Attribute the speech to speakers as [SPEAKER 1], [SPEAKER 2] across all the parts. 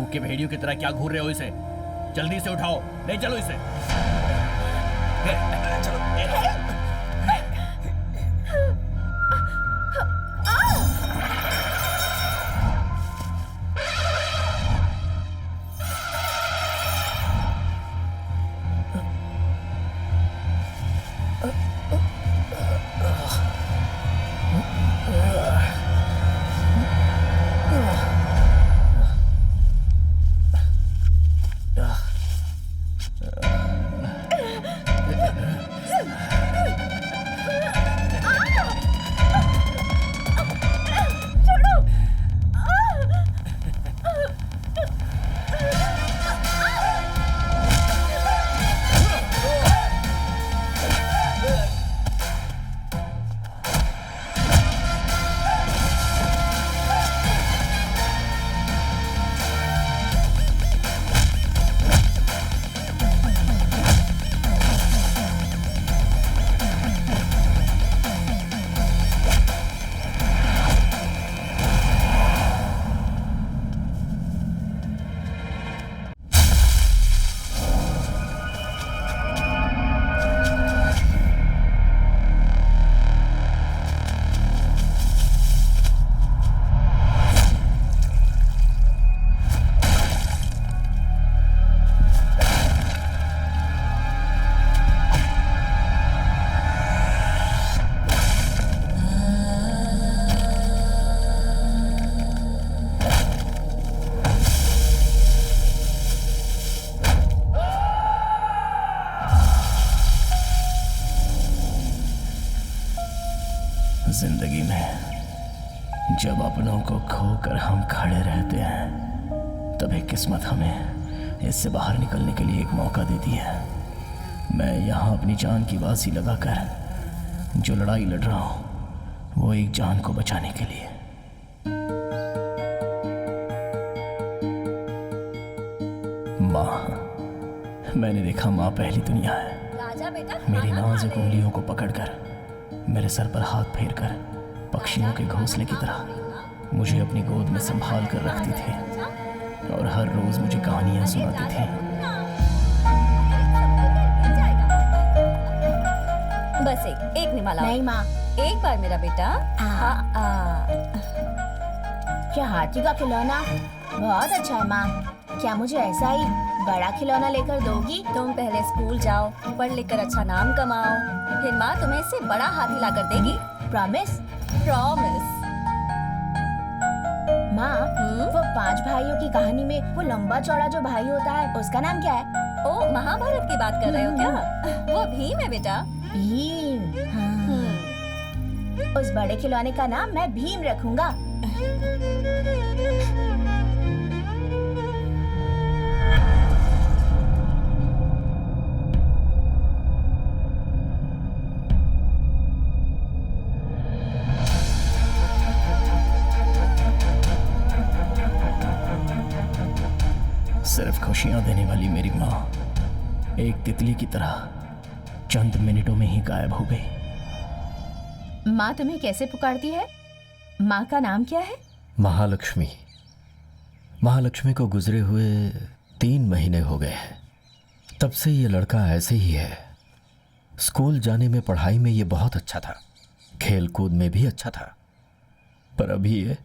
[SPEAKER 1] भूखे भेड़ियों की तरह क्या घूर रहे हो इसे? जल्दी से उठाओ, ले चलो इसे। चलो। जिंदगी में जब अपनों को खोकर हम खड़े रहते हैं, तभी किस्मत हमें इससे बाहर निकलने के लिए एक मौका देती है। मैं यहाँ अपनी जान की बाजी लगाकर जो लड़ाई लड़ रहा हूँ, वो एक जान को बचाने के लिए। माँ, मैंने देखा माँ पहली दुनिया है।
[SPEAKER 2] राजा बेटा,
[SPEAKER 1] मेरी नाजुक उंगलियों को पकड़कर, मेरे सर पर हाथ फेरकर, पक्षियों के घोंसले की तरह मुझे अपनी गोद में संभाल कर रखती थी और हर रोज मुझे कहानियां सुनाती थी।
[SPEAKER 2] बस एक निमाला।
[SPEAKER 3] नहीं माँ।
[SPEAKER 2] एक बार मेरा बेटा।
[SPEAKER 3] क्या हाथी का खिलौना? बहुत अच्छा है माँ। क्या मुझे ऐसा ही बड़ा खिलौना लेकर दोगी?
[SPEAKER 2] तुम पहले स्कूल जाओ, पढ़ लिख कर अच्छा नाम कमाओ, फिर माँ तुम्हें इससे बड़ा हाथी ला कर देगी।
[SPEAKER 3] प्रॉमिस?
[SPEAKER 2] प्रॉमिस।
[SPEAKER 3] माँ, वो 5 भाइयों की कहानी में वो लंबा चौड़ा जो भाई होता है, उसका नाम क्या है?
[SPEAKER 2] ओ, महाभारत की बात कर रहे हो क्या? वो भीम है बेटा।
[SPEAKER 3] भीम। हाँ। उस बड़े खिलौने का नाम मैं भीम रखूंगा।
[SPEAKER 1] सिर्फ खुशियां देने वाली मेरी माँ एक तितली की तरह चंद मिनटों में ही गायब हो गई।
[SPEAKER 3] माँ तुम्हें कैसे पुकारती है? माँ का नाम क्या है?
[SPEAKER 4] महालक्ष्मी। महालक्ष्मी को गुजरे हुए 3 महीने हो गए हैं। तब से ये लड़का ऐसे ही है। स्कूल जाने में, पढ़ाई में ये बहुत अच्छा था, खेल कूद में भी अच्छा था, पर अभी ये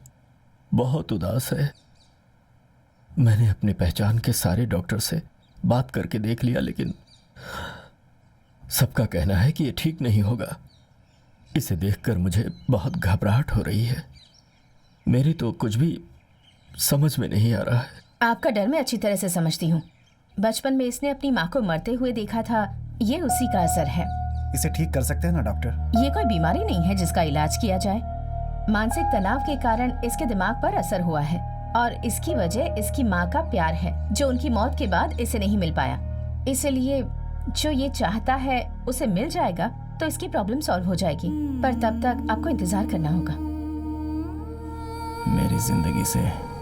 [SPEAKER 4] बहुत उदास है। मैंने अपनी पहचान के सारे डॉक्टर से बात करके देख लिया, लेकिन सबका कहना है कि ये ठीक नहीं होगा। इसे देखकर मुझे बहुत घबराहट हो रही है। मेरी तो कुछ भी समझ में नहीं आ रहा है।
[SPEAKER 3] आपका डर मैं अच्छी तरह से समझती हूँ। बचपन में इसने अपनी माँ को मरते हुए देखा था, ये उसी का असर है।
[SPEAKER 5] इसे ठीक कर सकते हैं ना डॉक्टर?
[SPEAKER 3] ये कोई बीमारी नहीं है जिसका इलाज किया जाए। मानसिक तनाव के कारण इसके दिमाग पर असर हुआ है और इसकी वजह इसकी माँ का प्यार है, जो उनकी मौत के बाद इसे नहीं मिल पाया। इसलिए जो ये चाहता है उसे मिल जाएगा तो इसकी प्रॉब्लम सॉल्व हो जाएगी, पर तब तक आपको इंतजार करना होगा।
[SPEAKER 1] मेरी जिंदगी से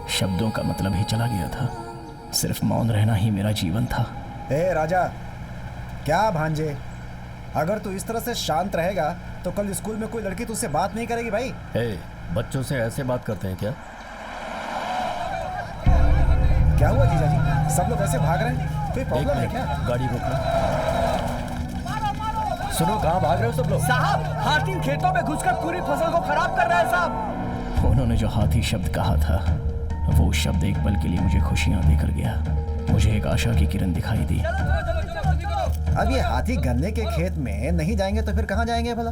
[SPEAKER 1] शब्दों का मतलब ही चला गया था। सिर्फ मौन रहना ही मेरा जीवन था।
[SPEAKER 5] ए राजा, क्या भांजे, अगर तू इस तरह से शांत रहेगा तो कल स्कूल में कोई लड़की तुझसे बात नहीं करेगी भाई।
[SPEAKER 4] बच्चों से ऐसे बात करते हैं क्या?
[SPEAKER 5] क्या हुआ जीजा जी? सब लोग ऐसे भाग रहे हैं, कोई
[SPEAKER 4] एक
[SPEAKER 5] प्रॉब्लम है
[SPEAKER 4] मिनट,
[SPEAKER 5] क्या?
[SPEAKER 4] गाड़ी रोको। सुनो, कहाँ भाग रहे हो सब लोग?
[SPEAKER 6] साहब, हाथी खेतों में घुसकर पूरी फसल को खराब कर रहा है साहब।
[SPEAKER 1] उन्होंने जो हाथी शब्द कहा था, वो शब्द एक पल के लिए मुझे खुशियां देकर गया। मुझे एक आशा की किरण दिखाई दी।
[SPEAKER 5] अब ये हाथी गन्ने के खेत में नहीं जाएंगे तो फिर कहाँ जाएंगे भला?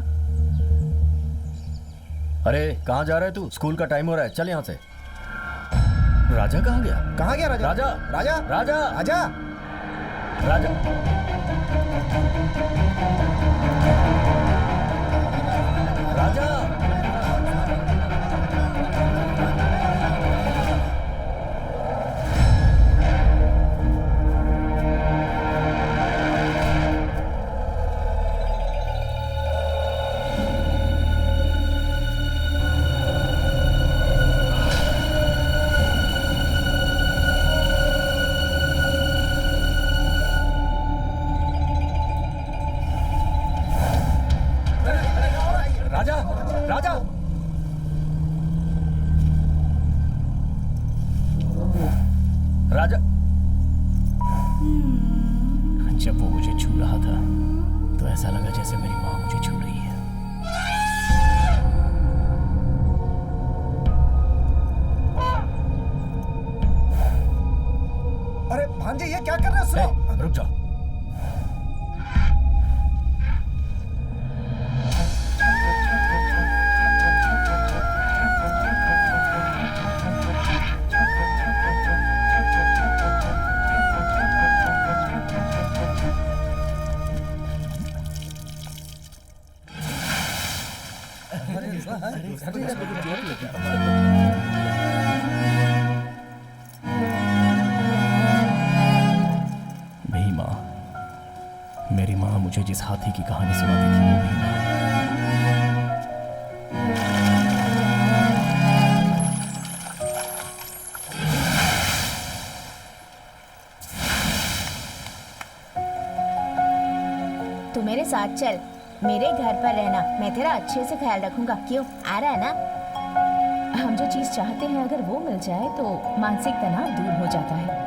[SPEAKER 4] अरे कहाँ जा रहे तू? स्कूल का टाइम हो रहा है, चल यहाँ से। राजा कहाँ गया?
[SPEAKER 5] कहाँ गया राजा?
[SPEAKER 4] राजा!
[SPEAKER 5] राजा!
[SPEAKER 4] राजा!
[SPEAKER 5] राजा!
[SPEAKER 4] राजा! राजा! राजा! राजा! राजा!
[SPEAKER 1] जब वो मुझे छू रहा था तो ऐसा लगा जैसे मेरी माँ मुझे छू रही है।
[SPEAKER 5] अरे भांजे, ये क्या कर रहे हो? सुनो।
[SPEAKER 4] रुक जाओ।
[SPEAKER 1] भीमा, मेरी माँ मुझे जिस हाथी की कहानी सुनाती थी, वो भीमा।
[SPEAKER 3] तू मेरे साथ चल, मेरे घर पर रहना, मैं तेरा अच्छे से ख्याल रखूंगा। क्यों, आ रहा है ना? हम जो चीज चाहते हैं अगर वो मिल जाए तो मानसिक तनाव दूर हो जाता है।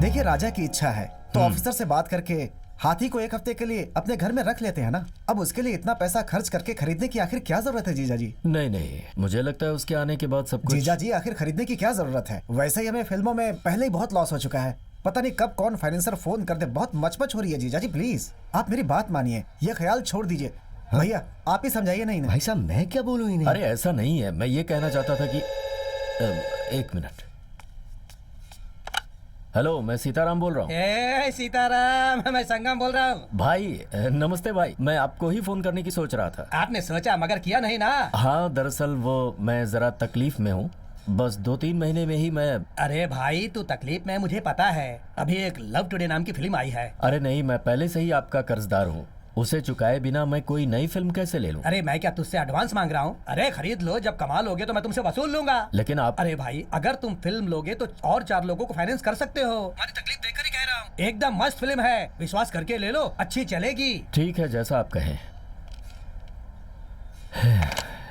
[SPEAKER 5] देखिए, राजा की इच्छा है तो ऑफिसर से बात करके हाथी को एक हफ्ते के लिए अपने घर में रख लेते हैं ना। अब उसके लिए इतना पैसा खर्च करके खरीदने की आखिर क्या जरूरत है जीजा जी?
[SPEAKER 4] नहीं नहीं, मुझे लगता है उसके आने के बाद सब कुछ।
[SPEAKER 5] जीजा जी, आखिर खरीदने की क्या जरूरत है? वैसे ही हमें फिल्मों में पहले ही बहुत लॉस हो चुका है। पता नहीं कब कौन फाइनेंसर फोन कर दे। बहुत मचमच हो रही है जीजा जी, प्लीज आप मेरी बात मानिए, ये ख्याल छोड़ दीजिए। भैया आप ही समझाइए। नहीं
[SPEAKER 6] भाई साहब, मैं क्या बोलूं इन्हें?
[SPEAKER 4] अरे ऐसा नहीं है, मैं ये कहना चाहता था कि एक मिनट। हेलो, मैं सीताराम बोल रहा हूँ।
[SPEAKER 6] ए सीताराम, मैं संगम बोल रहा हूँ।
[SPEAKER 4] भाई नमस्ते भाई, मैं आपको ही फोन करने की सोच रहा था।
[SPEAKER 6] आपने सोचा मगर किया नहीं ना?
[SPEAKER 4] हाँ, दरअसल वो मैं जरा तकलीफ में हूँ। बस 2-3 महीने में ही मैं।
[SPEAKER 6] अरे भाई, तू तकलीफ में, मुझे पता है। अभी एक लव टुडे नाम की फिल्म आई है।
[SPEAKER 4] अरे नहीं, मैं पहले से ही आपका कर्जदार हूँ। उसे चुकाए बिना मैं कोई नई फिल्म कैसे ले लूं?
[SPEAKER 6] अरे मैं क्या तुझसे एडवांस मांग रहा हूँ? अरे खरीद लो, जब कमा लोगे तो मैं तुमसे वसूल लूंगा।
[SPEAKER 4] लेकिन आप।
[SPEAKER 6] अरे भाई, अगर तुम फिल्म लोगे तो और 4 लोगों को फाइनेंस कर सकते हो। तुम्हारी तकलीफ देखकर ही कह रहा हूँ। एकदम मस्त फिल्म है, विश्वास करके ले लो, अच्छी चलेगी।
[SPEAKER 4] ठीक है, जैसा आप कहें।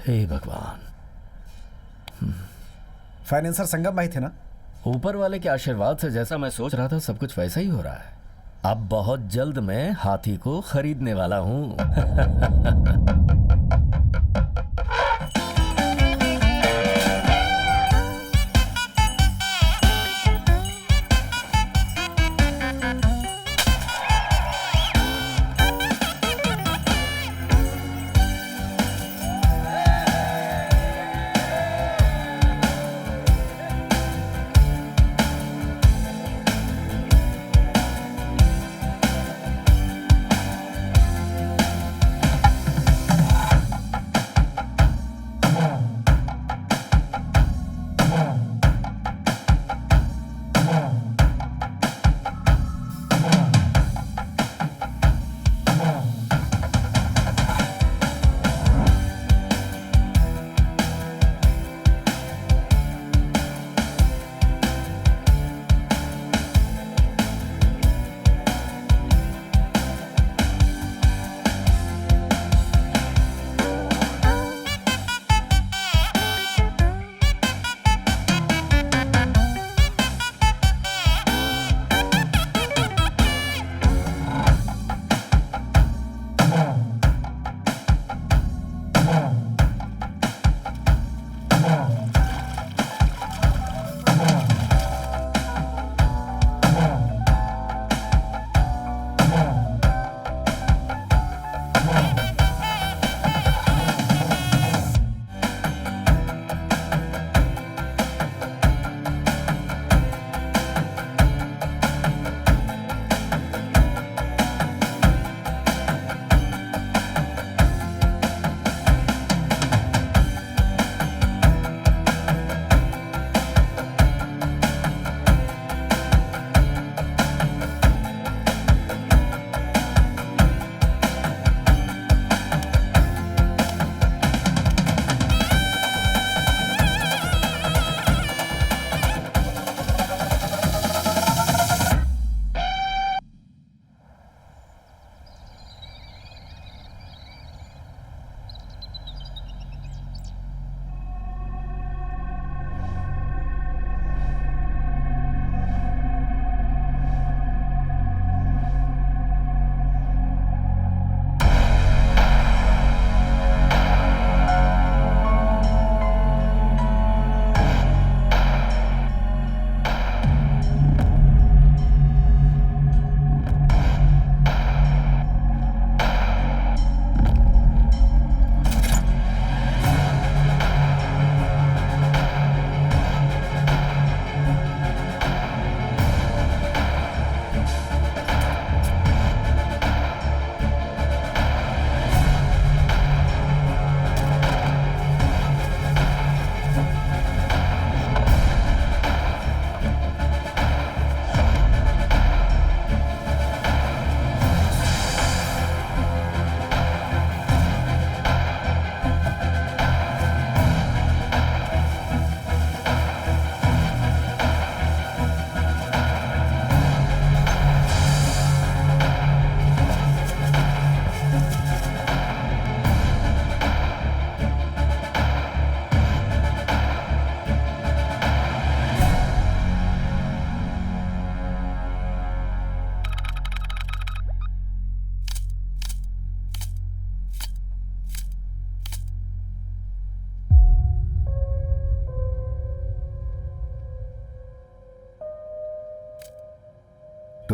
[SPEAKER 4] हे भगवान।
[SPEAKER 5] फाइनेंसर संगम भाई थे ना?
[SPEAKER 4] ऊपर वाले के आशीर्वाद से जैसा मैं सोच रहा था सब कुछ वैसा ही हो रहा है। अब बहुत जल्द मैं हाथी को खरीदने वाला हूँ।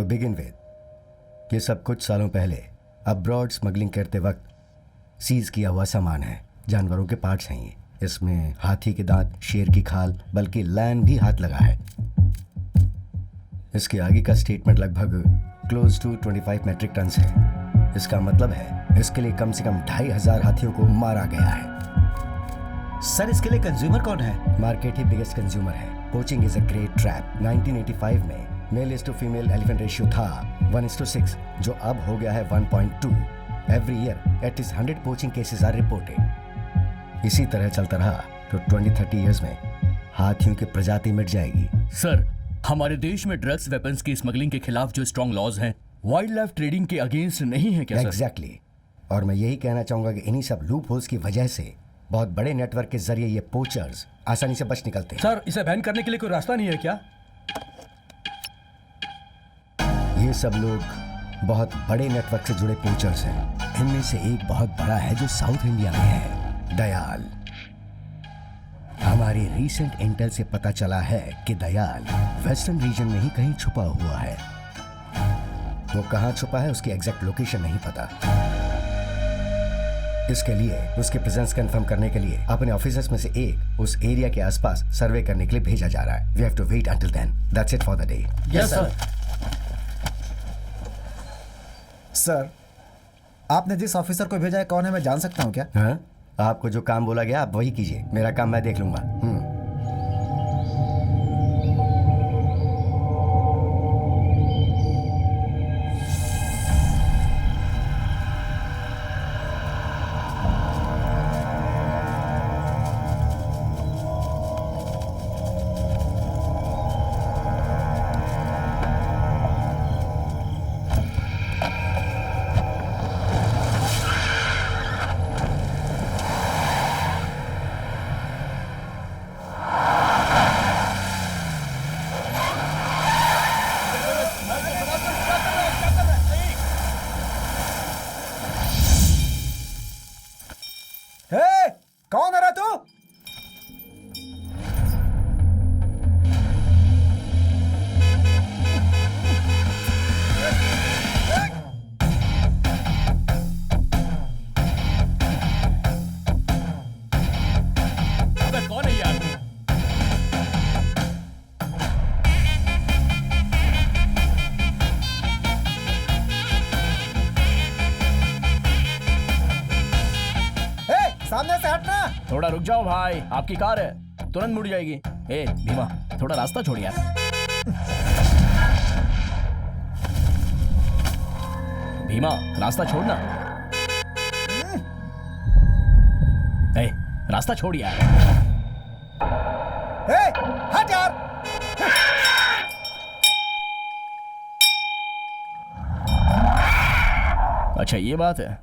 [SPEAKER 7] बिगिन विद, ये सब कुछ सालों पहले अब्रॉड स्मगलिंग करते वक्त सीज किया हुआ सामान है। जानवरों के पार्ट्स हैं ये। इसमें हाथी के दांत, शेर की खाल, बल्कि लैन भी हाथ लगा है। इसके आगे का स्टेटमेंट लगभग क्लोज टू 25 मेट्रिक टन है। इसका मतलब है इसके लिए कम से कम 2500 हाथियों को मारा गया है।
[SPEAKER 5] सर इसके लिए कंज्यूमर कौन है?
[SPEAKER 7] मार्केट ही बिगेस्ट कंज्यूमर है। Poaching is a great trap. 1985 में male is to female elephant ratio था 1:6, जो अब हो गया है 1.2। Every year at least 100 poaching cases are reported. इसी तरह चलता रहा तो 20-30 ईयर्स में हाथियों की प्रजाति मिट जाएगी।
[SPEAKER 1] सर, हमारे देश में ड्रग्स वेपन्स की स्मगलिंग के खिलाफ जो स्ट्रॉन्ग लॉज हैं, वाइल्ड लाइफ ट्रेडिंग के अगेंस्ट नहीं है क्या सर?
[SPEAKER 7] एग्जैक्टली। और मैं यही कहना चाहूंगा कि इन्हीं सब लूप होल्स की वजह से बहुत बड़े नेटवर्क के जरिए ये पोचर्स आसानी से बच निकलते हैं।
[SPEAKER 6] सर, इसे बैन करने के लिए कोई रास्ता नहीं है क्या?
[SPEAKER 7] ये सब लोग बहुत बड़े नेटवर्क से जुड़े पोचर्स हैं। इनमें से एक बहुत बड़ा है जो साउथ इंडिया में है, दयाल। हमारी रीसेंट इंटेल से पता चला है कि दयाल वेस्टर्न रीजन में ही कहीं छुपा हुआ है। वो कहाँ छुपा है उसकी एग्जैक्ट लोकेशन नहीं पता। इसके लिए उसके प्रेजेंस कंफर्म करने के लिए अपने ऑफिसर्स में से एक उस एरिया के आसपास सर्वे करने के लिए भेजा जा रहा है। We have to wait until then. That's it for the day.
[SPEAKER 1] Yes sir.
[SPEAKER 5] Sir, आपने जिस ऑफिसर को भेजा है कौन है, मैं जान सकता हूँ क्या?
[SPEAKER 7] हाँ? आपको जो काम बोला गया आप वही कीजिए। मेरा काम मैं देख लूंगा।
[SPEAKER 5] हे, कौन है रे तू?
[SPEAKER 1] अबे कौन है यार?
[SPEAKER 5] सामने से हटना।
[SPEAKER 1] थोड़ा रुक जाओ भाई, आपकी कार है, तुरंत मुड़ जाएगी। ए भीमा, थोड़ा रास्ता छोड़ यार। भीमा, रास्ता छोड़ना। ए, रास्ता छोड़ यार।
[SPEAKER 5] हे, हट यार।
[SPEAKER 1] अच्छा ये बात है।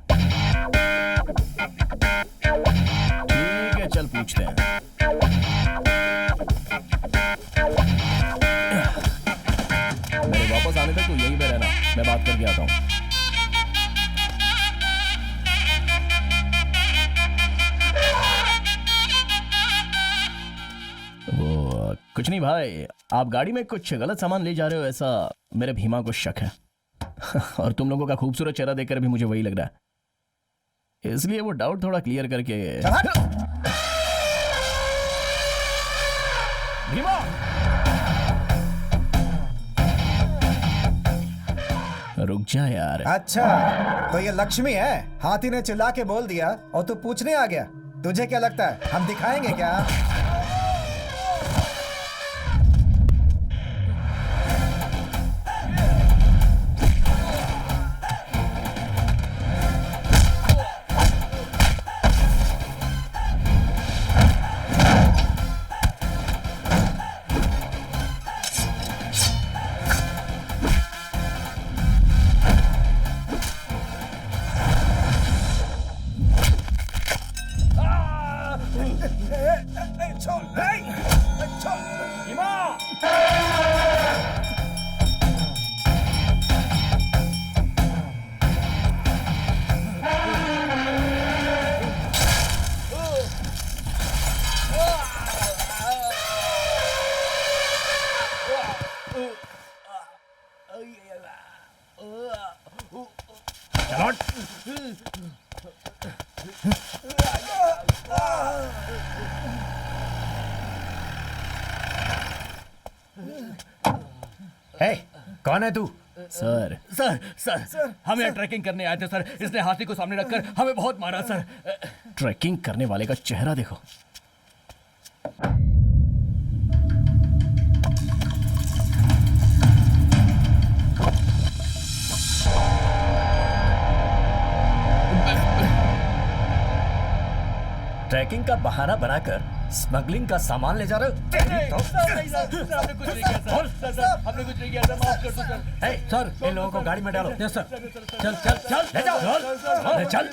[SPEAKER 1] ठीक है, चल पूछते हैं। मेरे वापस आने तक तू यहीं पे रहना, मैं बात करके आता हूँ। वो कुछ नहीं भाई, आप गाड़ी में कुछ गलत सामान ले जा रहे हो, ऐसा मेरे भीमा को शक है। और तुम लोगों का खूबसूरत चेहरा देखकर भी मुझे वही लग रहा है, इसलिए वो डाउट थोड़ा क्लियर करके। भीमा, रुक जा यार।
[SPEAKER 5] अच्छा, तो ये लक्ष्मी है? हाथी ने चिल्ला के बोल दिया और तू पूछने आ गया। तुझे क्या लगता है हम दिखाएंगे क्या?
[SPEAKER 4] हे, कौन है तू?
[SPEAKER 1] सर
[SPEAKER 6] सर हम यहाँ ट्रैकिंग करने आए थे सर। इसने हाथी को सामने रखकर हमें बहुत मारा सर।
[SPEAKER 1] ट्रैकिंग करने वाले का चेहरा देखो।
[SPEAKER 4] ट्रैकिंग का बहाना बनाकर स्मगलिंग का सामान ले जा रहे हो?
[SPEAKER 6] हमने कुछ नहीं किया सर। हमने कुछ नहीं किया सर, माफ कर दो सर।
[SPEAKER 4] हे,
[SPEAKER 6] सर
[SPEAKER 4] इन लोगों को गाड़ी में डालो।
[SPEAKER 6] Yes sir. चल चल चल
[SPEAKER 4] ले जाओ। ले चल।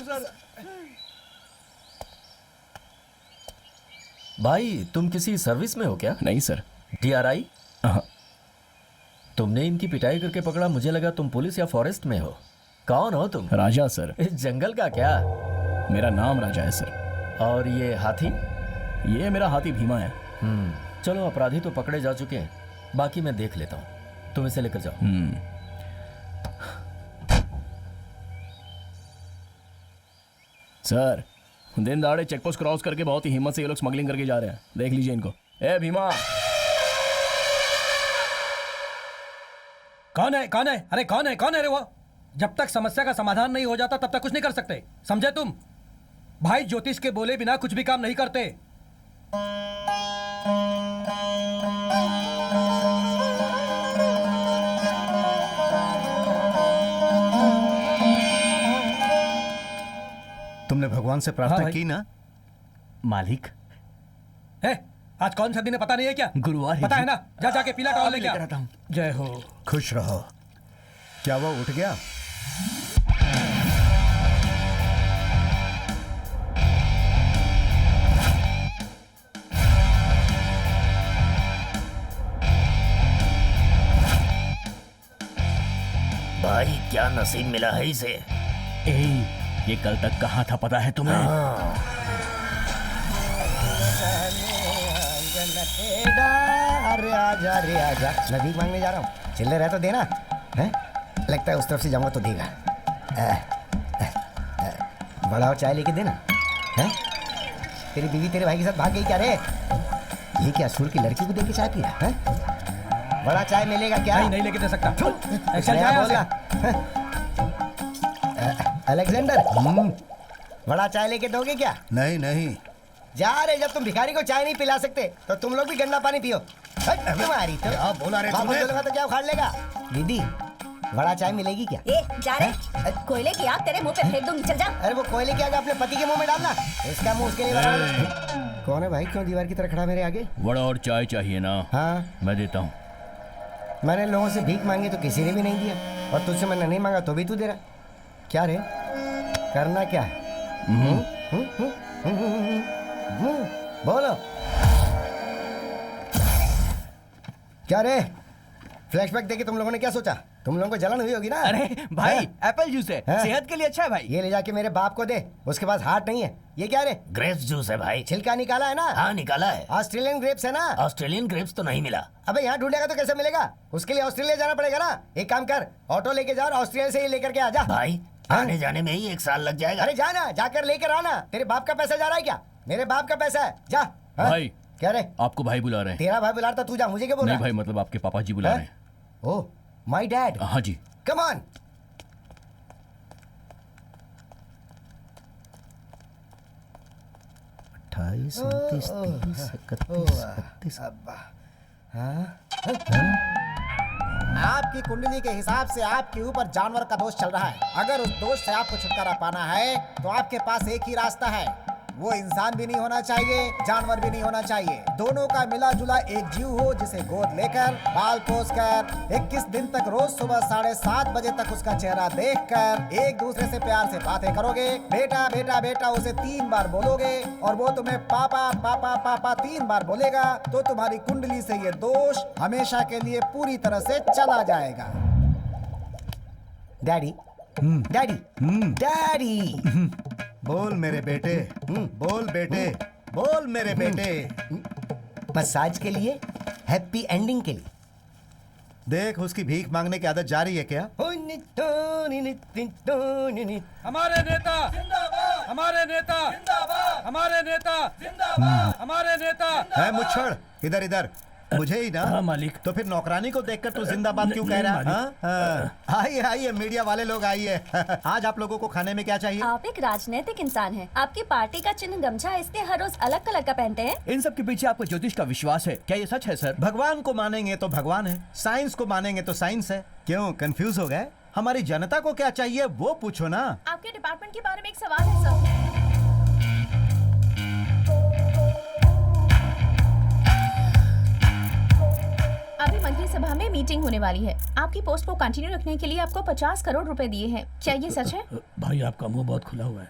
[SPEAKER 4] भाई तुम किसी सर्विस में हो क्या?
[SPEAKER 1] नहीं सर।
[SPEAKER 4] DRI?
[SPEAKER 1] हाँ।
[SPEAKER 4] तुमने इनकी पिटाई करके पकड़ा, मुझे लगा तुम पुलिस या फॉरेस्ट में हो। कौन हो तुम?
[SPEAKER 1] राजा सर।
[SPEAKER 4] इस जंगल का क्या?
[SPEAKER 1] मेरा नाम राजा है सर।
[SPEAKER 4] और ये हाथी?
[SPEAKER 1] ये मेरा हाथी भीमा है।
[SPEAKER 4] चलो, अपराधी तो पकड़े जा चुके हैं, बाकी मैं देख लेता हूँ। तुम इसे लेकर जाओ।
[SPEAKER 1] सर, दिन दहाड़े चेकपोस्ट क्रॉस करके बहुत ही हिम्मत से ये लोग स्मगलिंग करके जा रहे हैं। देख लीजिए इनको। ए भीमा।
[SPEAKER 6] कौन है कौन है? अरे कौन है कौन है रे वो? जब तक समस्या का समाधान नहीं हो जाता तब तक कुछ नहीं कर सकते, समझे तुम? भाई ज्योतिष के बोले बिना कुछ भी काम नहीं करते।
[SPEAKER 8] तुमने भगवान से प्रार्थना
[SPEAKER 6] हाँ
[SPEAKER 8] की ना?
[SPEAKER 9] मालिक,
[SPEAKER 6] आज कौन सा दिन है पता नहीं है क्या?
[SPEAKER 9] गुरुवार है
[SPEAKER 6] पता
[SPEAKER 9] जी।
[SPEAKER 6] है ना? जा जाके पीला टॉवल लेके
[SPEAKER 9] लेकर
[SPEAKER 6] आ।
[SPEAKER 9] आता हूं।
[SPEAKER 6] जय हो।
[SPEAKER 8] खुश रहो। क्या वो उठ गया?
[SPEAKER 1] भाई क्या नसीब मिला है इसे।
[SPEAKER 9] ये कल तक कहाँ था पता है तुम्हें?
[SPEAKER 7] अरे आजा, मैं भीख मांगने जा रहा हूँ। चिल्ले रह तो देना है? लगता है उस तरफ से जाऊंगा तो देगा। बड़ा और चाय लेके देना है? तेरी बीवी तेरे भाई के साथ भाग गई क्या रे? ये क्या स्कूल की लड़की को देके चाय पी रहा है? बड़ा चाय मिलेगा क्या?
[SPEAKER 6] नहीं लेके दे सकता।
[SPEAKER 7] चल बोला अलेक्जेंडर, बड़ा चाय लेके दोगे क्या?
[SPEAKER 8] नहीं।
[SPEAKER 7] जा रे, जब तुम भिखारी को चाय नहीं पिला सकते तो तुम लोग भी गंदा पानी पियो। तुम्हारी तो
[SPEAKER 8] क्या बोला रे
[SPEAKER 7] बाबू
[SPEAKER 8] तूने?
[SPEAKER 7] बोलेगा तो क्या उखाड़ लेगा? दीदी, बड़ा चाय मिलेगी क्या?
[SPEAKER 2] ए जा रे, कोयले की आग तेरे मुंह पे फेंक दूंगी, चल जा।
[SPEAKER 7] अरे वो कोयले की आग अपने पति के मुंह में डालना, इसका मुंह उसके लिए बराबर। कौन है भाई, क्यों दीवार की तरह खड़ा मेरे आगे?
[SPEAKER 9] वड़ा और चाय चाहिए ना?
[SPEAKER 7] हाँ,
[SPEAKER 9] मैं देता हूँ।
[SPEAKER 7] मैंने लोगों से भीख मांगी तो किसी ने भी नहीं दिया, और तुझसे मैंने नहीं मांगा तो भी तू दे रहा। क्या रे, करना क्या है? बोलो क्या रे? फ्लैशबैक देके तुम लोगों ने क्या सोचा? तुम लोगों को जलन हुई होगी ना?
[SPEAKER 9] अरे भाई, एप्पल जूस है,
[SPEAKER 7] हाँ?
[SPEAKER 9] सेहत के लिए अच्छा है भाई।
[SPEAKER 7] ये ले जाके मेरे बाप को दे, उसके पास हार्ट नहीं है। ये क्या रे?
[SPEAKER 1] ग्रेप्स जूस है भाई।
[SPEAKER 7] छिलका निकाला है ना?
[SPEAKER 1] हाँ निकाला है।
[SPEAKER 7] ऑस्ट्रेलियन ग्रेप्स है ना?
[SPEAKER 1] ऑस्ट्रेलियन ग्रेप्स तो नहीं मिला।
[SPEAKER 7] अबे यहाँ ढूंढेगा तो कैसे मिलेगा? उसके लिए ऑस्ट्रेलिया जाना पड़ेगा ना। एक काम कर, ऑटो लेके जा और ऑस्ट्रेलिया से ही लेकर के आ जा।
[SPEAKER 1] भाई
[SPEAKER 7] हाँ?
[SPEAKER 1] आने जाने में ही 1 साल लग जाएगा।
[SPEAKER 7] अरे जाना, जाकर लेकर आना। तेरे बाप का पैसा जा रहा है क्या? मेरे बाप का पैसा है, जा। हाँ?
[SPEAKER 9] भाई,
[SPEAKER 7] क्या रे?
[SPEAKER 9] आपको भाई बुला रहे हैं।
[SPEAKER 7] तेरा भाई बुला रहा था, तू जा, मुझे क्या बोल
[SPEAKER 9] नहीं
[SPEAKER 7] रहा
[SPEAKER 9] भाई, मतलब आपके पापा जी बुला
[SPEAKER 7] है?
[SPEAKER 9] रहे हैं।
[SPEAKER 7] ओह माय डैड,
[SPEAKER 9] हाँ जी।
[SPEAKER 7] Come on.
[SPEAKER 5] आपकी कुंडली के हिसाब से आपके ऊपर जानवर का दोष चल रहा है। अगर उस दोष से आपको छुटकारा पाना है तो आपके पास एक ही रास्ता है। वो इंसान भी नहीं होना चाहिए, जानवर भी नहीं होना चाहिए। दोनों का मिला जुला एक जीव हो, जिसे गोद लेकर, बाल पोस कर 21 दिन तक रोज सुबह 7:30 बजे तक उसका चेहरा देखकर एक दूसरे से प्यार से बातें करोगे। बेटा बेटा बेटा उसे 3 बार बोलोगे और वो तुम्हें पापा पापा पापा 3 बार बोलेगा, तो तुम्हारी कुंडली से ये दोष हमेशा के लिए पूरी तरह से चला जाएगा।
[SPEAKER 7] डैडी, डैडी, डैडी,
[SPEAKER 8] बोल मेरे बेटे, बोल बेटे, बोल मेरे बेटे।
[SPEAKER 7] मसाज के लिए, हैप्पी एंडिंग के लिए
[SPEAKER 8] देख उसकी भीख मांगने की आदत जारी है क्या?
[SPEAKER 6] हमारे नेता हमारे नेता हमारे नेता हमारे नेता
[SPEAKER 8] है मुच्छड़, इधर इधर मुझे ही ना?
[SPEAKER 1] हाँ मालिक।
[SPEAKER 8] तो फिर नौकरानी को देखकर तू जिंदाबाद क्यों कह रहा है? हाँ? आइए आइए मीडिया वाले लोग आइए। आज आप लोगों को खाने में क्या चाहिए?
[SPEAKER 2] आप एक राजनीतिक इंसान हैं। आपकी पार्टी का चिन्ह गमछा है, इसलिए हर रोज अलग कलर का पहनते हैं।
[SPEAKER 9] इन सब के पीछे आपको ज्योतिष का विश्वास है, क्या ये सच है सर?
[SPEAKER 8] भगवान को मानेंगे तो भगवान है, साइंस को मानेंगे तो साइंस है। क्यों कंफ्यूज हो गए? हमारी जनता को क्या चाहिए वो पूछो ना।
[SPEAKER 3] आपके डिपार्टमेंट के बारे में एक सवाल है सर। अभी मंत्रिसभा में मीटिंग होने वाली है। आपकी पोस्ट को कंटिन्यू रखने के लिए आपको 50 करोड़ रुपए दिए हैं। क्या ये सच है?
[SPEAKER 1] भाई आपका मुंह बहुत खुला हुआ है।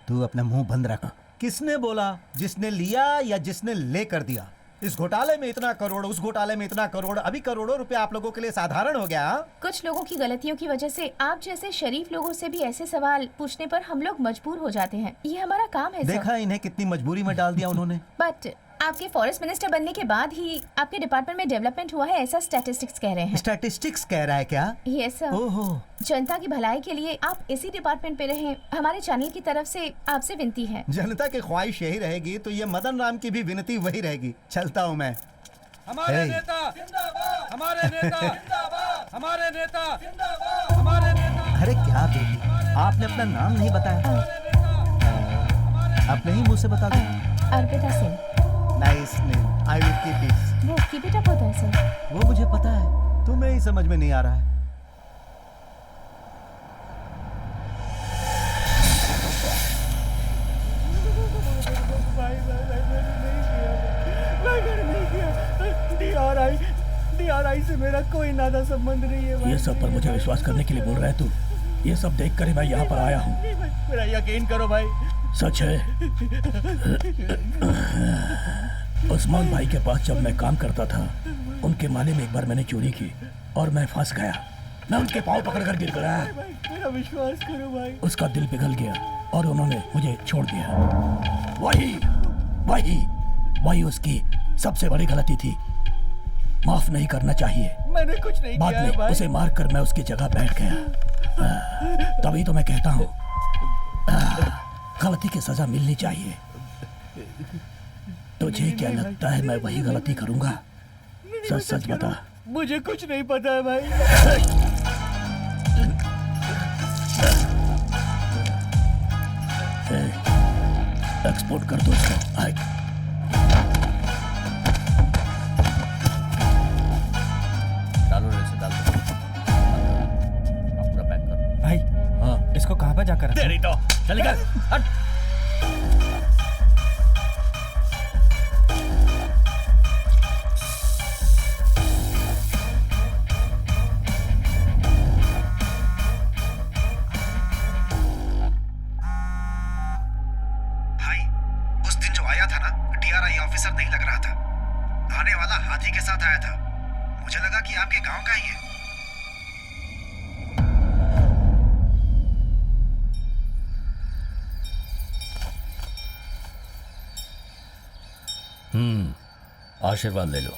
[SPEAKER 8] तू अपना मुंह बंद रख। किसने बोला? जिसने लिया या जिसने लेकर दिया? इस घोटाले में इतना करोड़, उस घोटाले में इतना करोड़, अभी करोड़ों रुपए आप लोगों के लिए साधारण हो गया।
[SPEAKER 3] कुछ लोगों की गलतियों की वजह से आप जैसे शरीफ लोगों से भी ऐसे सवाल पूछने पर हम लोग मजबूर हो जाते हैं। ये हमारा काम है सर।
[SPEAKER 8] देखा इन्हें कितनी मजबूरी में डाल दिया उन्होंने।
[SPEAKER 3] बट आपके फॉरेस्ट मिनिस्टर बनने के बाद ही आपके डिपार्टमेंट में डेवलपमेंट हुआ है, ऐसा स्टैटिस्टिक्स कह रहे हैं।
[SPEAKER 8] स्टैटिस्टिक्स कह रहा है क्या?
[SPEAKER 3] Yes sir.
[SPEAKER 8] ओहो।
[SPEAKER 3] जनता की भलाई के लिए आप इसी डिपार्टमेंट पे रहें, हमारे चैनल की तरफ से आपसे विनती है।
[SPEAKER 8] जनता की ख्वाहिश यही रहेगी तो ये मदन राम की भी विनती वही रहेगी। चलता हूँ मैं।
[SPEAKER 6] हमारे नेता हमारे नेता हमारे नेता हमारे नेता।
[SPEAKER 8] अरे क्या बेटी, आपने अपना नाम नहीं बताया। आप नहीं मुझ से बता दो।
[SPEAKER 3] Arpita Singh.
[SPEAKER 8] Nice name, I will keep it.
[SPEAKER 3] वो कीप इट अप होता है सर।
[SPEAKER 8] वो मुझे पता है, तुम्हें ही समझ में नहीं आ रहा है।
[SPEAKER 6] DRI से मेरा कोई नाता संबंध नहीं है।
[SPEAKER 1] ये सब पर मुझे विश्वास करने के लिए बोल रहा है तू? ये सब देख कर ही मैं यहाँ पर आया हूँ।
[SPEAKER 6] मेरा यकीन करो भाई,
[SPEAKER 1] सच है। उस्मान भाई के पास जब मैं काम करता था, उनके माले में एक बार मैंने चोरी की और मैं फंस गया। मैं उनके पाँव पकड़कर गिर गया।
[SPEAKER 6] मेरा विश्वास करो भाई।
[SPEAKER 1] उसका दिल पिघल गया और उन्होंने मुझे छोड़ दिया। वही वही वही उसकी सबसे बड़ी गलती थी। माफ नहीं करना चाहिए।
[SPEAKER 6] मैंने कुछ नहीं
[SPEAKER 1] बाद
[SPEAKER 6] किया है
[SPEAKER 1] में
[SPEAKER 6] भाई।
[SPEAKER 1] उसे मारकर मैं उसकी जगह बैठ गया। तभी तो मैं कहता हूँ गलती की सजा मिलनी चाहिए। तुझे क्या लगता है मैं वही गलती करूंगा? सच सच बता।
[SPEAKER 6] मुझे कुछ नहीं पता है भाई।
[SPEAKER 1] एक्सपोर्ट कर दो इसको। आए।
[SPEAKER 9] डालो रे से डाल दो। पूरा पैक कर।
[SPEAKER 6] भाई
[SPEAKER 9] हाँ
[SPEAKER 6] इसको कहाँ पर जाकर
[SPEAKER 9] तेरी तो चल निकल हट।
[SPEAKER 5] भाई उस दिन जो आया था ना, DRI ऑफिसर नहीं लग रहा था। आने वाला हाथी के साथ आया था। मुझे लगा कि आपके गांव का ही है।
[SPEAKER 4] आशीर्वाद ले लो।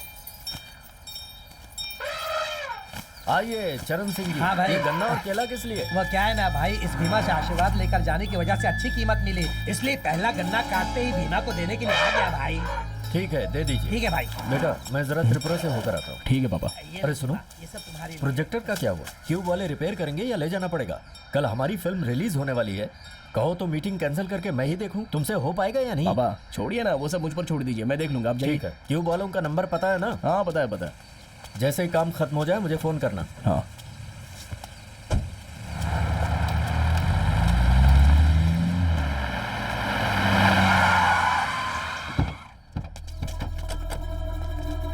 [SPEAKER 4] आइए चरण सिंह जी।
[SPEAKER 6] हाँ भाई।
[SPEAKER 4] ये गन्ना और केला किस लिए?
[SPEAKER 6] वह क्या है ना भाई, इस भीमा से आशीर्वाद लेकर जाने की वजह से अच्छी कीमत मिली, इसलिए पहला गन्ना काटते ही भीमा को देने के लिए आ गया भाई।
[SPEAKER 4] ठीक है दे दीजिए।
[SPEAKER 6] ठीक है भाई।
[SPEAKER 4] बेटा मैं जरा त्रिपुरा से होकर आता हूँ।
[SPEAKER 1] ठीक है पापा।
[SPEAKER 4] अरे सुनो,
[SPEAKER 6] ये सब तुम्हारी
[SPEAKER 4] प्रोजेक्टर का क्या हुआ? क्यूब वाले रिपेयर करेंगे या ले जाना पड़ेगा? कल हमारी फिल्म रिलीज होने वाली है। कहो तो मीटिंग कैंसिल करके मैं ही देखूं। तुमसे हो पाएगा या नहीं?
[SPEAKER 1] पापा छोड़िए ना, वो सब मुझ पर छोड़ दीजिए, मैं देख लूंगा। आप जाइए।
[SPEAKER 4] ठीक है। क्यूब वालों का नंबर पता है ना?
[SPEAKER 1] हाँ पता है पता है।
[SPEAKER 4] जैसे ही काम खत्म हो जाए मुझे फोन करना।
[SPEAKER 1] हाँ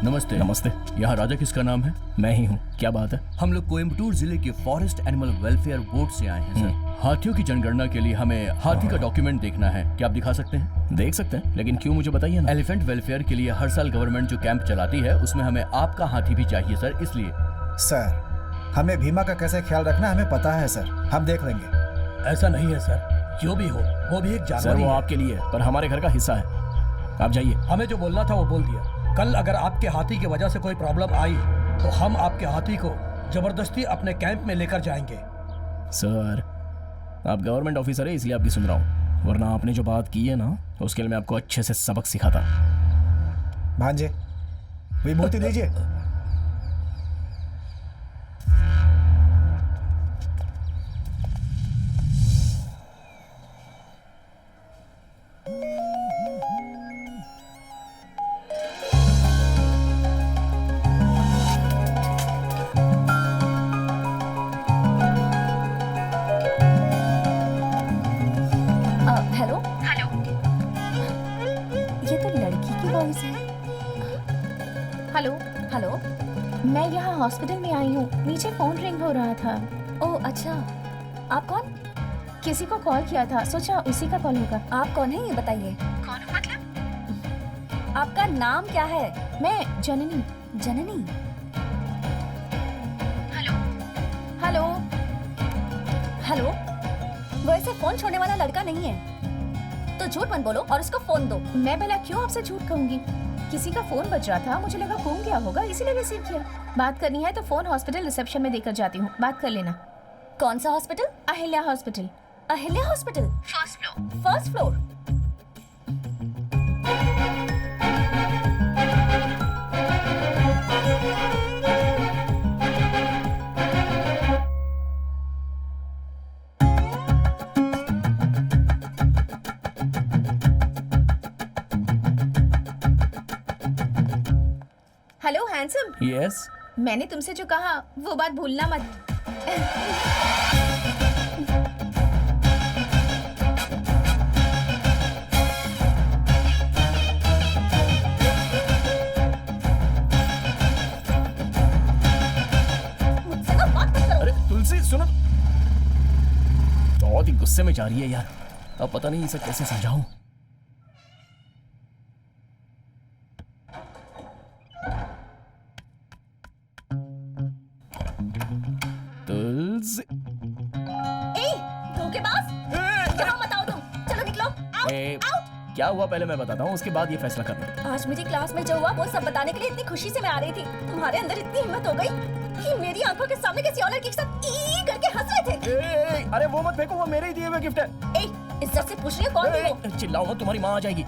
[SPEAKER 9] नमस्ते।
[SPEAKER 1] नमस्ते।
[SPEAKER 9] यहाँ राजा किसका नाम है?
[SPEAKER 1] मैं ही हूँ। क्या बात है?
[SPEAKER 9] हम लोग कोयम्बटूर जिले के फॉरेस्ट एनिमल वेलफेयर बोर्ड से आए हैं सर। हाथियों की जनगणना के लिए हमें हाथी का डॉक्यूमेंट देखना है, क्या आप दिखा सकते हैं?
[SPEAKER 1] देख सकते हैं, लेकिन क्यों मुझे बताइए ना।
[SPEAKER 9] एलिफेंट वेलफेयर के लिए हर साल गवर्नमेंट जो कैंप चलाती है उसमें हमें आपका हाथी भी चाहिए सर, इसलिए।
[SPEAKER 5] सर हमें भीमा का कैसे ख्याल रखना हमें पता है सर, हम देख लेंगे।
[SPEAKER 6] ऐसा नहीं है सर, जो भी हो वो भी एक
[SPEAKER 1] सर
[SPEAKER 6] जानवर ही
[SPEAKER 1] वो
[SPEAKER 6] है।
[SPEAKER 1] आपके लिए है, पर हमारे घर का हिस्सा है। आप जाइए।
[SPEAKER 6] हमें जो बोलना था वो बोल दिया। कल अगर आपके हाथी की वजह से कोई प्रॉब्लम आई तो हम आपके हाथी को जबरदस्ती अपने कैंप में लेकर जाएंगे।
[SPEAKER 1] सर, आप गवर्नमेंट ऑफिसर है इसलिए आपकी सुन रहा हूँ, वरना आपने जो बात की है ना उसके लिए मैं आपको अच्छे से सबक सिखाता।
[SPEAKER 5] भांजे, विभूति दीजिए।
[SPEAKER 2] हेलो हेलो, ये तो लड़की की वॉइस है।
[SPEAKER 3] Hello,
[SPEAKER 2] hello.
[SPEAKER 3] मैं यहाँ हॉस्पिटल में आई हूँ, नीचे फोन रिंग हो रहा था।
[SPEAKER 2] ओह अच्छा, आप कौन?
[SPEAKER 3] किसी को कॉल किया था, सोचा उसी का कॉल होगा।
[SPEAKER 2] आप कौन है ये बताइए।
[SPEAKER 3] कौन मतलब?
[SPEAKER 2] आपका नाम क्या है?
[SPEAKER 3] मैं जननी।
[SPEAKER 2] जननी?
[SPEAKER 3] हेलो हेलो
[SPEAKER 2] हेलो, वो ऐसे फोन छोड़ने वाला लड़का नहीं है, तो झूठ मत बोलो और उसको फोन दो।
[SPEAKER 3] मैं भला क्यों आपसे झूठ कहूंगी? किसी का फोन बज रहा था, मुझे लगा गुम गया होगा इसीलिए रिसीव किया। बात करनी है तो फोन हॉस्पिटल रिसेप्शन में देकर जाती हूँ, बात कर लेना।
[SPEAKER 2] कौन सा hospital?
[SPEAKER 3] Ahilya hospital.
[SPEAKER 2] Ahilya hospital,
[SPEAKER 3] first floor.
[SPEAKER 2] First floor.
[SPEAKER 3] Hello handsome,
[SPEAKER 1] yes.
[SPEAKER 3] मैंने तुमसे जो कहा वो बात भूलना मत।
[SPEAKER 2] मुझसे ना बात मत करो।
[SPEAKER 1] अरे तुलसी सुनो, बहुत ही गुस्से में जा रही है यार, अब पता नहीं इसे कैसे समझाऊं। तुलसी,
[SPEAKER 2] ए, धोखेबाज! यहाँ मत आओ तुम, चलो निकलो। आओ,
[SPEAKER 1] ए,
[SPEAKER 2] आओ।
[SPEAKER 1] क्या हुआ पहले मैं बताता हूँ, उसके बाद ये फैसला करना।
[SPEAKER 2] आज मेरी क्लास में जो हुआ वो सब बताने के लिए इतनी खुशी से मैं आ रही थी, तुम्हारे अंदर इतनी हिम्मत हो गई कि मेरी आंखों के सामने किसी और लड़की के साथ ई करके हंस रहे थे।
[SPEAKER 1] अरे वो मत फेंको, वो मेरे ही दिए हुए गिफ्ट है।
[SPEAKER 2] ए, इज्जत से पूछ रही है कौन थी वो?
[SPEAKER 1] चिल्लाओ मत, तुम्हारी माँ आ जाएगी।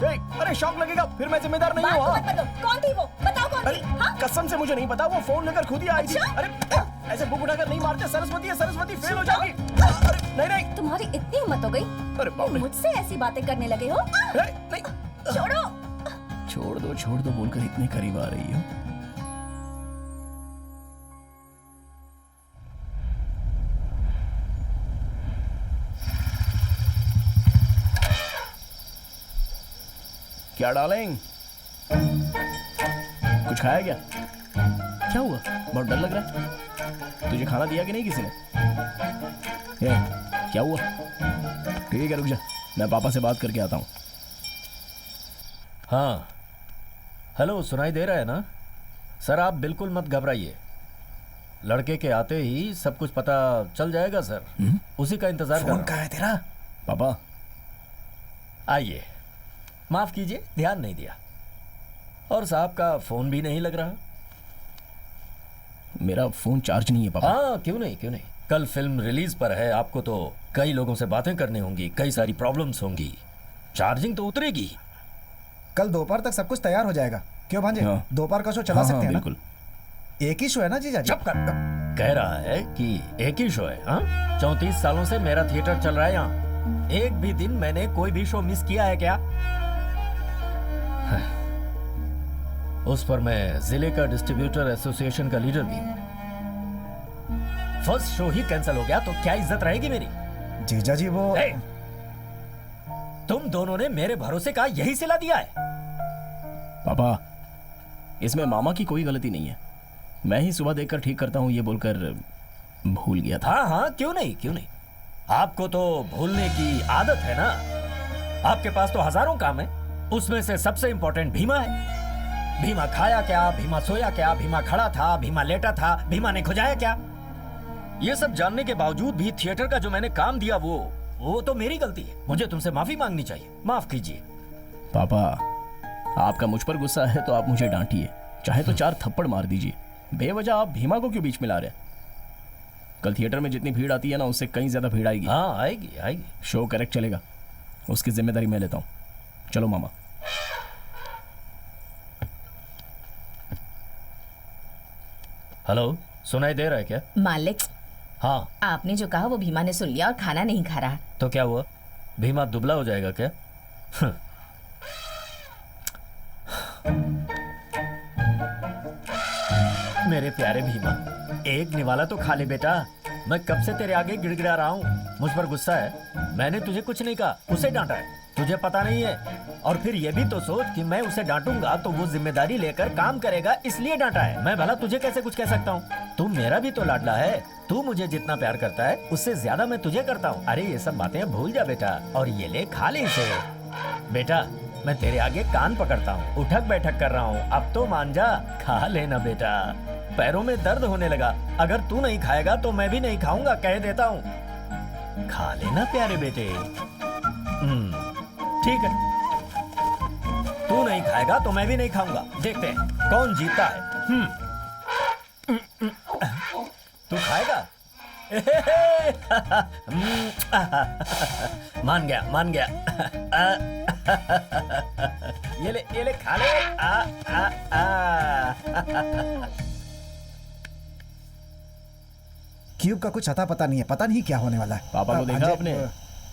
[SPEAKER 1] अरे शौक लगेगा, फिर मैं जिम्मेदार नहीं
[SPEAKER 2] बात
[SPEAKER 1] हूँ।
[SPEAKER 2] तो मत बदलो, कौन थी वो? बताओ कौन थी? हाँ?
[SPEAKER 1] कसम से मुझे नहीं पता, वो फोन लेकर खुद ही आई थी।
[SPEAKER 2] अच्छा?
[SPEAKER 1] अरे ऐसे बुक उठाकर नहीं मारते, सरस्वती है, सरस्वती फेल हो जाएगी। अरे नहीं नहीं,
[SPEAKER 2] तुम्हारी इतनी हिम्मत हो गई
[SPEAKER 1] अरे बाप रे।
[SPEAKER 2] मुझसे ऐसी बातें करने लगे हो?
[SPEAKER 1] नहीं,
[SPEAKER 2] छोड़ो।
[SPEAKER 1] छोड़ दो बोलकर इतने करीब आ रही हो। क्या डालेंगे? कुछ खाया क्या? क्या हुआ? बहुत डर लग रहा है। तुझे खाना दिया कि नहीं किसी ने? क्या हुआ? ठीक है रुक जा, मैं पापा से बात करके आता हूँ।
[SPEAKER 4] हाँ हेलो, सुनाई दे रहा है ना? सर आप बिल्कुल मत घबराइए, लड़के के आते ही सब कुछ पता चल जाएगा सर। उसी का इंतजार कर रहा
[SPEAKER 5] फोन
[SPEAKER 4] हूं।
[SPEAKER 5] कहाँ है तेरा?
[SPEAKER 1] पापा
[SPEAKER 4] आइए, माफ कीजिए ध्यान नहीं दिया। और साहब का फोन भी नहीं लग रहा।
[SPEAKER 1] मेरा फोन चार्ज नहीं है पापा।
[SPEAKER 4] हाँ क्यों नहीं, क्यों नहीं। कल फिल्म रिलीज पर है, आपको तो कई लोगों से बातें करनी होंगी, कई सारी प्रॉब्लम्स होंगी, चार्जिंग तो उतरेगी।
[SPEAKER 5] कल दोपहर तक सब कुछ तैयार हो जाएगा। क्यों भांजे,
[SPEAKER 1] हाँ।
[SPEAKER 5] दोपहर का शो चला
[SPEAKER 1] हाँ,
[SPEAKER 5] सकते
[SPEAKER 1] हाँ,
[SPEAKER 5] हैं ना?
[SPEAKER 1] बिल्कुल।
[SPEAKER 5] एक ही शो है ना जीजा जी?
[SPEAKER 4] चुप कर। कह रहा है कि एक ही शो है। हाँ 34 सालों से मेरा थिएटर चल रहा है यहाँ, एक भी दिन मैंने कोई भी शो मिस किया है क्या? उस पर मैं जिले का डिस्ट्रीब्यूटर एसोसिएशन का लीडर भी हूँ। फर्स्ट शो ही कैंसिल हो गया तो क्या इज्जत रहेगी मेरी?
[SPEAKER 5] जीजा जी वो
[SPEAKER 4] ए, तुम दोनों ने मेरे भरोसे का यही सिला दिया है।
[SPEAKER 1] पापा इसमें मामा की कोई गलती नहीं है, मैं ही सुबह देखकर ठीक करता हूँ ये बोलकर भूल गया था।
[SPEAKER 4] हाँ हाँ क्यों नहीं, क्यों नहीं। आपको तो भूलने की आदत है ना। आपके पास तो हजारों काम है, उसमें से सबसे इंपॉर्टेंट भीमा है। भीमा खाया क्या, भीमा सोया क्या, भीमा खड़ा था, भीमा लेटा था, भीमा ने खुजाया क्या, ये सब जानने के बावजूद भी थिएटर का जो मैंने काम दिया वो तो मेरी गलती है। मुझे तुमसे माफी मांगनी चाहिए, माफ कीजिए।
[SPEAKER 1] पापा आपका मुझ पर गुस्सा है तो आप मुझे डांटिए, चाहे तो 4 थप्पड़ मार दीजिए, बेवजह आप भीमा को क्यों बीच में ला रहे हैं? कल थिएटर में जितनी भीड़ आती है ना, उससे कहीं ज्यादा भीड़ आएगी।
[SPEAKER 4] हाँ आएगी आएगी।
[SPEAKER 1] शो करेक्ट चलेगा, उसकी जिम्मेदारी मैं लेता हूँ। चलो मामा।
[SPEAKER 4] हेलो, सुनाई दे रहा है क्या?
[SPEAKER 3] मालिक,
[SPEAKER 4] हाँ।
[SPEAKER 3] आपने जो कहा वो भीमा ने सुन लिया और खाना नहीं खा रहा।
[SPEAKER 4] तो क्या हुआ, भीमा दुबला हो जाएगा क्या? मेरे प्यारे भीमा, एक निवाला तो खा ले बेटा। मैं कब से तेरे आगे गिड़गिड़ा रहा हूँ, मुझ पर गुस्सा है? मैंने तुझे कुछ नहीं कहा, उसे डांटा है, तुझे पता नहीं है। और फिर ये भी तो सोच कि मैं उसे डांटूंगा तो वो जिम्मेदारी लेकर काम करेगा, इसलिए डांटा है। मैं भला तुझे कैसे कुछ कह सकता हूँ? तू मेरा भी तो लाडला है, तू मुझे जितना प्यार करता है उससे ज्यादा मैं तुझे करता हूँ। अरे ये सब बातें भूल जा बेटा, और ये ले खा ले इसे। बेटा मैं तेरे आगे कान पकड़ता हूँ, उठक बैठक कर रहा हूँ, अब तो मान जा, खा लेना बेटा। पैरों में दर्द होने लगा, अगर तू नहीं खाएगा तो मैं भी नहीं खाऊंगा, कह देता हूँ। खा लेना प्यारे बेटे। ठीक है, तू नहीं खाएगा तो मैं भी नहीं खाऊंगा, देखते हैं कौन जीतता है। तू खाएगा? मान गया मान गया। ये ले खा ले।
[SPEAKER 5] क्यूब का कुछ अता पता नहीं है, पता नहीं क्या होने वाला है।
[SPEAKER 1] पापा को देखा
[SPEAKER 5] भांजे,
[SPEAKER 1] आपने?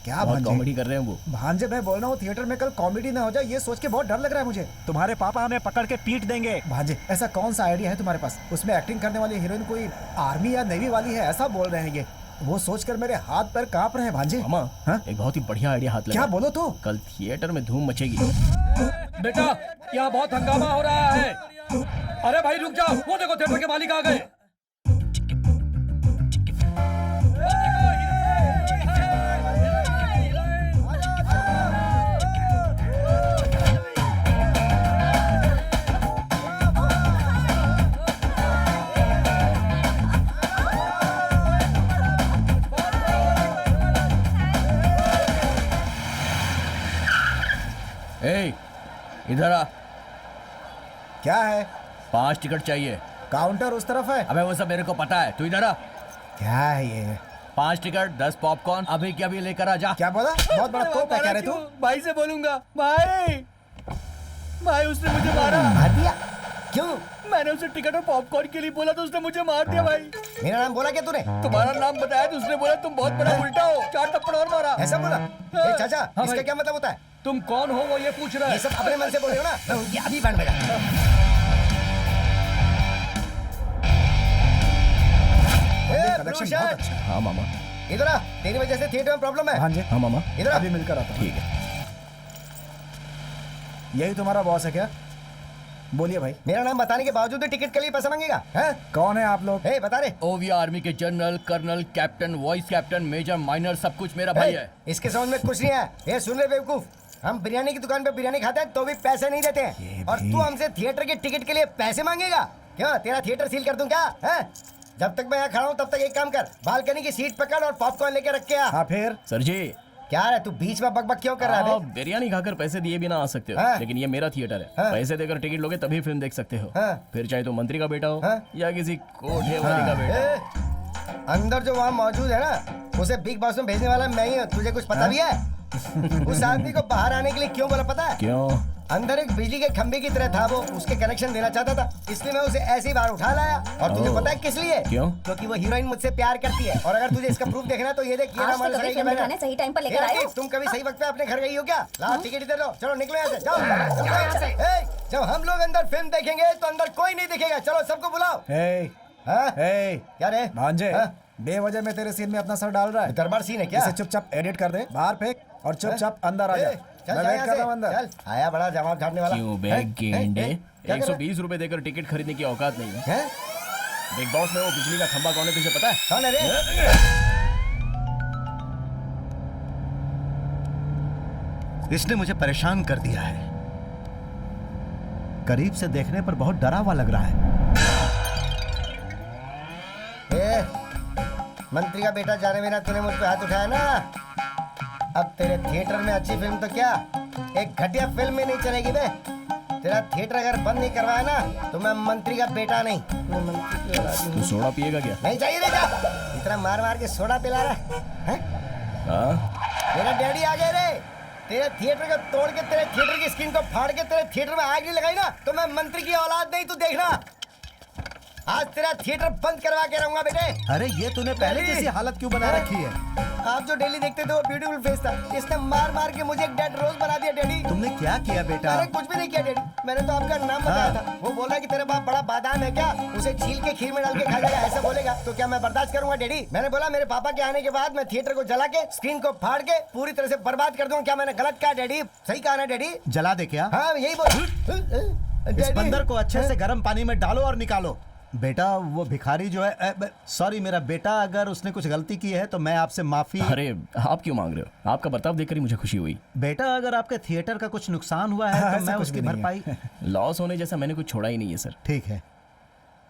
[SPEAKER 5] क्या
[SPEAKER 1] बहुत
[SPEAKER 5] भांजे?
[SPEAKER 1] कॉमेडी कर रहे हैं वो।
[SPEAKER 5] भांजे मैं बोल रहा हूँ थिएटर में कल कॉमेडी ना हो जाए, ये सोच के बहुत डर लग रहा है मुझे।
[SPEAKER 8] तुम्हारे पापा हमें पकड़ के पीट देंगे।
[SPEAKER 5] भांजे ऐसा कौन सा आइडिया है तुम्हारे पास? उसमें एक्टिंग करने वाली हीरोइन कोई आर्मी या नेवी वाली है ऐसा बोल रहे हैं ये। वो सोचकर मेरे हाथ पैर कांप रहे हैं भांजे।
[SPEAKER 1] मामा,
[SPEAKER 5] हाँ?
[SPEAKER 1] एक बहुत ही बढ़िया आइडिया हाथ लगा।
[SPEAKER 5] क्या बोलो तो?
[SPEAKER 1] कल थिएटर में धूम मचेगी।
[SPEAKER 6] बेटा यहाँ बहुत हंगामा हो रहा है। अरे भाई रुक जाओ, वो देखो थिएटर के मालिक आ गए।
[SPEAKER 1] ए, इधर आ।
[SPEAKER 5] क्या है?
[SPEAKER 1] 5 टिकट चाहिए।
[SPEAKER 5] काउंटर उस तरफ है।
[SPEAKER 1] अबे वो सब मेरे को पता है, तू इधर आ।
[SPEAKER 5] क्या है ये?
[SPEAKER 1] 5 टिकट 10 पॉपकॉर्न अभी के अभी लेकर आ जा।
[SPEAKER 5] क्या बोला? बहुत बड़ा तोप है, कह रहे तू?
[SPEAKER 1] भाई से बोलूंगा। भाई उसने मुझे मारा।
[SPEAKER 7] मार दिया? क्यों?
[SPEAKER 1] मैंने उसे टिकट और पॉपकॉर्न के लिए बोला तो उसने मुझे मार दिया। भाई
[SPEAKER 7] मेरा नाम बोला क्या तूने?
[SPEAKER 1] तुम्हारा नाम बताया तो उसने बोला तुम बहुत बड़ा उल्टा हो, 4 थप्पड़ और मारा।
[SPEAKER 7] ऐसा बोला? ए चाचा,
[SPEAKER 6] हाँ
[SPEAKER 7] इसका
[SPEAKER 6] भाई।
[SPEAKER 7] क्या मतलब होता है?
[SPEAKER 6] तुम कौन हो वो ये पूछ रहा
[SPEAKER 7] ये
[SPEAKER 6] है।
[SPEAKER 7] सब अपने मन से बोल रहे हो ना? मैं उनकी अभी बैंड बजा।
[SPEAKER 5] कलेक्शन बहुत अच्छा है।
[SPEAKER 1] हाँ मामा।
[SPEAKER 7] इधर आ, तेरी वजह से थिएटर में प्रॉब्लम है।
[SPEAKER 5] भांजे
[SPEAKER 1] हाँ मामा।
[SPEAKER 7] इधर आ।
[SPEAKER 5] अभी मिलकर आता हूँ।
[SPEAKER 1] ठीक है।
[SPEAKER 5] यही तुम्हारा बॉस है क्या? बोलिए भाई।
[SPEAKER 7] मेरा नाम बताने के बावजूद भी टिकट के लिए पैसा मांगेगा? हैं?
[SPEAKER 5] कौन है आप लोग?
[SPEAKER 7] ए बता रे।
[SPEAKER 1] ओवी आर्मी के general, colonel, captain, vice captain, major, minor सब कुछ मेरा भाई है।
[SPEAKER 7] इसके समझ में कुछ नहीं है। ये सुन ले बेवकूफ, हम बिरयानी की दुकान पे बिरयानी खाते हैं तो भी पैसे नहीं देते हैं, और तू हमसे थिएटर के टिकट के लिए पैसे मांगेगा? क्या तेरा थिएटर सील कर दूं क्या? हैं? जब तक मैं यहाँ खड़ा हूँ तब तक एक काम कर, बालकनी की सीट पकड़ और पॉपकॉर्न लेके रख के आ।
[SPEAKER 5] हाँ फिर?
[SPEAKER 1] सर जी,
[SPEAKER 7] क्या है तू बीच में बकबक क्यों कर रहा है
[SPEAKER 1] आप
[SPEAKER 7] बे?
[SPEAKER 1] बिरयानी खाकर पैसे दिए बिना आ सकते हो,
[SPEAKER 7] हाँ।
[SPEAKER 1] लेकिन ये मेरा थिएटर है।
[SPEAKER 7] हाँ।
[SPEAKER 1] पैसे देकर टिकट लोगे तभी फिल्म देख सकते हो।
[SPEAKER 7] हाँ।
[SPEAKER 1] फिर चाहे तो मंत्री का बेटा हो
[SPEAKER 7] हाँ।
[SPEAKER 1] या किसी कोठे वाले का बेटा।
[SPEAKER 7] ए, अंदर जो वहाँ मौजूद है ना, उसे बिग बॉस में भेजने वाला मैं ही हूँ। तुझे कुछ पता भी है? उस आदमी को बाहर आने के लिए क्यों बोला पता है?
[SPEAKER 1] क्यों?
[SPEAKER 7] अंदर एक बिजली के खंबे की तरह था वो, उसके कनेक्शन देना चाहता था, इसलिए मैं उसे ऐसे ही बाहर उठा लाया। और तुझे पता है किस लिए?
[SPEAKER 1] क्यों?
[SPEAKER 7] क्योंकि वो हीरोइन मुझसे प्यार करती है। और अगर तुझे इसका प्रूफ देखना है तो ये देख, ये
[SPEAKER 2] आज
[SPEAKER 7] रहा हमारे
[SPEAKER 2] तो कभी
[SPEAKER 7] सगाई का
[SPEAKER 2] फिल्म
[SPEAKER 7] बैनर।
[SPEAKER 2] दिखाने सही टाइम पर लेकर
[SPEAKER 7] ए,
[SPEAKER 2] आए हो।
[SPEAKER 7] तुम कभी सही वक्त पे अपने घर गई हो क्या? लाओ टिकट इधर लो, चलो निकलो यहाँ से, जाओ निकलो यहाँ से। ए, जब हम लोग अंदर फिल्म देखेंगे तो अंदर कोई नहीं दिखेगा, चलो सबको बुलाओ।
[SPEAKER 5] ए,
[SPEAKER 7] हाँ?
[SPEAKER 5] ए,
[SPEAKER 7] क्या रे?
[SPEAKER 5] भांजे
[SPEAKER 7] हाँ?
[SPEAKER 5] बेवजह में तेरे सीन में अपना सर डाल रहा है।
[SPEAKER 7] दरबार सीन है क्या?
[SPEAKER 5] इसे चुपचाप एडिट कर दे, बाहर फेंक और चुपचाप अंदर आ जा।
[SPEAKER 7] चल
[SPEAKER 5] मैं
[SPEAKER 7] जा
[SPEAKER 5] वेट
[SPEAKER 7] यहाँ
[SPEAKER 5] कर
[SPEAKER 7] से,
[SPEAKER 5] रहा हूँ अंदर।
[SPEAKER 7] चल आया बड़ा जवाब झाड़ने वाला।
[SPEAKER 1] क्यों बे
[SPEAKER 7] हैं?
[SPEAKER 1] गेंडे?
[SPEAKER 7] हैं? क्या कर रहा है?
[SPEAKER 1] 120 रुपए देकर टिकट खरीदने की औकात नहीं है।
[SPEAKER 7] हैं?
[SPEAKER 1] बिग बॉस में वो बिजली का खंभा कौन है तुझे पता है?
[SPEAKER 7] कौन है रे?
[SPEAKER 8] इसने मुझे परेशान कर दिया है। करीब से देखने पर बहुत डरा हुआ लग रहा है।
[SPEAKER 7] ए, मंत्री का बेटा जाने बिना तूने मुझ पे हाथ उठाया ना, अब तेरे थिएटर में अच्छी फिल्म तो क्या, एक घटिया फिल्म में नहीं चलेगी बे। तेरा थिएटर अगर बंद नहीं करवाया ना तो मैं मंत्री का बेटा नहीं, मैं मंत्री की औलाद
[SPEAKER 1] तू सोडा पिएगा क्या?
[SPEAKER 7] नहीं चाहिए रे जा। इतना मार मार के सोडा पिला रहा है?
[SPEAKER 1] हाँ?
[SPEAKER 7] मेरा डैडी आ गए रे। तेरे थिएटर को तोड़ के, तेरे थिएटर की स्क्रीन को फाड़ के तेरे थिएटर में आग नहीं लगाई ना तो मैं मंत्री की औलाद नहीं, तू देखना। आज तेरा थिएटर बंद करवा के रहूंगा बेटे।
[SPEAKER 8] अरे ये तूने पहले जैसी हालत क्यों बना रखी है?
[SPEAKER 7] आप जो डेली देखते थे वो ब्यूटीफुल फेस था, इसने मार मार के मुझे एक डेड रोज बना दिया डैडी।
[SPEAKER 8] तुमने क्या किया बेटा?
[SPEAKER 7] अरे कुछ भी नहीं किया डैडी, मैंने तो आपका नाम बताया था। वो बोला कि तेरे बाप बड़ा बादाम है क्या, उसे छील के खीर में डाल के खा जाएगा, ऐसा बोलेगा तो क्या मैं बर्दाश्त करूंगा डैडी? मैंने बोला मेरे पापा के आने के बाद मैं थिएटर को जला के स्क्रीन को फाड़ के पूरी तरह से बर्बाद कर दूंगा। क्या मैंने गलत कहा डैडी? सही कहा ना डैडी?
[SPEAKER 8] जला दे क्या?
[SPEAKER 7] हाँ यही बोल।
[SPEAKER 8] इस बंदर को अच्छे से गर्म पानी में डालो और निकालो। बेटा वो भिखारी जो है, सॉरी मेरा बेटा, अगर उसने कुछ गलती की है तो मैं आपसे माफी।
[SPEAKER 1] अरे आप क्यों मांग रहे हो? आपका बर्ताव देखकर ही मुझे खुशी हुई।
[SPEAKER 8] बेटा अगर आपके थिएटर का कुछ नुकसान हुआ है तो मैं उसकी भरपाई।
[SPEAKER 1] लॉस होने जैसा मैंने कुछ छोड़ा ही नहीं है सर।
[SPEAKER 8] ठीक है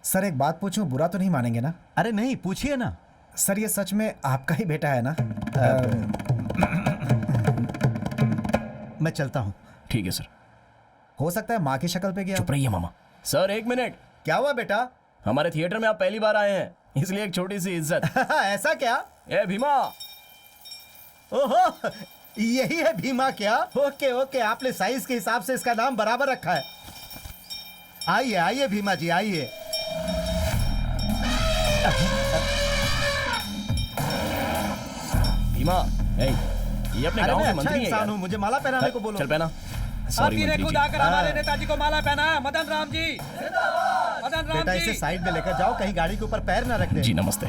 [SPEAKER 5] सर एक बात पूछूं, बुरा तो नहीं मानेंगे ना?
[SPEAKER 8] अरे नहीं, पूछिए ना।
[SPEAKER 5] सर ये सच में आपका ही बेटा है ना?
[SPEAKER 8] मैं चलता हूँ।
[SPEAKER 1] ठीक है सर।
[SPEAKER 5] हो सकता है माँ की शक्ल पे गया।
[SPEAKER 1] चुप रहिए मामा। सर एक मिनट।
[SPEAKER 8] क्या हुआ बेटा?
[SPEAKER 1] हमारे थिएटर में आप पहली बार आए हैं, इसलिए एक छोटी सी इज्जत।
[SPEAKER 8] ऐसा क्या?
[SPEAKER 1] ए भीमा।
[SPEAKER 8] ओहो यही है भीमा क्या? ओके ओके, आपने साइज के हिसाब से इसका नाम बराबर रखा है। आइए आइए भीमा जी आइए।
[SPEAKER 1] भीमा, ये अपने
[SPEAKER 8] अरे
[SPEAKER 1] गांव
[SPEAKER 8] मैं
[SPEAKER 1] के
[SPEAKER 8] अच्छा
[SPEAKER 1] मंत्री हैं
[SPEAKER 8] इंसान
[SPEAKER 1] यार।
[SPEAKER 8] हूँ, मुझे माला पहनाने को बोलो।
[SPEAKER 1] चल पहना।
[SPEAKER 6] आपकी ने खुद आकर हमारे नेताजी को माला पहना है। मदन राम जी, मदन राम
[SPEAKER 8] बेटा
[SPEAKER 6] जी।
[SPEAKER 8] इसे साइड में लेकर जाओ, कहीं गाड़ी के ऊपर पैर ना रख दे।
[SPEAKER 1] जी नमस्ते।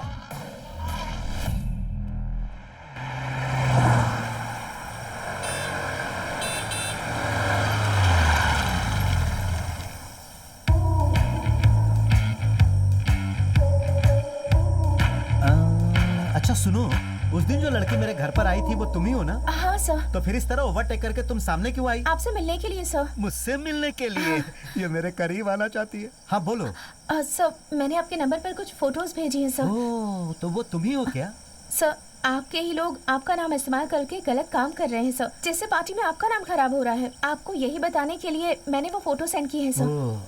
[SPEAKER 8] अच्छा सुनो, उस दिन जो लड़की मेरे घर पर आई थी वो तुम ही हो ना?
[SPEAKER 3] हाँ सर।
[SPEAKER 8] तो फिर इस तरह ओवरटेक करके तुम सामने क्यों आई?
[SPEAKER 3] आपसे मिलने के लिए सर।
[SPEAKER 8] मुझसे मिलने के लिए? ये मेरे करीब आना चाहती है। हाँ बोलो।
[SPEAKER 3] सर मैंने आपके नंबर पर कुछ फोटोज भेजी हैं सर।
[SPEAKER 8] ओह तो वो तुम ही हो क्या?
[SPEAKER 3] सर आपके ही लोग आपका नाम इस्तेमाल करके गलत काम कर रहे हैं सर, जिससे पार्टी में आपका नाम खराब हो रहा है। आपको यही बताने के लिए मैंने वो फोटो सेंड की है सर।
[SPEAKER 8] ओह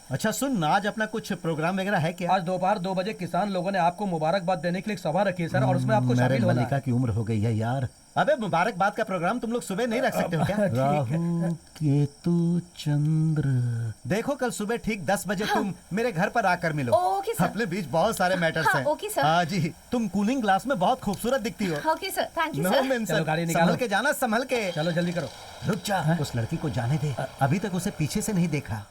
[SPEAKER 8] अच्छा सुन, आज अपना कुछ प्रोग्राम वगैरह है क्या?
[SPEAKER 6] आज दोपहर 2 बजे किसान लोगों ने आपको मुबारकबाद देने के लिए एक सभा रखी है सर, और उसमें आपको
[SPEAKER 8] मेरे
[SPEAKER 6] शामिल होना
[SPEAKER 8] मलिका
[SPEAKER 6] है।
[SPEAKER 8] की उम्र हो गई है यार। अबे मुबारकबाद का प्रोग्राम तुम लोग सुबह नहीं रख सकते हो क्या? राहु केतु चंद्र। देखो कल सुबह ठीक 10 बजे तुम मेरे घर पर आकर मिलो।
[SPEAKER 3] Okay sir.
[SPEAKER 8] अपने बीच बहुत सारे मैटर्स
[SPEAKER 3] हाँ,
[SPEAKER 8] हैं।
[SPEAKER 3] Okay sir.
[SPEAKER 8] हाँ जी, तुम कूलिंग ग्लास में बहुत खूबसूरत दिखती हो।
[SPEAKER 3] Okay sir, thank you
[SPEAKER 8] know
[SPEAKER 3] sir.
[SPEAKER 8] Mention.
[SPEAKER 6] चलो, गाड़ी निकालो।
[SPEAKER 8] संभल के जाना, संभल के।
[SPEAKER 6] चलो जल्दी करो।
[SPEAKER 8] रुक जा, उस लड़की को जाने दे, अभी तक उसे पीछे से नहीं देखा।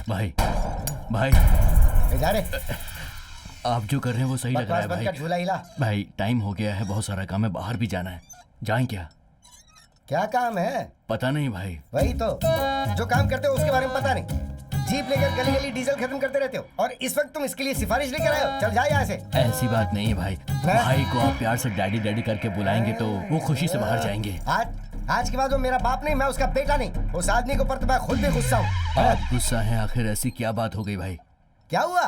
[SPEAKER 9] भाई भाई
[SPEAKER 7] जा रे,
[SPEAKER 9] आप जो कर रहे हैं वो सही लग रहा है
[SPEAKER 7] बकवास बंद कर,
[SPEAKER 9] भाई।
[SPEAKER 7] झूला हिला।
[SPEAKER 9] भाई टाइम हो गया है, बहुत सारा काम है, बाहर भी जाना है। जाएं क्या?
[SPEAKER 7] क्या काम है?
[SPEAKER 9] पता नहीं भाई।
[SPEAKER 7] वही तो, जो काम करते हो उसके बारे में पता नहीं। जीप लेकर गली गली डीजल खत्म करते रहते हो, और इस वक्त तुम इसके लिए सिफारिश लेकर आए हो। चल जा यहाँ से।
[SPEAKER 9] ऐसी बात नहीं है भाई। भाई को आप प्यार से डैडी डैडी करके बुलाएंगे तो वो खुशी से बाहर जाएंगे।
[SPEAKER 7] आज के बाद वो मेरा बाप नहीं, मैं उसका बेटा नहीं। उस आदमी के ऊपर तो मैं खुद भी गुस्सा हूँ।
[SPEAKER 9] आप गुस्सा हैं? आखिर ऐसी क्या बात हो गई भाई?
[SPEAKER 7] क्या हुआ?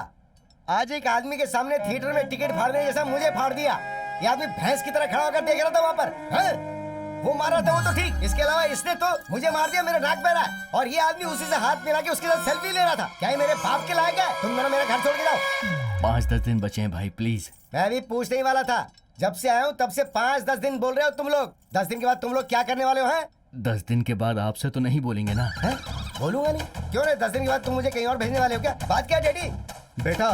[SPEAKER 7] आज एक आदमी के सामने थिएटर में टिकट फाड़ने जैसा मुझे फाड़ दिया। ये आदमी भैंस की तरह खड़ा होकर देख रहा था वहाँ पर। हैं? वो मार रहा था वो तो ठीक, इसके अलावा इसने तो मुझे मार दिया, मेरा नाक बह रहा है, और ये आदमी उसी से हाथ मिला के उसके साथ सेल्फी ले रहा था। क्या ये मेरे बाप के लायक है? तुम मेरा घर छोड़ के जाओ।
[SPEAKER 9] 5-10 दिन बचे हैं भाई, प्लीज।
[SPEAKER 7] मैं भी पूछने ही वाला था, जब से आया हूँ तब से 5-10 दिन बोल रहे हो तुम लोग। 10 दिन के बाद तुम लोग क्या करने वाले हो? हैं?
[SPEAKER 9] 10 दिन के बाद आपसे तो नहीं बोलेंगे ना?
[SPEAKER 7] बोलूंगा नहीं, क्यों नहीं? 10 दिन के बाद तुम मुझे कहीं और भेजने वाले हो क्या? बात क्या डैडी?
[SPEAKER 8] बेटा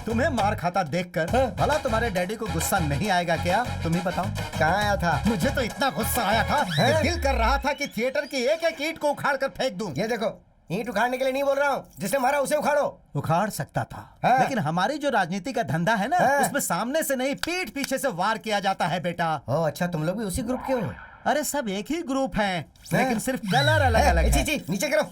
[SPEAKER 8] तुम्हें मार खाता देखकर भला तुम्हारे डैडी को गुस्सा नहीं आएगा क्या? तुम ही बताओ।
[SPEAKER 7] कहाँ आया था?
[SPEAKER 8] मुझे तो इतना गुस्सा आया था कि दिल कर रहा था कि थिएटर की एक एक ईंट को उखाड़ कर फेंक दूं।
[SPEAKER 7] ये देखो, ईंट उखाड़ने के लिए नहीं बोल रहा हूँ, जिसने मारा उसे उखाड़ो।
[SPEAKER 8] उखाड़ सकता था, लेकिन हमारी जो राजनीति का धंधा है ना, उसमें सामने से नहीं पीठ पीछे से वार किया जाता है बेटा।
[SPEAKER 7] ओह अच्छा, तुम लोग भी उसी ग्रुप के हो?
[SPEAKER 8] अरे सब एक ही ग्रुप हैं, लेकिन सिर्फ कलर अलग अलग है।
[SPEAKER 7] नीचे करो।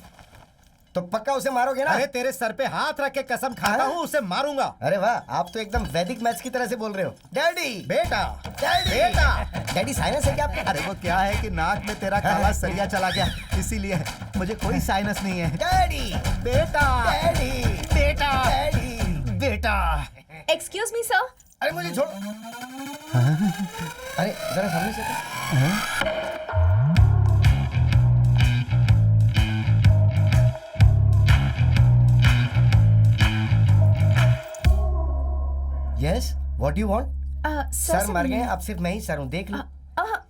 [SPEAKER 7] तो पक्का उसे मारोगे ना?
[SPEAKER 8] अरे तेरे सर पे हाथ रख के कसम खाता हूँ उसे मारूंगा।
[SPEAKER 7] अरे वाह, आप तो एकदम वैदिक मैथ्स की तरह से बोल रहे हो। डैडी,
[SPEAKER 8] बेटा,
[SPEAKER 7] डैडी,
[SPEAKER 8] बेटा।
[SPEAKER 7] डैडी साइनस है क्या आपको?
[SPEAKER 8] अरे वो क्या है कि नाक में तेरा काला सरिया चला गया, इसीलिए मुझे कोई साइनस नहीं है।
[SPEAKER 7] डैडी,
[SPEAKER 8] बेटा,
[SPEAKER 7] डैडी,
[SPEAKER 8] बेटा,
[SPEAKER 7] डैडी,
[SPEAKER 8] बेटा।
[SPEAKER 3] Excuse me sir.
[SPEAKER 7] अरे मुझे छोड़। अरे जरा सामने से। Yes, what do you want? Sir मर गए, अब सिर्फ मैं ही सर हूँ, देख लो।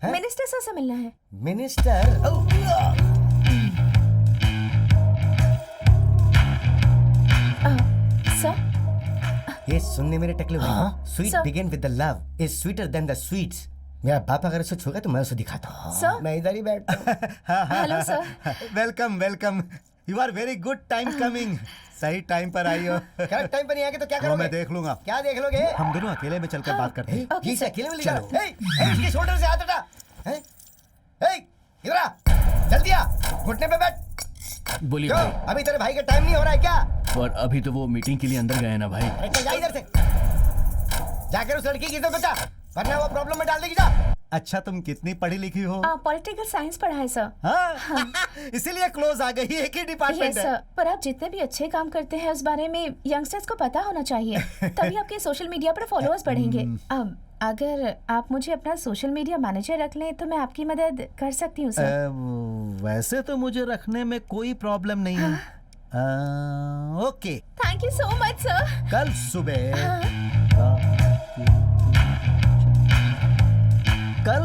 [SPEAKER 3] मिनिस्टर सर से मिलना है।
[SPEAKER 7] मिनिस्टर?
[SPEAKER 3] सर
[SPEAKER 7] ये सुनने मेरे टकले हुए। Sweet
[SPEAKER 3] Sir.
[SPEAKER 7] Begin with the love is sweeter than the sweets. मेरा बाप अगर उसे छूगा तो मैं उसे दिखाता हूँ।
[SPEAKER 3] Sir.
[SPEAKER 7] मैं इधर ही बैठता हूँ।
[SPEAKER 3] Hello sir.
[SPEAKER 8] Welcome welcome, you are very good time coming. सही टाइम पर आई हो।
[SPEAKER 7] करेक्ट टाइम पर नहीं आके तो क्या
[SPEAKER 8] वो
[SPEAKER 7] करोगे?
[SPEAKER 8] मैं देख लूंगा।
[SPEAKER 7] क्या देख लोगे?
[SPEAKER 8] हम दोनों अकेले में चलकर बात करते हैं।
[SPEAKER 7] ये से अकेले में
[SPEAKER 8] चलो।
[SPEAKER 7] इसके शोल्डर से हाथ हटा। हैं? इधर आ, जल्दी आ, घुटने पे बैठ।
[SPEAKER 9] बोलिए
[SPEAKER 7] क्यों?
[SPEAKER 9] भाई।
[SPEAKER 7] अभी तेरे भाई का टाइम नहीं हो रहा है क्या?
[SPEAKER 9] पर अभी तो वो मीटिंग के लिए अंदर गए ना भाई।
[SPEAKER 7] अरे चल जा इधर से, जाकर उस लड़की की इज्जत बचा, वरना वो प्रॉब्लम में डाल देगी। जा।
[SPEAKER 8] अच्छा तुम कितनी पढ़ी लिखी हो?
[SPEAKER 3] पॉलिटिकल साइंस पढ़ा है सर।
[SPEAKER 8] हाँ? इसीलिए क्लोज आ गई, एक ही डिपार्टमेंट
[SPEAKER 3] यस
[SPEAKER 8] है।
[SPEAKER 3] सर, पर आप जितने भी अच्छे काम करते हैं उस बारे में यंगस्टर्स को पता होना चाहिए, तभी आपके सोशल मीडिया पर फॉलोअर्स बढ़ेंगे। अब अगर आप मुझे अपना सोशल मीडिया मैनेजर रख लें तो मैं आपकी मदद कर सकती हूँ सर।
[SPEAKER 8] वैसे तो मुझे रखने में कोई प्रॉब्लम नहीं है। Okay,
[SPEAKER 3] thank you so much sir.
[SPEAKER 8] कल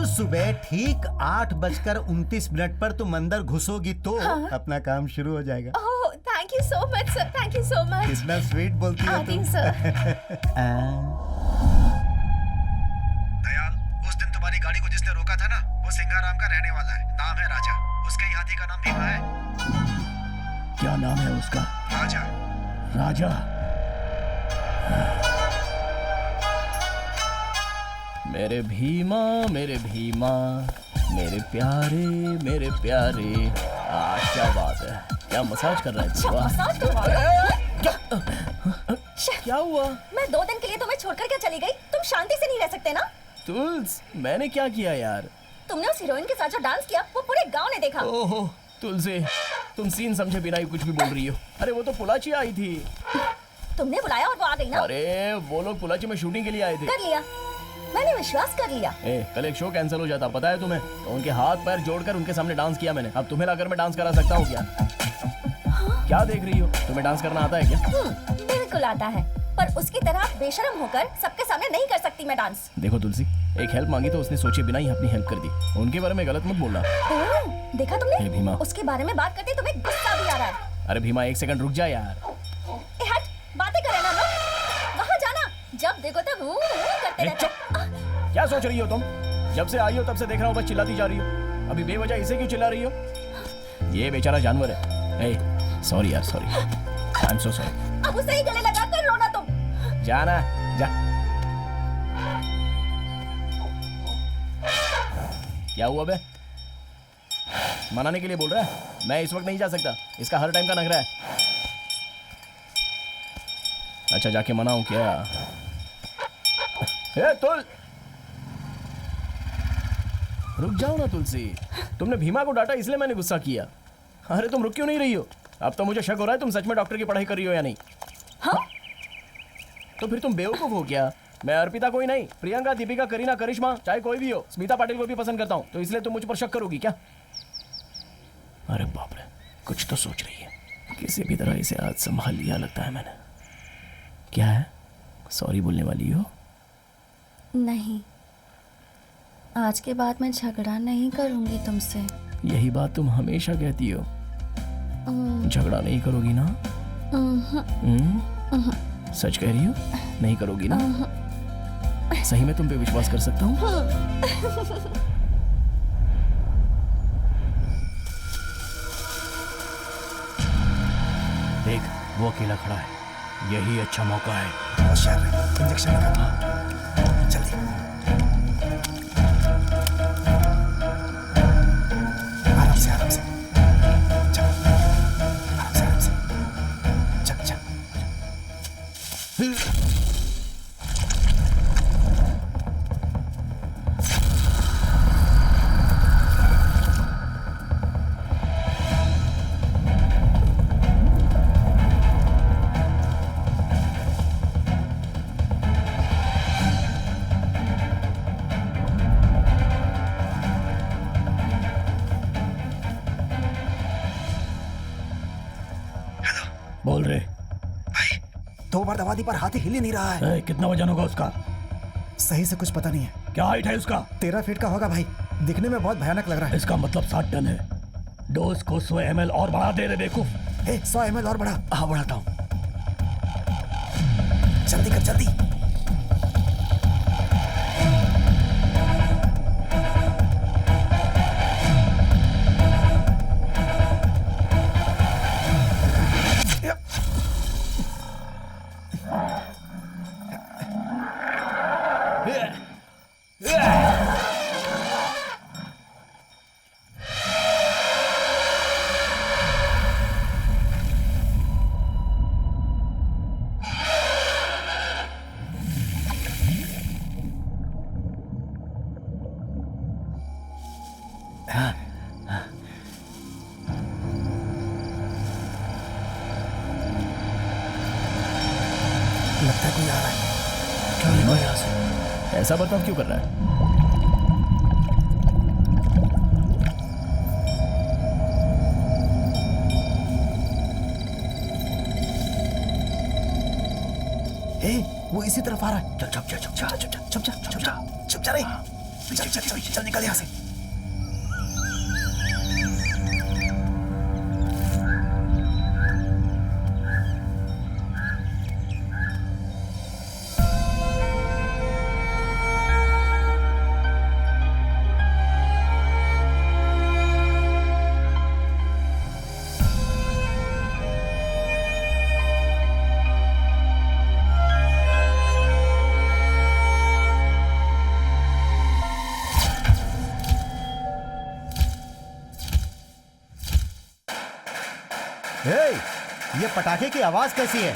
[SPEAKER 8] सुबह ठीक 8:29 पर तुम अंदर घुसोगी तो अपना काम शुरू हो जाएगा।
[SPEAKER 3] Oh thank you so much sir, thank you so much.
[SPEAKER 8] कितना स्वीट बोलती हो
[SPEAKER 3] आती
[SPEAKER 8] तुम।
[SPEAKER 3] हूँ सर।
[SPEAKER 5] दयाल, उस दिन तुम्हारी गाड़ी को जिसने रोका था ना, वो सिंगाराम का रहने वाला है। नाम है राजा। उसके ही हाथी का नाम भीमा है।
[SPEAKER 1] क्या नाम है उसका?
[SPEAKER 5] राजा।
[SPEAKER 1] राजा। मेरे भीमा, मेरे भीमा, मेरे प्यारे, मेरे प्यारे। क्या बात है, क्या मसाज कर रहा है? वाह।
[SPEAKER 2] मसाज करवा रहा हूँ।
[SPEAKER 1] क्या हुआ?
[SPEAKER 2] मैं 2 दिन के लिए तुम्हें छोड़कर क्या चली गई? तुम शांति से नहीं रह सकते ना?
[SPEAKER 1] तुल्स, मैंने क्या किया यार?
[SPEAKER 2] तुमने उस हीरोइन के साथ जो डांस किया वो पूरे गांव ने देखा।
[SPEAKER 1] ओहो तुलसी, तुम सीन समझे बिना ही कुछ भी बोल रही हो। अरे वो तो पुलाची आई थी।
[SPEAKER 2] तुमने बुलाया और वो आ गई ना?
[SPEAKER 1] अरे वो लोग पुलाची में शूटिंग के लिए आए थे।
[SPEAKER 2] कर लिया, मैंने विश्वास कर लिया।
[SPEAKER 1] कल एक शो कैंसिल हो जाता, पता है तुम्हें? तो उनके हाथ पैर जोड़कर उनके सामने डांस किया मैंने। अब तुम्हें लाकर मैं डांस करा सकता हूँ क्या? क्या देख रही हो? तुम्हें डांस करना आता है क्या?
[SPEAKER 2] बिल्कुल आता है, पर उसकी तरह बेशरम होकर सबके सामने नहीं कर सकती मैं डांस।
[SPEAKER 1] देखो तुलसी, एक हेल्प मांगी तो उसने सोचे बिना ही अपनी हेल्प कर दी। उनके बारे में गलत मत बोलना।
[SPEAKER 2] देखा
[SPEAKER 1] हे
[SPEAKER 2] तुमने?
[SPEAKER 1] भीमा।
[SPEAKER 2] उसके बारे में बात करते तुम्हें गुस्सा भी आ रहा है।
[SPEAKER 1] अरे भीमा, एक सेकंड रुक जा यार।
[SPEAKER 2] हट, बातें करें ना लोग। वहाँ जाना, जब देखो तब करते रहते हैं।
[SPEAKER 1] क्या सोच रही हो तुम? जब से आई हो तब से देख रहा हूँ बस चिल्लाती जा रही हो। अभी बेवजह इसे क्यों चिल्ला रही हो? ये बेचारा जानवर है। सॉरी यार, sorry. I am so sorry.
[SPEAKER 2] अब उसे ही गले लगा कर रोना तुम।
[SPEAKER 1] जाना, जा। क्या हुआ बे? मनाने के लिए बोल रहा है? मैं इस वक्त नहीं जा सकता, इसका हर टाइम का नखरा है। अच्छा जाके मनाऊं क्या? तुल, रुक जाओ ना तुलसी। तुमने भीमा को डांटा इसलिए मैंने गुस्सा किया। अरे तुम रुक क्यों नहीं रही हो? अब तो मुझे शक हो रहा है तुम सच में डॉक्टर की पढ़ाई कर रही हो या नहीं।
[SPEAKER 2] हाँ?
[SPEAKER 1] तो फिर तुम बेवकूफ हो क्या? मैं अर्पिता कोई नहीं, प्रियंका, दीपिका, करीना, करिश्मा, चाहे कोई भी हो, स्मिता पाटिल को भी पसंद करता हूँ, तो इसलिए तुम मुझ पर शक करोगी क्या? अरे बाप रे, कुछ तो सोच रही है। किसी भी तरह इसे आज संभाल लिया लगता है मैंने। क्या है, सॉरी बोलने वाली हो?
[SPEAKER 2] नहीं, आज के बाद मैं झगड़ा नहीं करूंगी तुमसे।
[SPEAKER 1] यही बात तुम हमेशा कहती हो। झगड़ा नहीं करोगी ना? सच कह रही हो? नहीं करोगी ना? सही में तुम पे विश्वास कर सकता हूँ?
[SPEAKER 9] देख, वो अकेला खड़ा है, यही अच्छा मौका है।
[SPEAKER 5] होशियार रहे, इंजेक्शन लगा। जल्दी। आराम से, आराम से। चलो, आराम से, आराम से। 2 बार दबा दी पर हाथी हिल ही नहीं रहा है।
[SPEAKER 1] कितना वजन होगा उसका?
[SPEAKER 5] सही से कुछ पता नहीं है।
[SPEAKER 1] क्या हाइट है उसका?
[SPEAKER 5] 13 फीट का होगा भाई, दिखने में बहुत भयानक लग रहा है।
[SPEAKER 1] इसका मतलब 60 टन है। डोज को 100 ml और बढ़ा दे रे बेवकूफ।
[SPEAKER 5] 100 ml और बढ़ा।
[SPEAKER 1] हाँ बढ़ाता हूँ।
[SPEAKER 5] जल्दी कर जल्दी। लगता है कोई आ रहा है।
[SPEAKER 1] क्या लेना यहाँ से? ऐसा बर्ताव क्यों कर रहा है?
[SPEAKER 5] वो इसी तरफ आ रहा है।
[SPEAKER 1] चल छुप जा, छुप जा, छुप जा, छुप जा, छुप जा,
[SPEAKER 5] चुप जा रही। चल चल चल चल निकल यहाँ से।
[SPEAKER 8] ये पटाखे की आवाज कैसी है?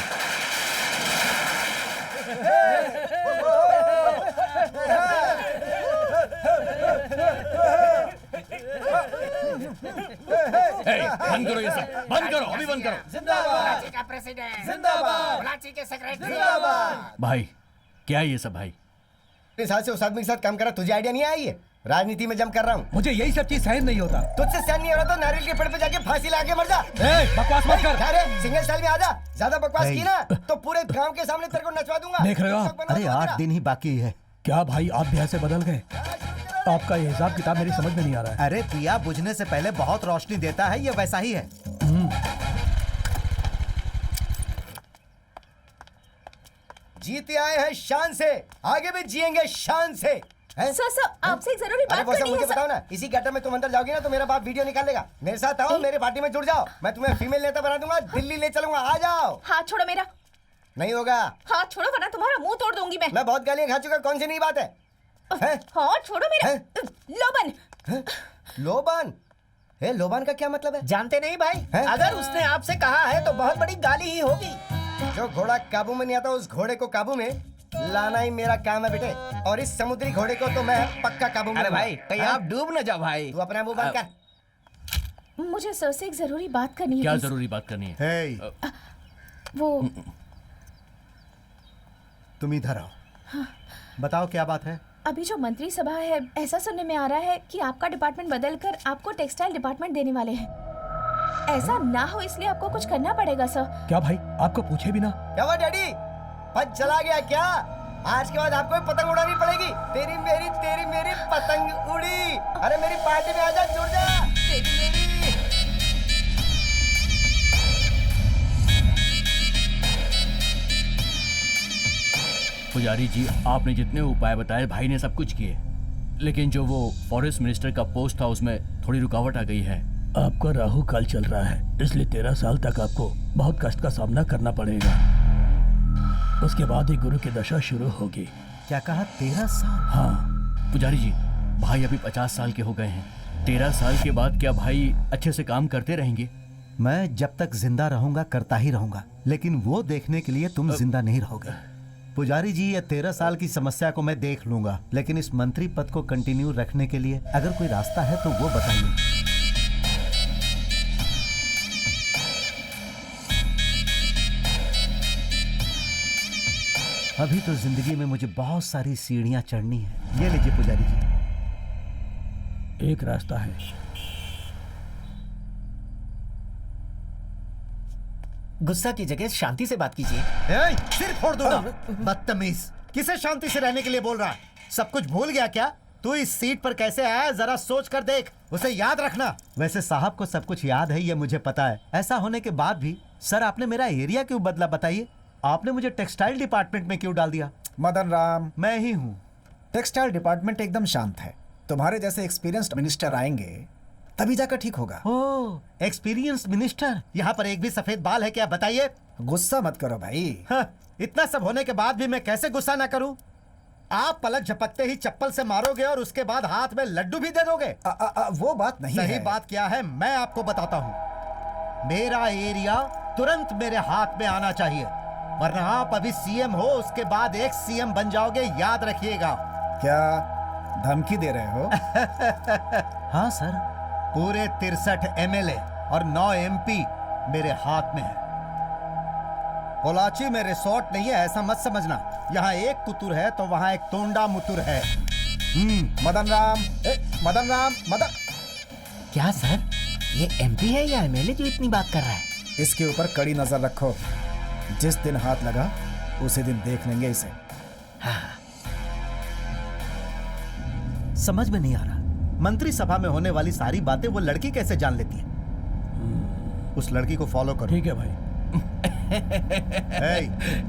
[SPEAKER 1] बंद करो ये सब, बंद करो, अभी बंद करो।
[SPEAKER 10] जिंदाबाद का प्रेसिडेंट, जिंदाबाद बुलाची के सेक्रेटरी, जिंदाबाद।
[SPEAKER 9] भाई क्या है ये सब भाई?
[SPEAKER 7] इस साल से उस आदमी के साथ काम करा, तुझे आइडिया नहीं आई है? राजनीति में जम कर रहा हूँ।
[SPEAKER 6] मुझे यही सब चीज सहन नहीं होता।
[SPEAKER 7] तुझसे सहन नहीं हो रहा तो नारियल के पेड़ पे जाके फांसी लगा के मर जा।
[SPEAKER 6] बकवास मत कर।
[SPEAKER 7] अरे सिंगल स्टाइल में आजा। ज्यादा बकवास की ना तो पूरे गांव के सामने तेरे को नचवा दूंगा।
[SPEAKER 6] देख रहे हो आप?
[SPEAKER 8] अरे 8 दिन ही बाकी है।
[SPEAKER 6] क्या भाई आप भी ऐसे बदल गए? आपका ये हिसाब किताब मेरी समझ में नहीं आ रहा है।
[SPEAKER 8] अरे दिया बुझने से पहले बहुत रोशनी देता है, ये वैसा ही है।
[SPEAKER 7] जीते आए हैं शान से, आगे भी जिएंगे शान से।
[SPEAKER 2] सर आपसे एक जरूरी बात
[SPEAKER 7] करनी है।
[SPEAKER 2] मुझे
[SPEAKER 7] बताओ ना, इसी गटर में तुम अंदर जाओगी ना तो मेरा बाप वीडियो निकालेगा। मेरे साथ आओ, मेरे पार्टी में जुड़ जाओ, मैं तुम्हें फीमेल नेता बना दूंगा, दिल्ली ले चलूंगा। आ जाओ।
[SPEAKER 2] हाथ छोड़ो मेरा।
[SPEAKER 7] नहीं होगा।
[SPEAKER 2] हाथ छोड़ो वरना तुम्हारा मुंह तोड़ दूंगी मैं।
[SPEAKER 7] बहुत गालियां खा चुका, कौन सी नई बात है?
[SPEAKER 2] हाथ छोड़ो मेरा। लोबन।
[SPEAKER 7] लोबन? लोबान का क्या मतलब है?
[SPEAKER 10] जानते नहीं भाई? अगर उसने आपसे कहा है तो बहुत बड़ी गाली ही होगी।
[SPEAKER 7] जो घोड़ा काबू में नहीं आता उस घोड़े को काबू में लाना ही मेरा काम है बेटे। और इस समुद्री घोड़े को तो मैं पक्का काबू में।
[SPEAKER 10] अरे भाई कहीं आप डूब न जाओ भाई।
[SPEAKER 7] तू अपना मुंह बंद कर।
[SPEAKER 3] मुझे सर से एक जरूरी बात करनी है।
[SPEAKER 9] क्या
[SPEAKER 3] please।
[SPEAKER 9] जरूरी बात करनी है?
[SPEAKER 3] वो
[SPEAKER 8] तुम इधर आओ।
[SPEAKER 3] हाँ।
[SPEAKER 8] बताओ क्या बात है?
[SPEAKER 3] अभी जो मंत्री सभा है, ऐसा सुनने में आ रहा है कि आपका डिपार्टमेंट बदलकर आपको टेक्सटाइल डिपार्टमेंट देने वाले हैं। ऐसा ना हो इसलिए आपको कुछ करना पड़ेगा सर।
[SPEAKER 6] क्या भाई आपको पूछे भी ना?
[SPEAKER 7] क्या हुआ डैडी, पद चला गया क्या? आज के बाद आपको भी पतंग उड़ानी पड़ेगी। तेरी मेरी पतंग उड़ी। अरे मेरी पार्टी में आजा, जुड़ जा। तेरी मेरी।
[SPEAKER 9] पुजारी जी, आपने जितने उपाय बताए भाई ने सब कुछ किए, लेकिन जो वो फॉरेस्ट मिनिस्टर का पोस्ट था उसमें थोड़ी रुकावट आ गई है।
[SPEAKER 1] आपका राहु काल चल रहा है, इसलिए 13 साल तक आपको बहुत कष्ट का सामना करना पड़ेगा। उसके बाद ही गुरु की दशा शुरू होगी।
[SPEAKER 8] क्या कहा? 13 साल?
[SPEAKER 9] हाँ पुजारी जी, भाई अभी 50 साल के हो गए हैं। 13 साल के बाद क्या भाई अच्छे से काम करते रहेंगे?
[SPEAKER 8] मैं जब तक जिंदा रहूंगा करता ही रहूंगा, लेकिन वो देखने के लिए तुम जिंदा नहीं रहोगे। पुजारी जी, ये 13 साल की समस्या को मैं देख लूंगा, लेकिन इस मंत्री पद को कंटिन्यू रखने के लिए अगर कोई रास्ता है तो वो बताइए। अभी तो जिंदगी में मुझे बहुत सारी सीढ़ियां चढ़नी है। ये लीजिए पुजारी जी।
[SPEAKER 1] एक रास्ता है।
[SPEAKER 11] गुस्सा की जगह शांति से बात कीजिए।
[SPEAKER 8] सिर फोड़ दूंगा। बदतमीज, किसे शांति से रहने के लिए बोल रहा है? सब कुछ भूल गया क्या? तू इस सीट पर कैसे आया जरा सोच कर देख, उसे याद रखना। वैसे साहब को सब कुछ याद है, ये मुझे पता है। ऐसा होने के बाद भी सर आपने मेरा एरिया क्यों बदला बताइए? आपने मुझे टेक्सटाइल डिपार्टमेंट में क्यों डाल दिया?
[SPEAKER 5] मदन राम,
[SPEAKER 8] मैं ही हूँ।
[SPEAKER 5] टेक्सटाइल डिपार्टमेंट एकदम शांत है। तुम्हारे जैसे एक्सपीरियंस्ड मिनिस्टर आएंगे तभी जाकर ठीक होगा।
[SPEAKER 8] ओह, एक्सपीरियंस मिनिस्टर। यहाँ पर एक भी सफेद बाल है क्या बताइए?
[SPEAKER 5] गुस्सा मत करो भाई।
[SPEAKER 8] इतना सब होने के बाद भी मैं कैसे गुस्सा ना करूं? आप पलक झपकते ही चप्पल से मारोगे और उसके बाद हाथ में लड्डू भी दे दोगे।
[SPEAKER 5] वो बात नहीं है।
[SPEAKER 8] सही बात क्या है मैं आपको बताता हूँ। मेरा एरिया तुरंत मेरे हाथ में आना चाहिए, वरना आप अभी सीएम हो, उसके बाद एक सीएम बन जाओगे, याद रखिएगा।
[SPEAKER 5] क्या धमकी दे रहे हो?
[SPEAKER 8] हाँ सर, पूरे 63 एमएलए और 9 एमपी मेरे हाथ में है। पोलाची में रिसोर्ट नहीं है ऐसा मत समझना। यहाँ एक कुतुर है तो वहाँ एक तोंडा मुतुर है।
[SPEAKER 5] मदन राम, मदन राम, मदन।
[SPEAKER 11] क्या सर, ये एमपी है या एमएलए जो इतनी बात कर रहा है?
[SPEAKER 5] इसके ऊपर कड़ी नजर रखो। जिस दिन हाथ लगा उसी दिन देख लेंगे इसे।
[SPEAKER 11] हाँ।
[SPEAKER 8] समझ में नहीं आ रहा, मंत्री सभा में होने वाली सारी बातें वो लड़की कैसे जान लेती है? उस लड़की को फॉलो करो।
[SPEAKER 6] ठीक है भाई।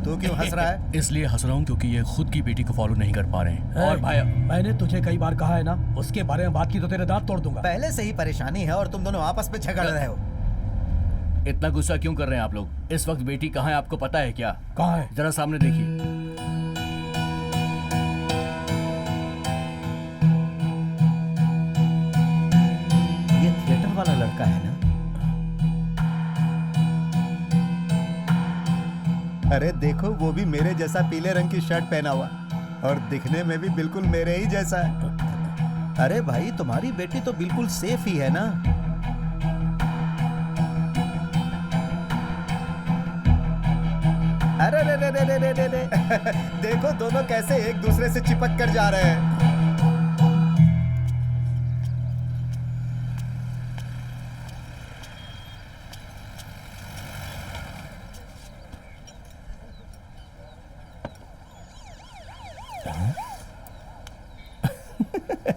[SPEAKER 8] तू क्यों हंस रहा है?
[SPEAKER 9] इसलिए हंस रहा हूँ क्योंकि ये खुद की बेटी को फॉलो नहीं कर पा रहे हैं। और भाई,
[SPEAKER 6] मैंने तुझे कई बार कहा है ना, उसके बारे में बात की तो तेरे दांत तोड़ दूंगा।
[SPEAKER 8] पहले से ही परेशानी है और तुम दोनों आपस में झगड़ रहे हो।
[SPEAKER 9] इतना गुस्सा क्यों कर रहे हैं आप लोग? इस वक्त बेटी कहाँ है आपको पता है क्या?
[SPEAKER 6] कहाँ है?
[SPEAKER 9] जरा सामने देखिए।
[SPEAKER 8] ये थिएटर वाला लड़का है ना? अरे देखो, वो भी मेरे जैसा पीले रंग की शर्ट पहना हुआ और दिखने में भी बिल्कुल मेरे ही जैसा है। अरे भाई, तुम्हारी बेटी तो बिल्कुल सेफ ही है ना? अरे रे रे रे रे रे रे देखो दोनों कैसे एक दूसरे से चिपक कर जा रहे हैं।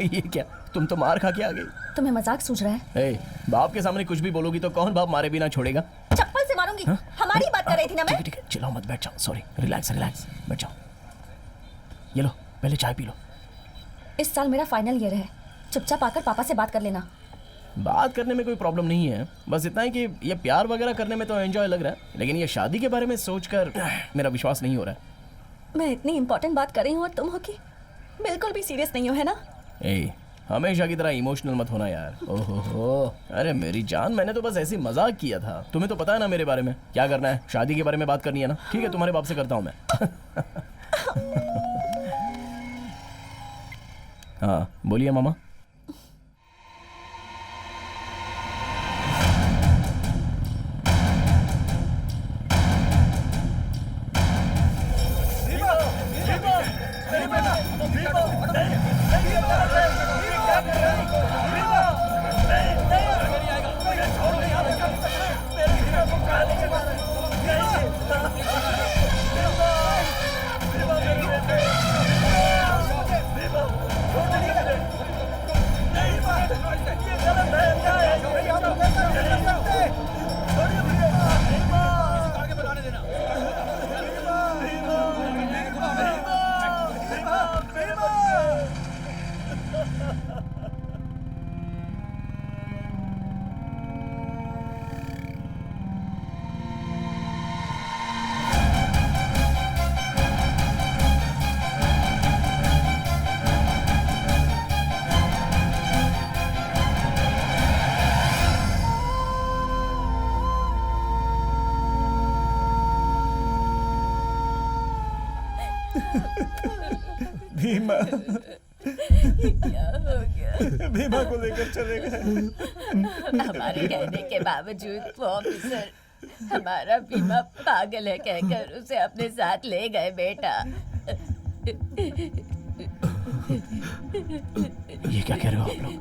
[SPEAKER 1] ये क्या, तुम तो मार खा के आ गई।
[SPEAKER 2] तुम्हें मजाक सूझ रहा है?
[SPEAKER 1] ए, बाप के सामने कुछ भी बोलोगी तो कौन बाप मारे बिना छोड़ेगा?
[SPEAKER 2] चप्पल से मारूंगी। हमारी बात कर रही थी ना मैं।
[SPEAKER 1] ठीक है, चिल्लाओ मत, बैठ जाओ। सॉरी, रिलैक्स रिलैक्स, बैठ जाओ। ये लो, पहले चाय पी लो।
[SPEAKER 2] इस साल मेरा फाइनल ईयर है, चुपचाप आकर पापा से बात कर लेना।
[SPEAKER 1] बात करने में कोई प्रॉब्लम नहीं है, बस इतना है कि ये प्यार वगैरह करने में तो एंजॉय लग रहा है, लेकिन ये शादी के बारे में सोचकर मेरा विश्वास नहीं हो रहा है।
[SPEAKER 2] मैं इतनी इंपॉर्टेंट बात कर रही हूँ और तुम हो कि बिल्कुल भी सीरियस नहीं हो, है ना?
[SPEAKER 1] ए, हमेशा की तरह इमोशनल मत होना यार। ओहो, अरे मेरी जान, मैंने तो बस ऐसे ही मजाक किया था। तुम्हें तो पता है ना मेरे बारे में क्या करना है, शादी के बारे में बात करनी है ना। ठीक है, तुम्हारे बाप से करता हूँ मैं। हाँ बोलिए मामा।
[SPEAKER 5] भीमा,
[SPEAKER 3] क्या हो गया?
[SPEAKER 5] भीमा को लेकर चले गए।
[SPEAKER 3] हमारे कहने के बावजूद वो ऑफिसर हमारा भीमा पागल है कहकर उसे अपने साथ ले गए बेटा।
[SPEAKER 1] ये क्या कह रहे हो आप लोग?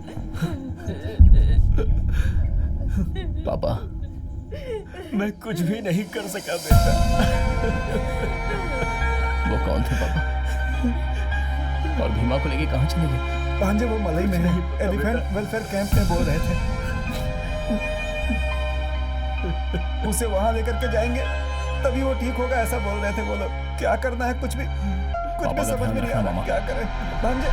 [SPEAKER 1] पापा, मैं कुछ भी नहीं कर सका बेटा। वो कौन थे पापा? और भीमा को लेके कहाँ चले गए?
[SPEAKER 5] भांजे वो मलई में है, एलिफेंट वेलफेयर कैंप में बोल रहे थे। उसे वहां लेकर के जाएंगे तभी वो ठीक होगा, ऐसा बोल रहे थे वो लोग। क्या करना है कुछ भी समझ में नहीं आ रहा, क्या करें भांजे।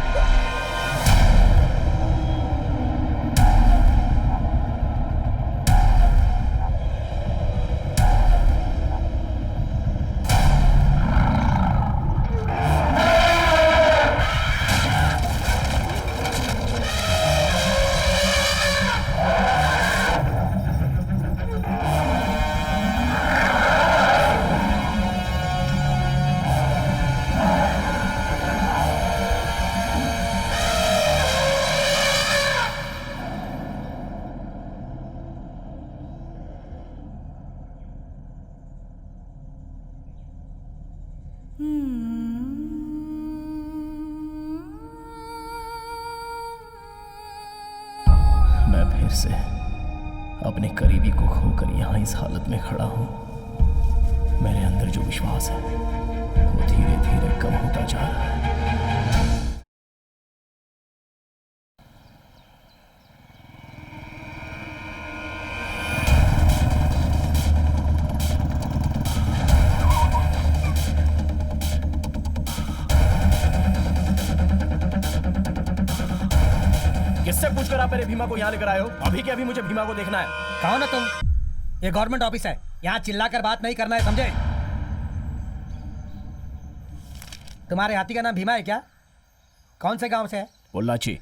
[SPEAKER 1] मैं फिर से अपने करीबी को खोकर यहाँ इस हालत में खड़ा हूँ। मेरे अंदर जो विश्वास है वो धीरे धीरे कम होता जा रहा है।
[SPEAKER 6] किससे पूछकर आप मेरे भीमा को यहाँ लेकर आए हो? अभी के अभी मुझे भीमा को देखना है। कौन है तुम? ये गवर्नमेंट ऑफिस है, यहाँ चिल्लाकर बात नहीं करना है, समझे? तुम्हारे हाथी का नाम भीमा है क्या? कौन से गांव से है?
[SPEAKER 1] पोल्लाची।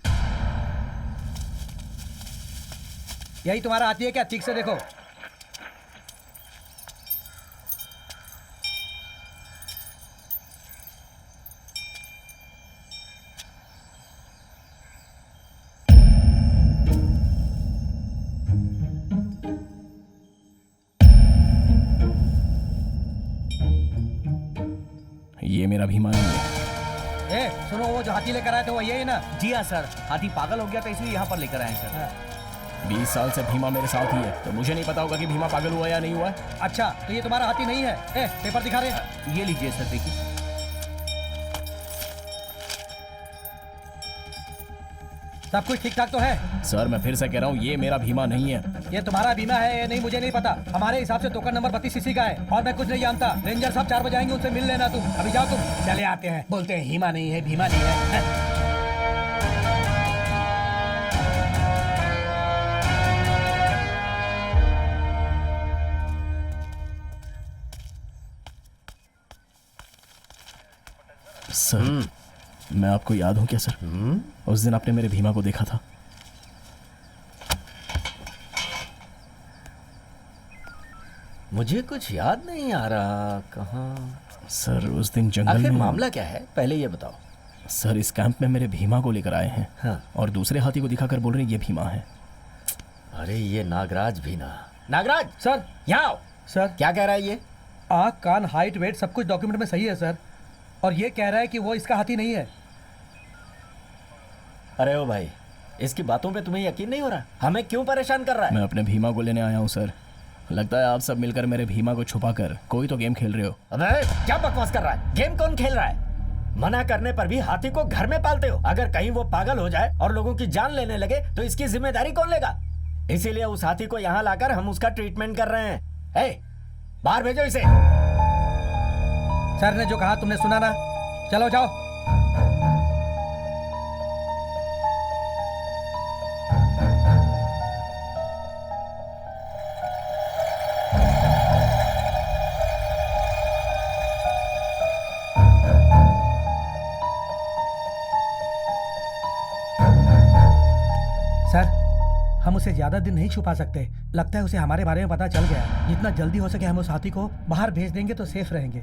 [SPEAKER 6] यही तुम्हारा हाथी है क्या? ठीक से देखो।
[SPEAKER 1] ये मेरा भीमा नहीं है।
[SPEAKER 6] ए, सुनो, वो जो हाथी लेकर आए थे वो यही ना?
[SPEAKER 9] जी हाँ सर, हाथी पागल हो गया था इसलिए यहाँ पर लेकर आए हैं सर।
[SPEAKER 1] 20 साल से भीमा मेरे साथ ही है, तो मुझे नहीं पता होगा कि भीमा पागल हुआ या नहीं हुआ है।
[SPEAKER 6] अच्छा, तो ये तुम्हारा हाथी नहीं है? ए, पेपर दिखा रहे।
[SPEAKER 9] ये लीजिए सर, देखिए।
[SPEAKER 6] सब कुछ ठीक ठाक तो है?
[SPEAKER 1] सर मैं फिर से कह रहा हूँ, ये मेरा भीमा नहीं है।
[SPEAKER 6] ये तुम्हारा बीमा है या नहीं मुझे नहीं पता। हमारे हिसाब से टोकन नंबर 32 सीसी का है और मैं कुछ नहीं जानता। रेंजर साहब 4 बजे आएंगे, उनसे मिल लेना तुम। अभी जाओ तुम। चले आते हैं, बोलते हैं हीमा नहीं है, भीमा नहीं है।
[SPEAKER 1] सर मैं आपको याद हूँ क्या सर? उस दिन आपने मेरे भीमा को देखा था।
[SPEAKER 4] मुझे कुछ याद नहीं आ रहा। कहाँ?
[SPEAKER 1] सर उस दिन जंगल
[SPEAKER 4] आखिर
[SPEAKER 1] में।
[SPEAKER 4] मामला क्या है पहले ये बताओ।
[SPEAKER 1] सर इस कैंप में मेरे भीमा को लेकर आए हैं।
[SPEAKER 4] हाँ।
[SPEAKER 1] और दूसरे हाथी को दिखाकर बोल रहे हैं ये भीमा है।
[SPEAKER 4] अरे ये नागराज भी ना। नागराज
[SPEAKER 6] सर
[SPEAKER 4] यहाँ आओ।
[SPEAKER 6] सर
[SPEAKER 4] क्या कह रहा है ये?
[SPEAKER 6] आँख कान हाइट वेट सब कुछ डॉक्यूमेंट में सही है सर, और ये कह रहा है कि वो इसका हाथी नहीं है।
[SPEAKER 4] अरे ओ भाई, इसकी बातों पे तुम्हें यकीन नहीं हो रहा? हमें क्यों परेशान कर रहा है?
[SPEAKER 1] मैं अपने भीमा को लेने आया हूँ सर। लगता है आप सब मिलकर मेरे भीमा को छुपाकर कोई तो गेम खेल रहे हो।
[SPEAKER 4] अबे क्या बकवास कर रहा है? गेम कौन खेल रहा है? मना करने पर भी हाथी को घर में पालते हो। अगर कहीं वो पागल हो जाए और लोगों की जान लेने लगे तो इसकी जिम्मेदारी कौन लेगा? इसीलिए उस हाथी को यहाँ लाकर हम उसका ट्रीटमेंट कर रहे हैं। ए, बाहर भेजो इसे।
[SPEAKER 6] सर ने जो कहा तुमने सुना ना? चलो जाओ। सर हम उसे ज्यादा दिन नहीं छुपा सकते। लगता है उसे हमारे बारे में पता चल गया है। जितना जल्दी हो सके हम उस हाथी को बाहर भेज देंगे तो सेफ रहेंगे।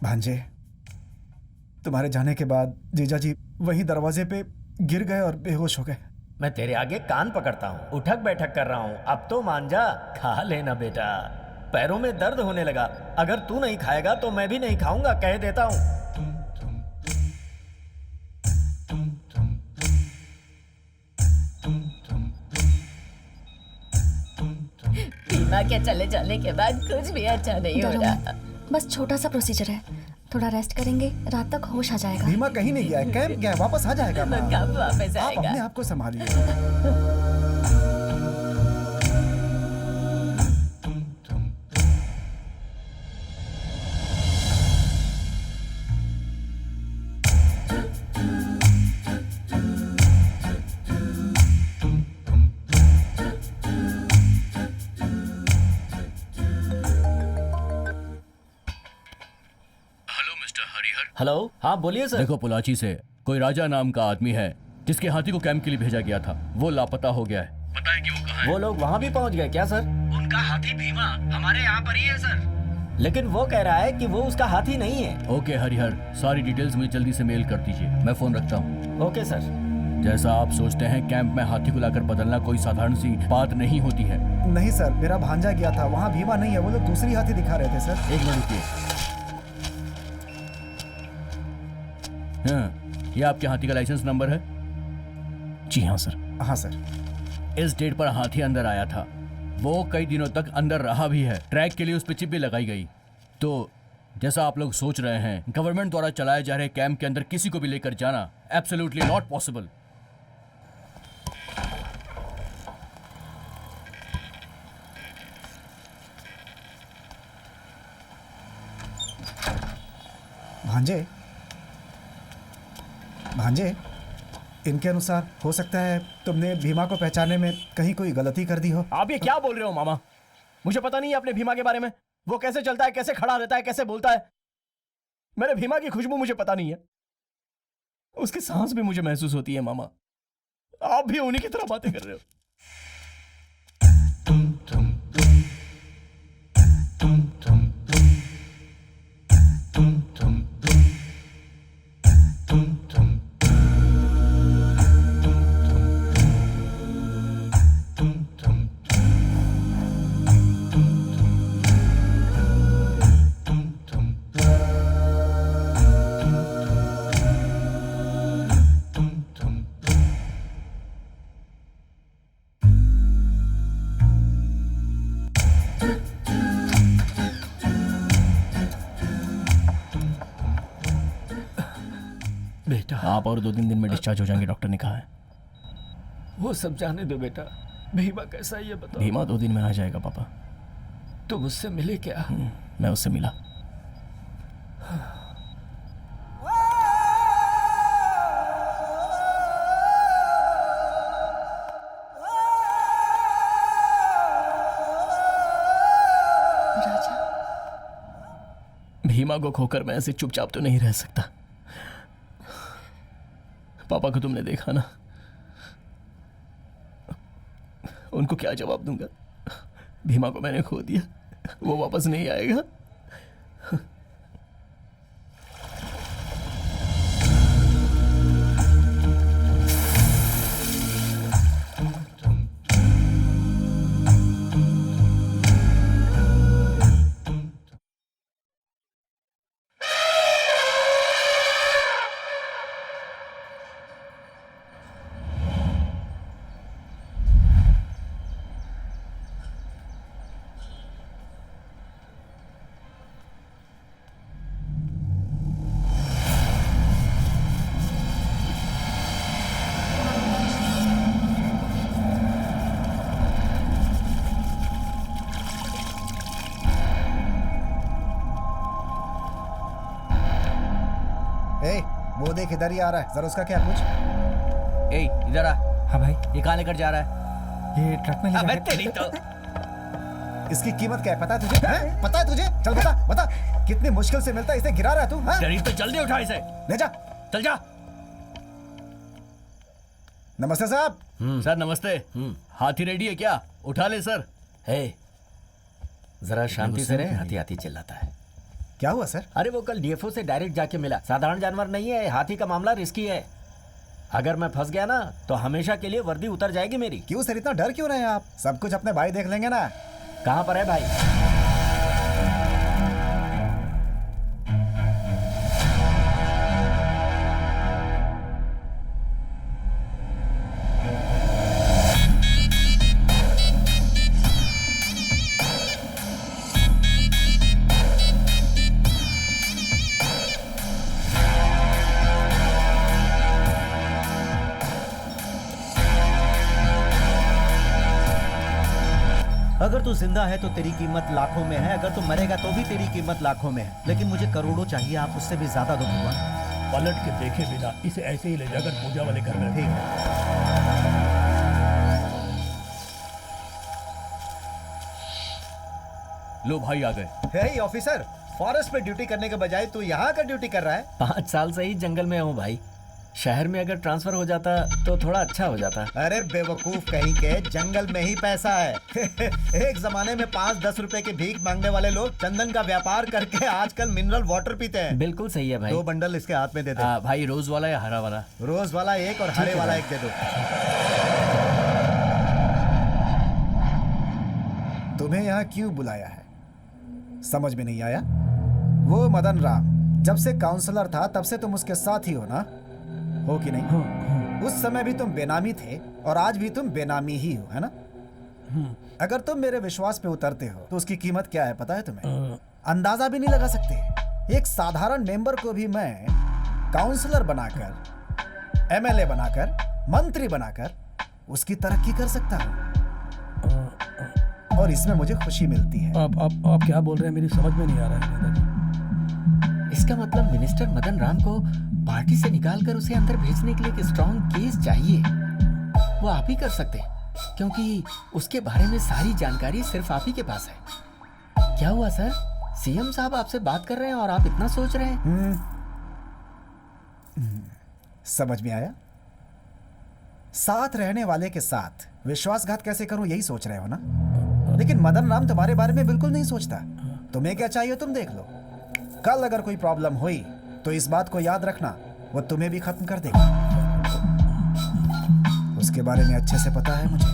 [SPEAKER 5] भांजे, तुम्हारे जाने के बाद जीजा जी वहीं दरवाजे पे गिर गए और बेहोश हो गए।
[SPEAKER 4] मैं तेरे आगे कान पकड़ता हूँ, उठक बैठक कर रहा हूँ, अब तो मान जा, खा लेना बेटा। पैरों में दर्द होने लगा, अगर तू नहीं खाएगा तो मैं भी नहीं खाऊंगा, कह देता हूँ।
[SPEAKER 3] बीमा के चले जाने के बाद कुछ भी अच्छा नहीं हो रहा।
[SPEAKER 2] बस छोटा सा प्रोसीजर है, थोड़ा रेस्ट करेंगे, रात तक होश आ जाएगा।
[SPEAKER 5] भीमा कहीं नहीं गया है, कैंप गया है, वापस आ जाएगा। माँ,
[SPEAKER 3] कब वापस
[SPEAKER 5] आप
[SPEAKER 3] आएगा?
[SPEAKER 5] अपने आप को संभालिए।
[SPEAKER 4] हेलो, हाँ बोलिए सर।
[SPEAKER 9] देखो, पोलाची से कोई राजा नाम का आदमी है जिसके हाथी को कैंप के लिए भेजा गया था, वो लापता हो गया है। पता है कि वो कहाँ है?
[SPEAKER 4] वो लोग वहाँ भी पहुँच गए क्या सर?
[SPEAKER 12] उनका हाथी भीमा हमारे यहाँ पर ही है सर।
[SPEAKER 4] लेकिन वो कह रहा है कि वो उसका हाथी नहीं है।
[SPEAKER 9] ओके हरिहर, सारी डिटेल्स मुझे जल्दी से मेल कर दीजिए, मैं फोन रखता हूँ।
[SPEAKER 4] Okay sir.
[SPEAKER 9] जैसा आप सोचते हैं कैंप में हाथी को लाकर बदलना कोई साधारण सी बात नहीं होती है।
[SPEAKER 5] नहीं सर, मेरा भांजा गया था, वहाँ भीमा नहीं है, वो लोग दूसरी हाथी दिखा रहे थे सर।
[SPEAKER 9] एक मिनट रुकिए। हाँ, ये आपके हाथी का लाइसेंस नंबर है?
[SPEAKER 1] जी हाँ सर।
[SPEAKER 5] हाँ सर।
[SPEAKER 9] इस डेट पर हाथी अंदर आया था, वो कई दिनों तक अंदर रहा भी है, ट्रैक के लिए उस पर चिप भी लगाई गई। तो जैसा आप लोग सोच रहे हैं, गवर्नमेंट द्वारा चलाए जा रहे कैंप के अंदर किसी को भी लेकर जाना एब्सोल्युटली नॉट पॉसिबल।
[SPEAKER 5] भांजे, भांजे, इनके अनुसार हो सकता है तुमने भीमा को पहचानने में कहीं कोई गलती कर दी हो।
[SPEAKER 1] आप ये क्या बोल रहे हो मामा? मुझे पता नहीं है अपने भीमा के बारे में। वो कैसे चलता है, कैसे खड़ा रहता है, कैसे बोलता है। मेरे भीमा की खुशबू मुझे पता नहीं है, उसकी सांस भी मुझे महसूस होती है। मामा, आप भी उन्हीं की तरह बातें कर रहे हो।
[SPEAKER 4] बेटा,
[SPEAKER 1] आप और 2-3 दिन में डिस्चार्ज हो जाएंगे, डॉक्टर ने कहा है।
[SPEAKER 4] वो सब जाने दो बेटा, भीमा कैसा है ये बताओ।
[SPEAKER 1] भीमा 2 दिन में आ जाएगा पापा।
[SPEAKER 4] तुम उससे मिले क्या?
[SPEAKER 1] मैं उससे मिला।
[SPEAKER 3] राजा।
[SPEAKER 1] भीमा को खोकर मैं ऐसे चुपचाप तो नहीं रह सकता। पापा को तुमने देखा ना, उनको क्या जवाब दूंगा? भीमा को मैंने खो दिया, वो वापस नहीं आएगा।
[SPEAKER 5] वो देख इधर ही आ रहा है, जरा उसका क्या पूछ।
[SPEAKER 9] ए इधर आ।
[SPEAKER 6] हाँ भाई।
[SPEAKER 9] ये कहाँ लेकर जा रहा है?
[SPEAKER 6] ये ट्रक में ले
[SPEAKER 9] अबे
[SPEAKER 6] जा
[SPEAKER 9] तेरी तो।
[SPEAKER 5] इसकी कीमत क्या है पता है तुझे? हैं? पता है तुझे? चल बता बता, कितनी मुश्किल से मिलता है, इसे गिरा रहा है तू? हाँ?
[SPEAKER 9] शरीर तो जल्दी उठा इसे।
[SPEAKER 5] ले जा।
[SPEAKER 9] चल जा।
[SPEAKER 5] नमस्ते साहब।
[SPEAKER 9] सर नमस्ते। हाथी रेडी है क्या? उठा ले सर।
[SPEAKER 4] हे, जरा शांति से रहे, हाथी हाथी चिल्लाता है।
[SPEAKER 5] क्या हुआ सर?
[SPEAKER 4] अरे वो कल डीएफओ से डायरेक्ट जाके मिला, साधारण जानवर नहीं है, हाथी का मामला रिस्की है। अगर मैं फंस गया ना तो हमेशा के लिए वर्दी उतर जाएगी मेरी।
[SPEAKER 5] क्यों सर, इतना डर क्यों रहे हैं आप? सब कुछ अपने भाई देख लेंगे ना।
[SPEAKER 4] कहाँ पर है भाई?
[SPEAKER 8] अगर तू जिंदा है तो तेरी कीमत लाखों में है, अगर तू मरेगा तो भी तेरी कीमत लाखों में है, लेकिन मुझे करोड़ों चाहिए, आप उससे भी ज्यादा दो भगवान।
[SPEAKER 1] पलट के देखे बिना इसे ऐसे ही ले जाकर पूजा वाले घर में।
[SPEAKER 8] ठीक है।
[SPEAKER 9] लो भाई आ गए।
[SPEAKER 8] हे ऑफिसर, फॉरेस्ट पे ड्यूटी करने के बजाय तू यहाँ का ड्यूटी कर रहा है?
[SPEAKER 4] 5 साल से ही जंगल में हूँ भाई। शहर में अगर ट्रांसफर हो जाता तो थोड़ा अच्छा हो जाता।
[SPEAKER 8] अरे बेवकूफ कहीं के, जंगल में ही पैसा है। एक जमाने में 5-10 रुपए की भीख मांगने वाले लोग चंदन का व्यापार करके आजकल मिनरल वाटर पीते हैं।
[SPEAKER 4] बिल्कुल सही है भाई।
[SPEAKER 8] 2 बंडल इसके हाथ में दे दे।
[SPEAKER 9] भाई रोज वाला या हरा वाला?
[SPEAKER 8] रोज वाला 1 और हरे वाला 1 दे दो।
[SPEAKER 5] तुम्हें यहाँ क्यों बुलाया है समझ में नहीं आया? वो मदन राम जब से काउंसलर था तब से तुम उसके साथ ही हो ना, हो कि नहीं? उस समय भी तुम बेनामी थे और आज भी तुम बेनामी ही हो, है ना? अगर तुम मेरे विश्वास पे उतरते हो तो उसकी कीमत क्या है पता है तुम्हें? अंदाजा भी नहीं लगा सकते। एक साधारण मेंबर को भी मैं काउंसलर बनाकर, एमएलए बनाकर, मंत्री बनाकर उसकी तरक्की कर सकता हूँ और इसमें मुझे खुशी मिलती है।
[SPEAKER 6] आप क्या बोल रहे हैं, मेरी समझ में नहीं आ रहा है दादाजी।
[SPEAKER 4] इसका मतलब मिनिस्टर मदन राम को पार्टी से निकालकर उसे अंदर भेजने के लिए एक स्ट्रॉन्ग केस चाहिए। वो आप ही कर सकते हैं, क्योंकि उसके बारे में सारी जानकारी सिर्फ आप ही के पास है। क्या हुआ सर? सीएम साहब आपसे बात कर रहे हैं और आप इतना सोच रहे हैं?
[SPEAKER 5] समझ में आया? साथ रहने वाले के साथ विश्वासघात कैसे करूं यही सोच रहे हो ना? लेकिन मदन राम तुम्हारे बारे में बिल्कुल नहीं सोचता। तुम्हें क्या चाहिए तुम देख लो। कल अगर कोई प्रॉब्लम हुई तो इस बात को याद रखना, वो तुम्हें भी खत्म कर देगा। उसके बारे में अच्छे से पता है मुझे।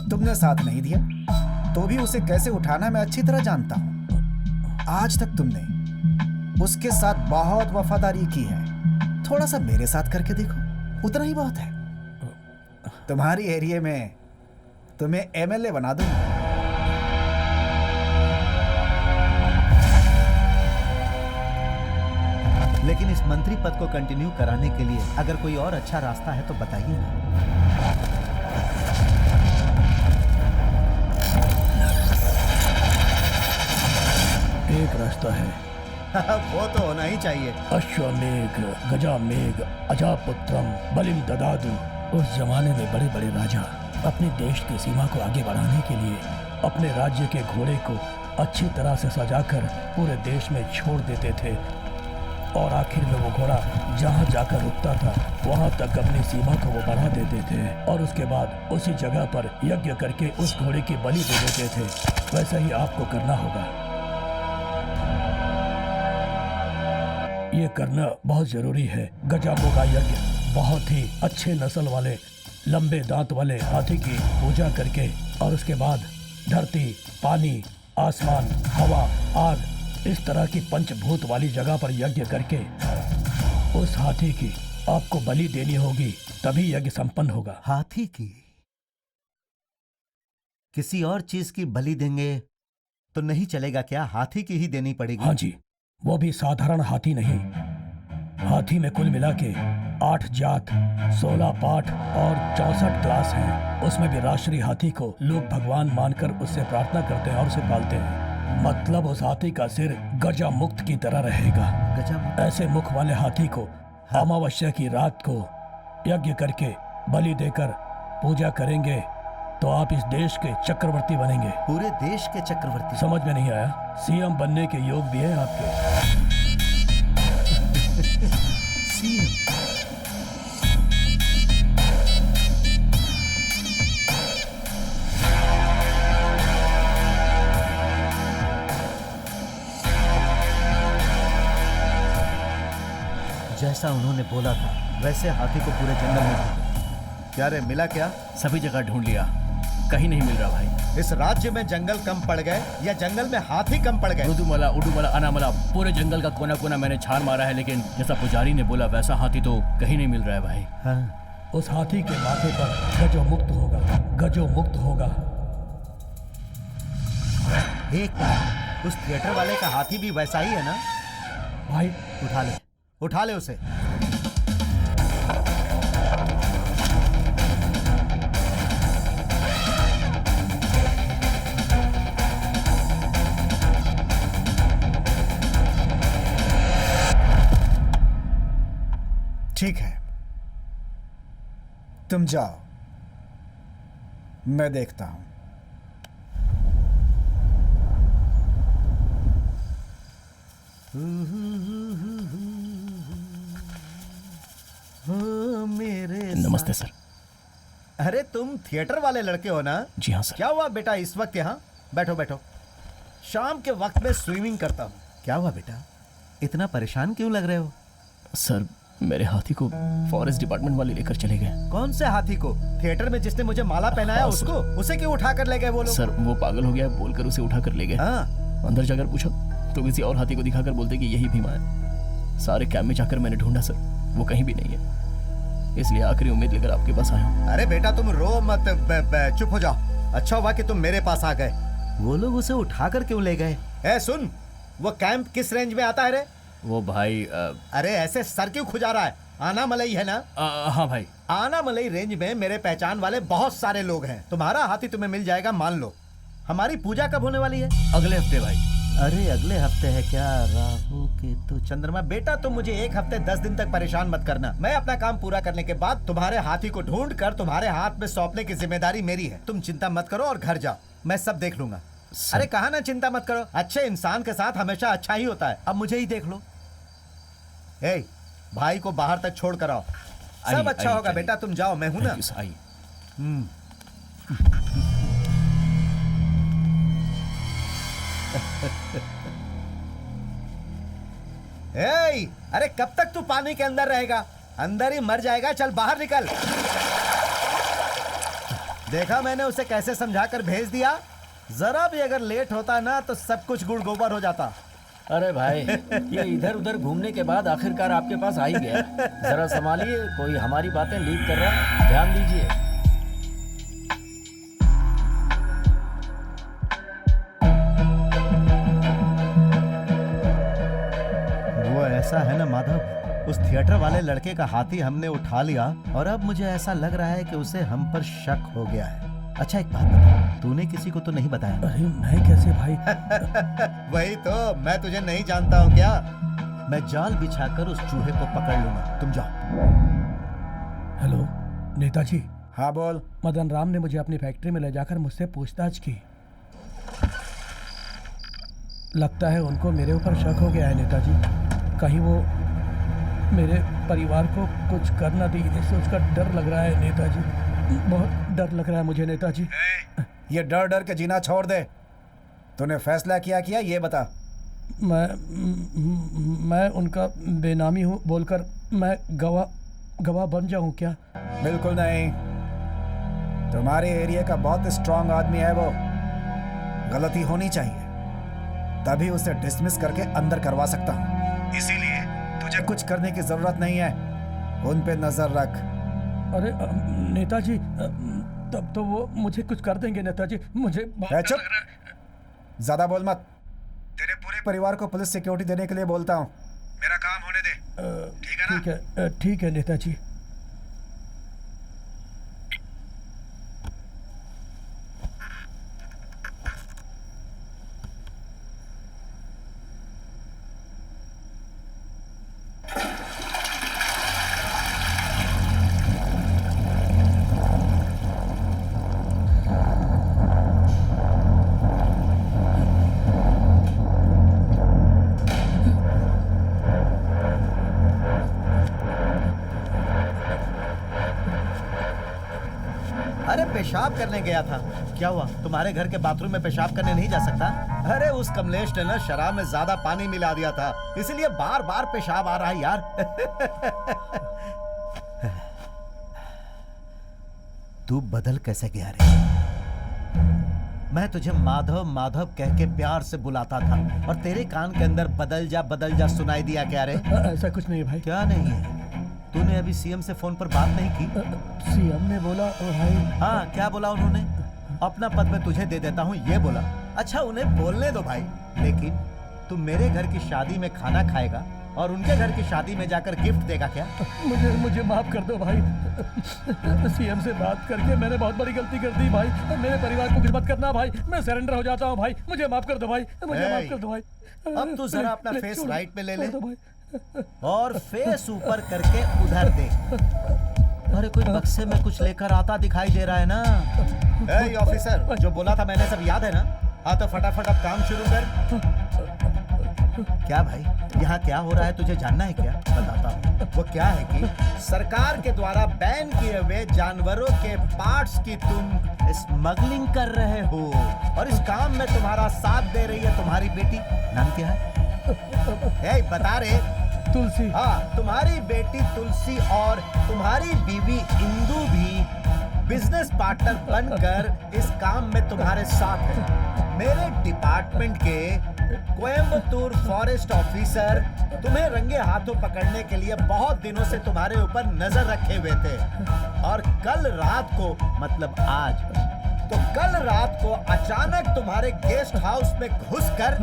[SPEAKER 5] तुमने साथ नहीं दिया तो भी उसे कैसे उठाना मैं अच्छी तरह जानता हूं। आज तक तुमने उसके साथ बहुत वफादारी की है, थोड़ा सा मेरे साथ करके देखो, उतना ही बहुत है। तुम्हारी एरिया में तुम्हें एमएलए बना दूंगा।
[SPEAKER 8] लेकिन इस मंत्री पद को कंटिन्यू कराने के लिए अगर कोई और अच्छा रास्ता है तो बताइए ना।
[SPEAKER 1] एक रास्ता है।
[SPEAKER 8] वो तो होना ही चाहिए।
[SPEAKER 1] अश्वमेघ गजामेघ अजापुत्रम बलिम ददादु
[SPEAKER 6] उस जमाने में बड़े बड़े राजा अपने देश की सीमा को आगे बढ़ाने के लिए अपने राज्य के घोड़े को अच्छी तरह से सजाकर पूरे देश में छोड़ देते थे और आखिर में वो घोड़ा जहाँ जाकर रुकता था वहाँ तक अपनी सीमा को वो बढ़ा देते थे और उसके बाद उसी जगह पर यज्ञ करके उस घोड़े की बलि दे देते थे। वैसा ही आपको करना होगा। ये करना बहुत जरूरी है। गजाबों का यज्ञ बहुत ही अच्छे नस्ल वाले लंबे दांत वाले हाथी की पूजा करके और उसके बाद धरती, पानी, आसमान, हवा, आग, इस तरह की पंचभूत वाली जगह पर यज्ञ करके उस हाथी की आपको बलि देनी होगी, तभी यज्ञ संपन्न होगा।
[SPEAKER 8] हाथी की? किसी और चीज की बलि देंगे तो नहीं चलेगा क्या? हाथी की ही देनी पड़ेगी?
[SPEAKER 6] हाँ जी, वो भी साधारण हाथी नहीं। हाथी में कुल मिला के 8 जात, 16 पाठ और 64 क्लास हैं। उसमें भी राष्ट्रीय हाथी को लोग भगवान मानकर उससे प्रार्थना करते हैं और उसे पालते हैं। मतलब उस हाथी का सिर गजा मुक्त की तरह रहेगा।
[SPEAKER 8] गजा मुक्त?
[SPEAKER 6] ऐसे मुख वाले हाथी को अमावस्या की रात को यज्ञ करके बलि देकर पूजा करेंगे तो आप इस देश के चक्रवर्ती बनेंगे।
[SPEAKER 8] पूरे देश के चक्रवर्ती?
[SPEAKER 6] समझ में नहीं आया? सीएम बनने के योग भी है आपके।
[SPEAKER 8] सीएम? जैसा उन्होंने बोला था वैसे हाथी को पूरे जंगल में ढूंढा। क्या रे, मिला क्या?
[SPEAKER 9] सभी जगह ढूंढ लिया, कहीं नहीं मिल रहा भाई।
[SPEAKER 8] इस राज्य में जंगल कम पड़ गए या जंगल में हाथी कम पड़ गए?
[SPEAKER 9] उडुमला, उडुमला, अनामला, पूरे जंगल का कोना कोना मैंने छान मारा है, लेकिन जैसा पुजारी ने बोला वैसा हाथी तो कहीं नहीं मिल रहा है भाई।
[SPEAKER 8] हाँ।
[SPEAKER 6] उस हाथी के माथे पर गजो मुक्त होगा, गजो मुक्त होगा।
[SPEAKER 8] एक मिनट, उस थिएटर वाले का हाथी भी वैसा ही है ना?
[SPEAKER 6] भाई
[SPEAKER 8] उठा ले उसे।
[SPEAKER 5] ठीक है, तुम जाओ, मैं देखता हूं।
[SPEAKER 8] मेरे
[SPEAKER 1] नमस्ते सर।
[SPEAKER 8] अरे तुम थिएटर वाले लड़के हो ना?
[SPEAKER 1] जी हाँ सर।
[SPEAKER 8] क्या हुआ बेटा इस वक्त यहाँ? बैठो बैठो। शाम के वक्त में स्विमिंग करता हूँ। क्या हुआ बेटा, इतना परेशान क्यों लग रहे हो?
[SPEAKER 1] सर, मेरे हाथी को फॉरेस्ट डिपार्टमेंट वाले लेकर चले गए।
[SPEAKER 8] कौन से हाथी को? थिएटर में जिसने मुझे माला पहनाया उसको? उसे क्यों उठा कर ले गए वो लोग?
[SPEAKER 1] सर, वो पागल हो गया बोलकर उसे उठा कर ले गए।
[SPEAKER 8] हाँ।
[SPEAKER 1] अंदर जाकर पूछा तो किसी और हाथी को दिखाकर बोलते कि यही भीमा है। सारे कैंप में जाकर मैंने ढूंढा सर, वो कहीं भी नहीं है। इसलिए आखिरी उम्मीद लेकर आपके पास आया हूँ।
[SPEAKER 8] अरे बेटा तुम रो मत, चुप हो जाओ। अच्छा हुआ कि तुम मेरे पास आ गए। वो लोग उसे उठाकर क्यों ले गए? ए सुन, वो कैंप किस रेंज में आता है रे?
[SPEAKER 9] वो भाई
[SPEAKER 8] अरे ऐसे सर क्यों खुजा रहा है? आनामलई है ना?
[SPEAKER 9] हाँ भाई।
[SPEAKER 8] आनामलई रेंज में मेरे पहचान वाले बहुत सारे लोग हैं। तुम्हारा हाथी तुम्हें मिल जाएगा, मान लो। हमारी पूजा कब होने वाली है?
[SPEAKER 9] अगले हफ्ते भाई।
[SPEAKER 8] अरे अगले हफ्ते है क्या? राहु केतु चंद्रमा। बेटा तुम मुझे 1 हफ्ते 10 दिन तक परेशान मत करना। मैं अपना काम पूरा करने के बाद तुम्हारे हाथी को ढूंढ कर तुम्हारे हाथ में सौंपने की जिम्मेदारी मेरी है। तुम चिंता मत करो और घर जाओ, मैं सब देख लूंगा। अरे कहा ना चिंता मत करो। अच्छे इंसान के साथ हमेशा अच्छा ही होता है। अब मुझे ही देख लो। ए, भाई को बाहर तक छोड़ कर आओ। सब अच्छा होगा बेटा, तुम जाओ, मैं हूं ना। ए, अरे कब तक तू पानी के अंदर रहेगा? अंदर ही मर जाएगा। चल बाहर निकल। देखा मैंने उसे कैसे समझाकर भेज दिया। जरा भी अगर लेट होता ना तो सब कुछ गुड़ गोबर हो जाता।
[SPEAKER 4] अरे भाई, ये इधर उधर घूमने के बाद आखिरकार आपके पास आ ही गया। जरा संभालिए, कोई हमारी बातें लीक कर रहा है, ध्यान दीजिए।
[SPEAKER 8] वो ऐसा है ना माधव, उस थिएटर वाले लड़के का हाथी हमने उठा लिया और अब मुझे ऐसा लग रहा है कि उसे हम पर शक हो गया है। अच्छा एक बात बता, तूने किसी को तो नहीं बताया?
[SPEAKER 6] अरे मैं कैसे भाई?
[SPEAKER 8] वही तो, मैं तुझे नहीं जानता हूँ क्या? मैं जाल बिछाकर उस चूहे को पकड़ लूंगा, तुम जाओ।
[SPEAKER 6] हेलो, नेताजी।
[SPEAKER 5] हाँ बोल।
[SPEAKER 6] मदन राम ने मुझे अपनी फैक्ट्री में ले जाकर मुझसे पूछताछ की। लगता है उनको मेरे ऊपर शक हो गया है नेताजी। कहीं वो मेरे परिवार को कुछ कर ना दी, इससे उसका डर लग रहा है नेताजी। बहुत डर लग रहा है मुझे नेताजी।
[SPEAKER 5] ये डर डर के जीना छोड़ दे। तूने फैसला क्या किया ये बता।
[SPEAKER 6] मैं उनका बेनामी हूँ बोलकर मैं गवाह बन जाऊँ क्या?
[SPEAKER 5] बिल्कुल नहीं। तुम्हारे एरिया का बहुत स्ट्रांग आदमी है वो। गलती होनी चाहिए तभी उसे डिसमिस करके अंदर करवा सकता हूँ। इसीलिए तुझे कुछ करने की जरूरत नहीं है। उन पे नजर रख।
[SPEAKER 6] अरे नेताजी, तब तो वो मुझे कुछ कर देंगे नेताजी। मुझे
[SPEAKER 5] चुप, ज्यादा बोल मत। तेरे पूरे परिवार को पुलिस सिक्योरिटी देने के लिए बोलता हूँ। मेरा काम होने दे। ठीक है ना?
[SPEAKER 6] ठीक है नेताजी।
[SPEAKER 8] पेशाब करने गया था। क्या हुआ? तुम्हारे घर के बाथरूम में पेशाब करने नहीं जा सकता? अरे उस कमलेश ने ना शराब में ज्यादा पानी मिला दिया था, इसीलिए बार बार पेशाब आ रहा है यार। तू बदल कैसे गया रे? मैं तुझे माधव माधव कह के प्यार से बुलाता था और तेरे कान के अंदर बदल जा सुनाई दिया क्या रे?
[SPEAKER 6] ऐसा कुछ नहीं भाई।
[SPEAKER 8] क्या नहीं है? तूने अभी सीएम से फोन पर बात नहीं की?
[SPEAKER 6] सीएम ने बोला भाई।
[SPEAKER 8] हाँ, क्या बोला उन्होंने? अपना पद मैं तुझे दे देता हूँ ये बोला। अच्छा उन्हें बोलने दो भाई, लेकिन तू मेरे घर की शादी में खाना खाएगा और उनके घर की शादी में जाकर गिफ्ट देगा क्या?
[SPEAKER 6] मुझे माफ कर दो भाई। सीएम से बात करके मैंने बहुत बड़ी गलती कर दी भाई। मेरे परिवार को गिरफ्तार करना भाई। मैं सरेंडर हो जाता हूँ भाई। मुझे माफ कर दो भाई। मुझे माफ कर दो भाई।
[SPEAKER 8] अब तू जरा अपना फेस राइट पे ले ले और फेस ऊपर करके उधर देख। अरे कोई बक्से में कुछ लेकर आता दिखाई दे रहा है ना? ए ऑफिसर, जो बोला था मैंने सब याद है ना? हाँ तो फटाफट अब काम शुरू कर। क्या भाई, यहाँ क्या हो रहा है तुझे जानना है क्या? बताता हूँ। वो क्या है कि सरकार के द्वारा बैन किए हुए जानवरों के पार्ट्स की तुम स्मगलिंग कर रहे हो और इस काम में तुम्हारा साथ दे रही है तुम्हारी बेटी। नाम क्या है? ए, बता रे।
[SPEAKER 6] तुलसी।
[SPEAKER 8] हाँ, तुम्हारी बेटी तुलसी और तुम्हारी बीवी इंदु भी बिजनेस पार्टनर बनकर इस काम में तुम्हारे साथ है। मेरे डिपार्टमेंट के कोयम्बतूर फॉरेस्ट ऑफिसर तुम्हें रंगे हाथों पकड़ने के लिए बहुत दिनों से तुम्हारे ऊपर नजर रखे हुए थे और कल रात को, मतलब आज, तो कल रात को अचानक तुम्हारे गेस्ट हाउस में घुसकर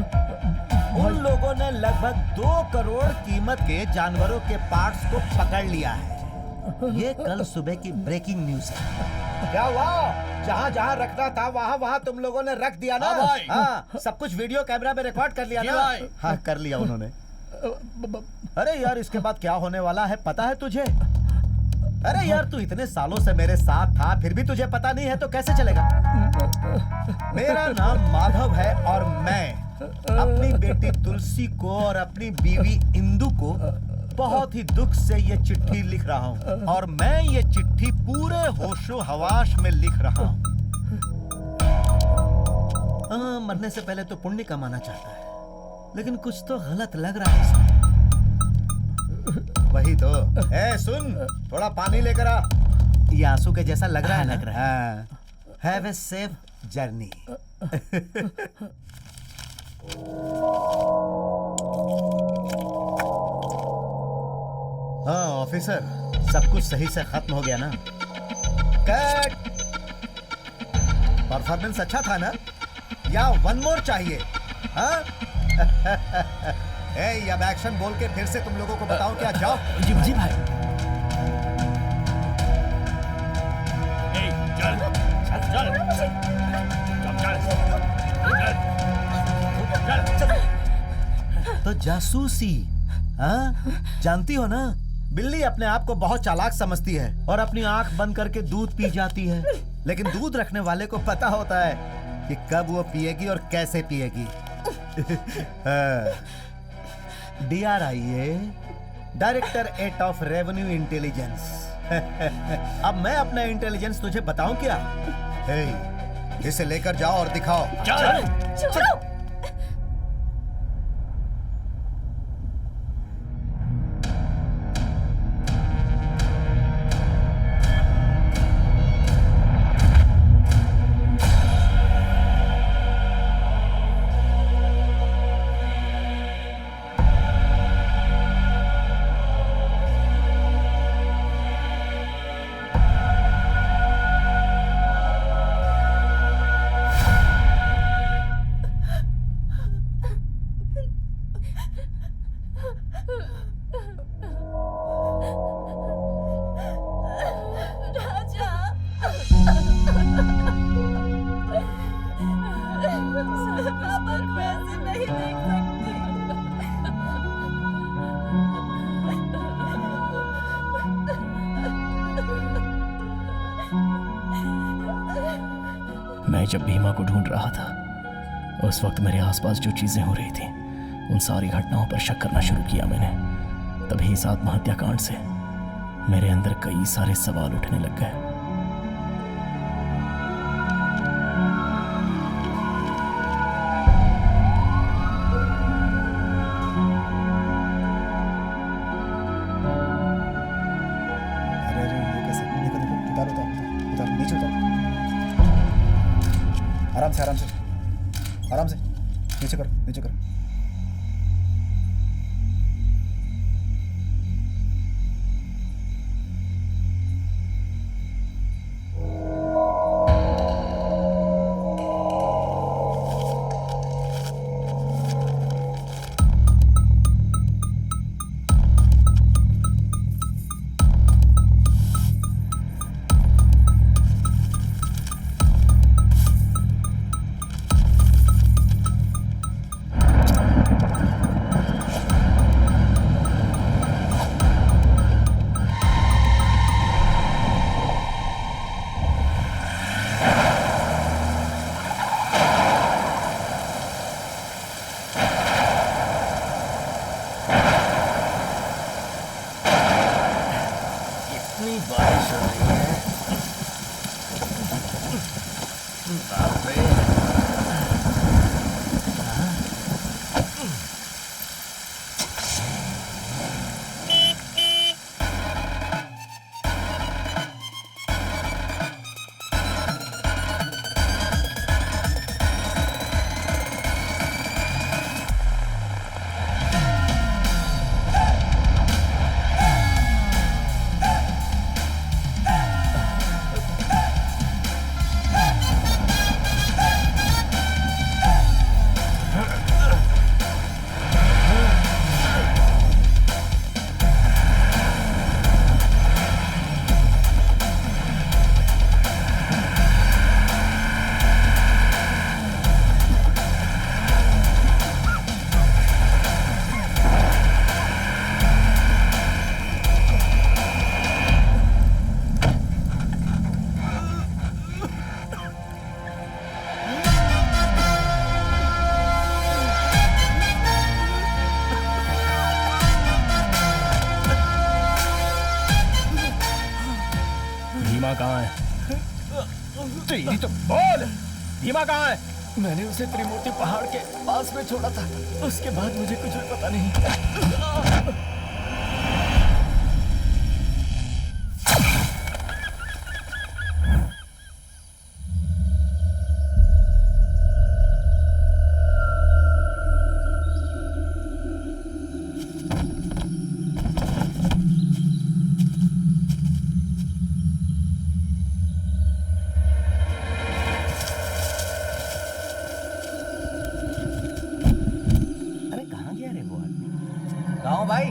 [SPEAKER 8] उन लोगों ने लगभग 2 करोड़ कीमत के जानवरों के पार्ट्स को पकड़ लिया है। ये कल सुबह की ब्रेकिंग न्यूज है। क्या हुआ? जहाँ जहाँ रखना था वहाँ वहाँ तुम लोगों ने रख दिया ना? हाँ, सब कुछ वीडियो कैमरा में रिकॉर्ड कर लिया ना? हाँ, कर लिया उन्होंने। अरे यार, इसके बाद क्या होने वाला है पता है तुझे? अरे यार, तू इतने सालों से मेरे साथ था फिर भी तुझे पता नहीं है तो कैसे चलेगा? मेरा नाम माधव है और मैं अपनी बेटी तुलसी को और अपनी बीवी इंदु को बहुत ही दुख से ये चिट्ठी लिख रहा हूँ और मैं ये चिट्ठी पूरे होशो हवास में लिख रहा हूँ। मरने से पहले तो पुण्य कमाना चाहता है, लेकिन कुछ तो गलत लग रहा है इसमें। वही तो। ए सुन, थोड़ा पानी लेकर आ। ये आंसू के जैसा लग रहा है ना? लग रहा है। Have a safe journey. हाँ ऑफिसर, सब कुछ सही से खत्म हो गया ना? कट। परफॉर्मेंस अच्छा था ना? या 1 मोर चाहिए? हाँ? ए, अब एक्शन बोल के फिर से तुम लोगों को बताओ क्या? जाओ।
[SPEAKER 6] जी भाई।
[SPEAKER 8] तो जासूसी, हाँ? जानती हो ना, बिल्ली अपने आप को बहुत चालाक समझती है और अपनी आंख बंद करके दूध पी जाती है, लेकिन दूध रखने वाले को पता होता है कि कब वो पिएगी और कैसे पिएगी। DRIA, director at of revenue intelligence. अब मैं अपना इंटेलिजेंस तुझे बताऊं क्या? इसे लेकर जाओ और दिखाओ।
[SPEAKER 2] छोड़ो।
[SPEAKER 1] मैं जब भीमा को ढूंढ रहा था, उस वक्त मेरे आसपास जो चीजें हो रही थी, उन सारी घटनाओं पर शक करना शुरू किया मैंने। तभी इस आत्महत्या कांड से मेरे अंदर कई सारे सवाल उठने लग गए।
[SPEAKER 5] अरे ये कैसे? देखो देखो, उतारो उतारो उतारो, नीचे उतारो। आराम से आराम से आराम से, नीचे करो नीचे करो।
[SPEAKER 1] कहाँ है? तेरी तो बोल, भीमा कहाँ है?
[SPEAKER 4] मैंने उसे त्रिमूर्ति पहाड़ के पास में छोड़ा था, उसके बाद मुझे कुछ भी पता नहीं।
[SPEAKER 8] गाँव भाई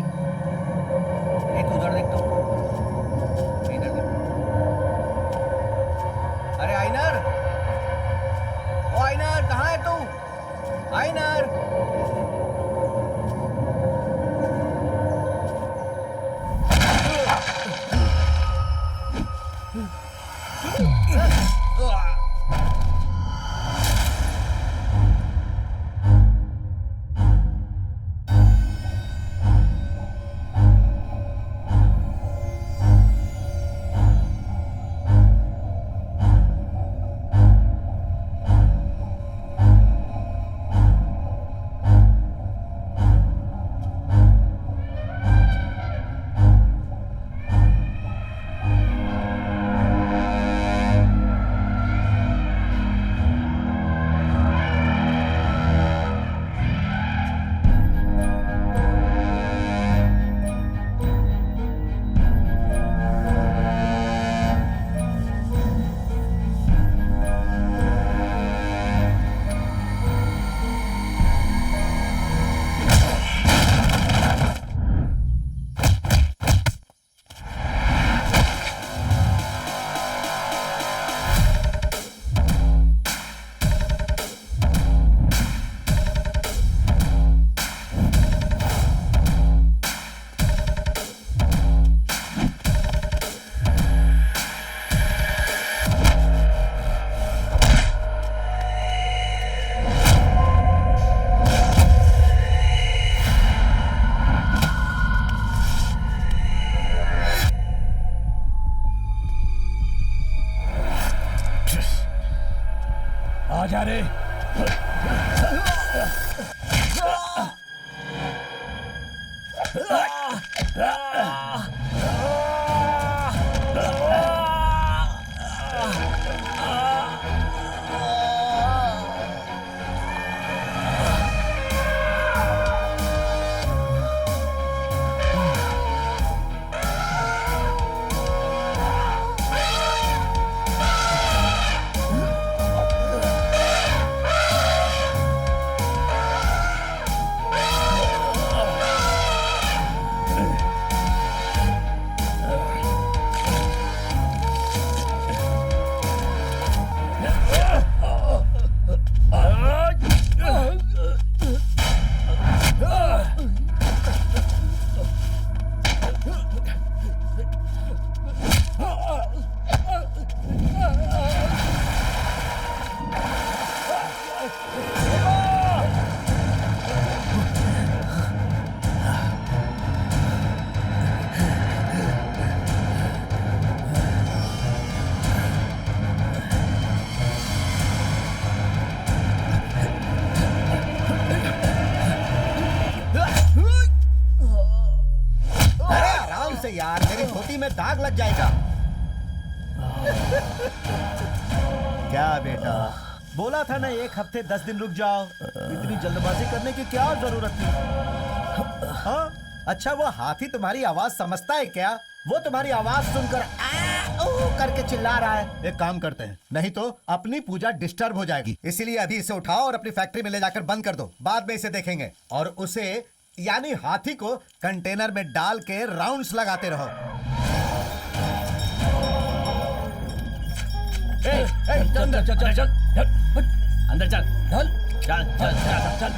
[SPEAKER 6] आजा रे।
[SPEAKER 8] यार मेरी धोती में दाग लग जाएगा। क्या बेटा, बोला था ना 1 हफ्ते 10 दिन रुक जाओ। इतनी जल्दबाजी करने की क्या जरूरत थी? हाँ? अच्छा वो हाथी तुम्हारी आवाज समझता है क्या? वो तुम्हारी आवाज सुनकर करके चिल्ला रहा है। एक काम करते हैं, नहीं तो अपनी पूजा डिस्टर्ब हो जाएगी। इसीलिए अभी इसे उठाओ और अपनी फैक्ट्री में ले जाकर बंद कर दो। बाद में इसे देखेंगे। और उसे यानी हाथी को कंटेनर में डाल के राउंड्स लगाते रहो।
[SPEAKER 9] अंदर चल चल चल अंदर चल चल चल चल चल चल।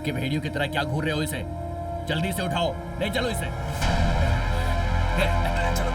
[SPEAKER 9] के भेड़ियों की तरह क्या घूर रहे हो इसे? जल्दी से उठाओ, नहीं चलो इसे। चलो।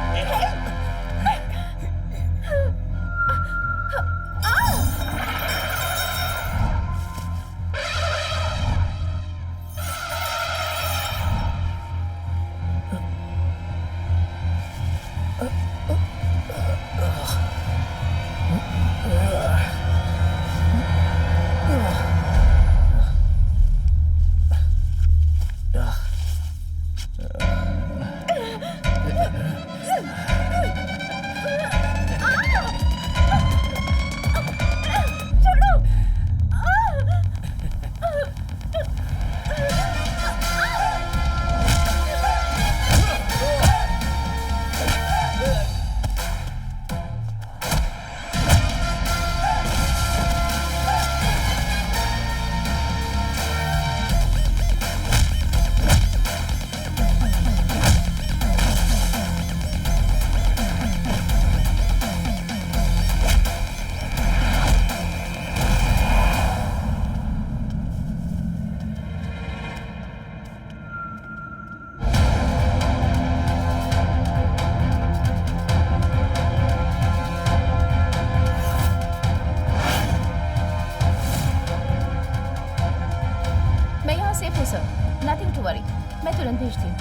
[SPEAKER 3] नथिंग टू वरी, मैं तुरंत भेजती हूँ।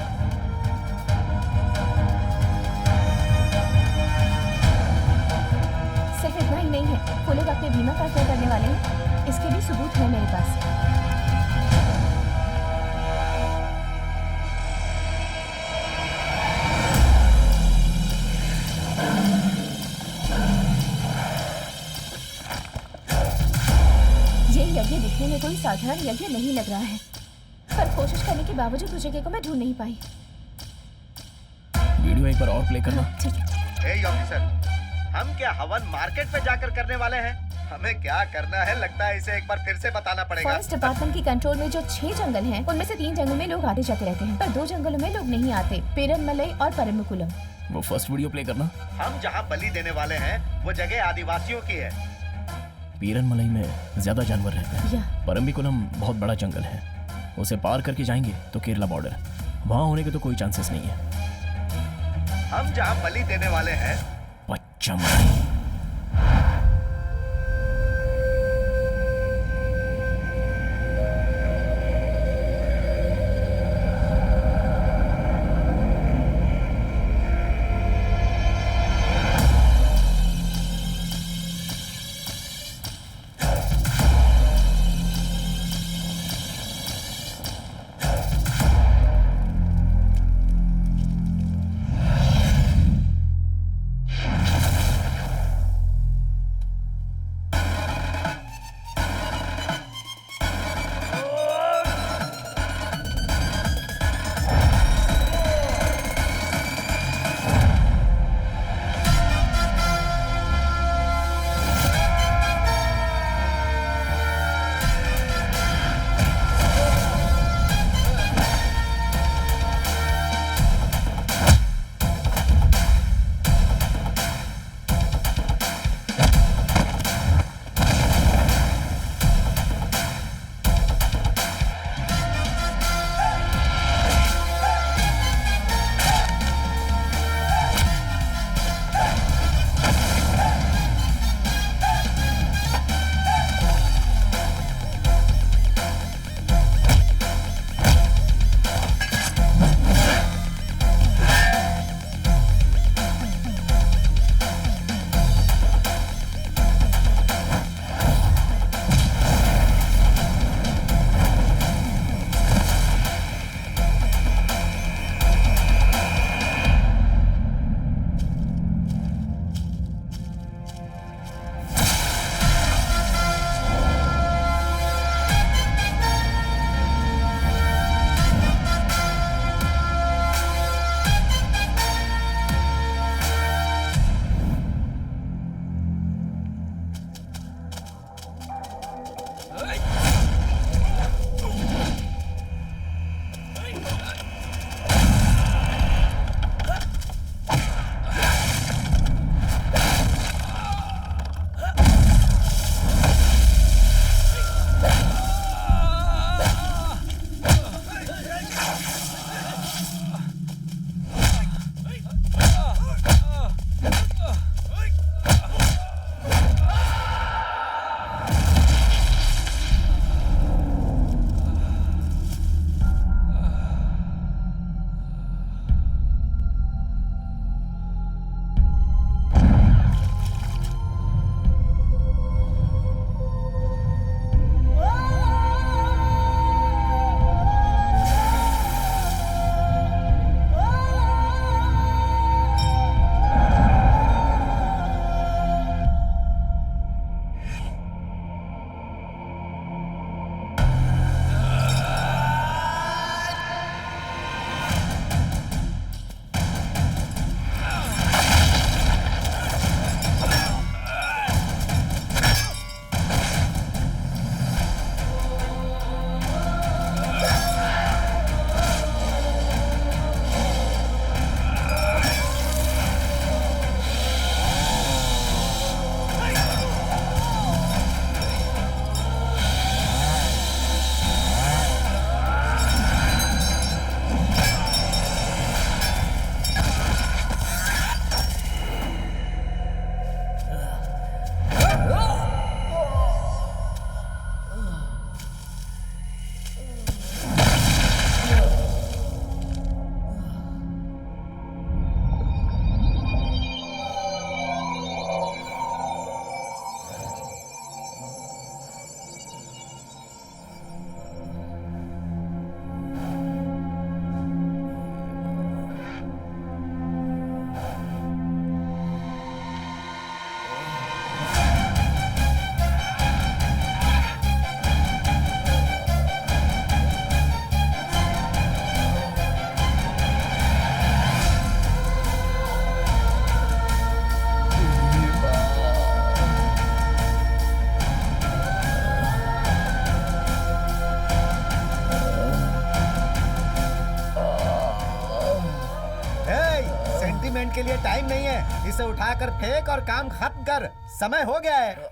[SPEAKER 3] सिर्फ इतना ही नहीं है, वो लोग अपने बीमा का क्या करने वाले हैं, इसके भी सबूत है मेरे पास। ये यज्ञ दिखने में कोई साधारण यज्ञ नहीं लग रहा है, पर कोशिश करने के बावजूद उस जगह को मैं ढूंढ नहीं पाई।
[SPEAKER 1] वीडियो एक बार और प्ले करना।
[SPEAKER 3] ठीक है।
[SPEAKER 8] ए ऑफिसर, हम क्या हवन मार्केट में जाकर करने वाले हैं? हमें क्या करना है लगता है इसे एक बार फिर से बताना पड़ेगा।
[SPEAKER 3] फॉरेस्ट डिपार्टमेंट की कंट्रोल में जो 6 जंगल हैं, उनमें से 3 जंगल में लोग आते जाते रहते हैं, पर 2 जंगलों में लोग नहीं आते, पेरनमलई और परम्बिकुलम।
[SPEAKER 1] वो फर्स्ट वीडियो प्ले करना।
[SPEAKER 8] हम जहाँ बलि देने वाले हैं वो जगह आदिवासियों की है।
[SPEAKER 1] पीरनमलई में ज्यादा जानवर रहते हैं।
[SPEAKER 3] या
[SPEAKER 1] परम्बिकुलम बहुत बड़ा जंगल है, उसे पार करके जाएंगे तो केरला बॉर्डर, वहां होने के तो कोई चांसेस नहीं है।
[SPEAKER 13] हम जहां बलि देने वाले हैं
[SPEAKER 1] पच्चमढ़ी।
[SPEAKER 5] के लिए टाइम नहीं है, इसे उठाकर फेंक और काम खत्म कर, समय हो गया है।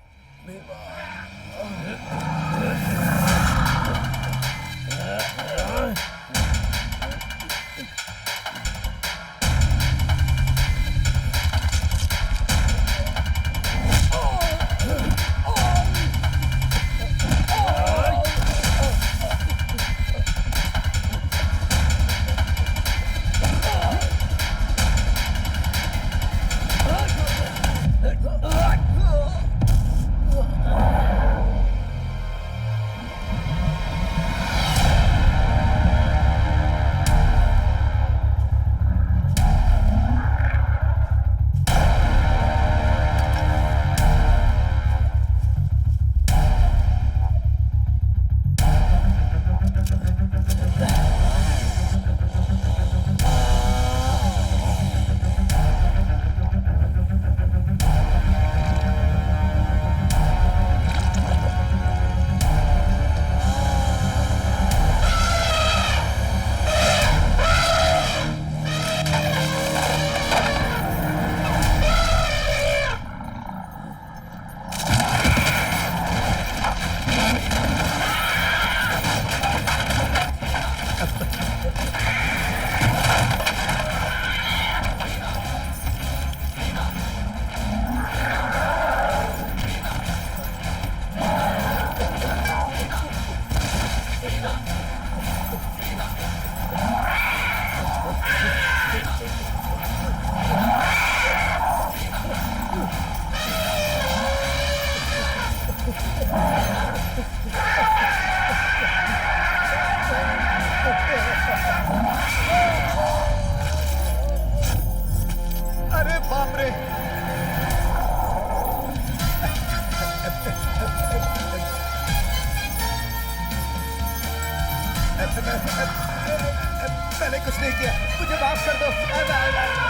[SPEAKER 7] मैंने कुछ नहीं किया, मुझे माफ कर दो।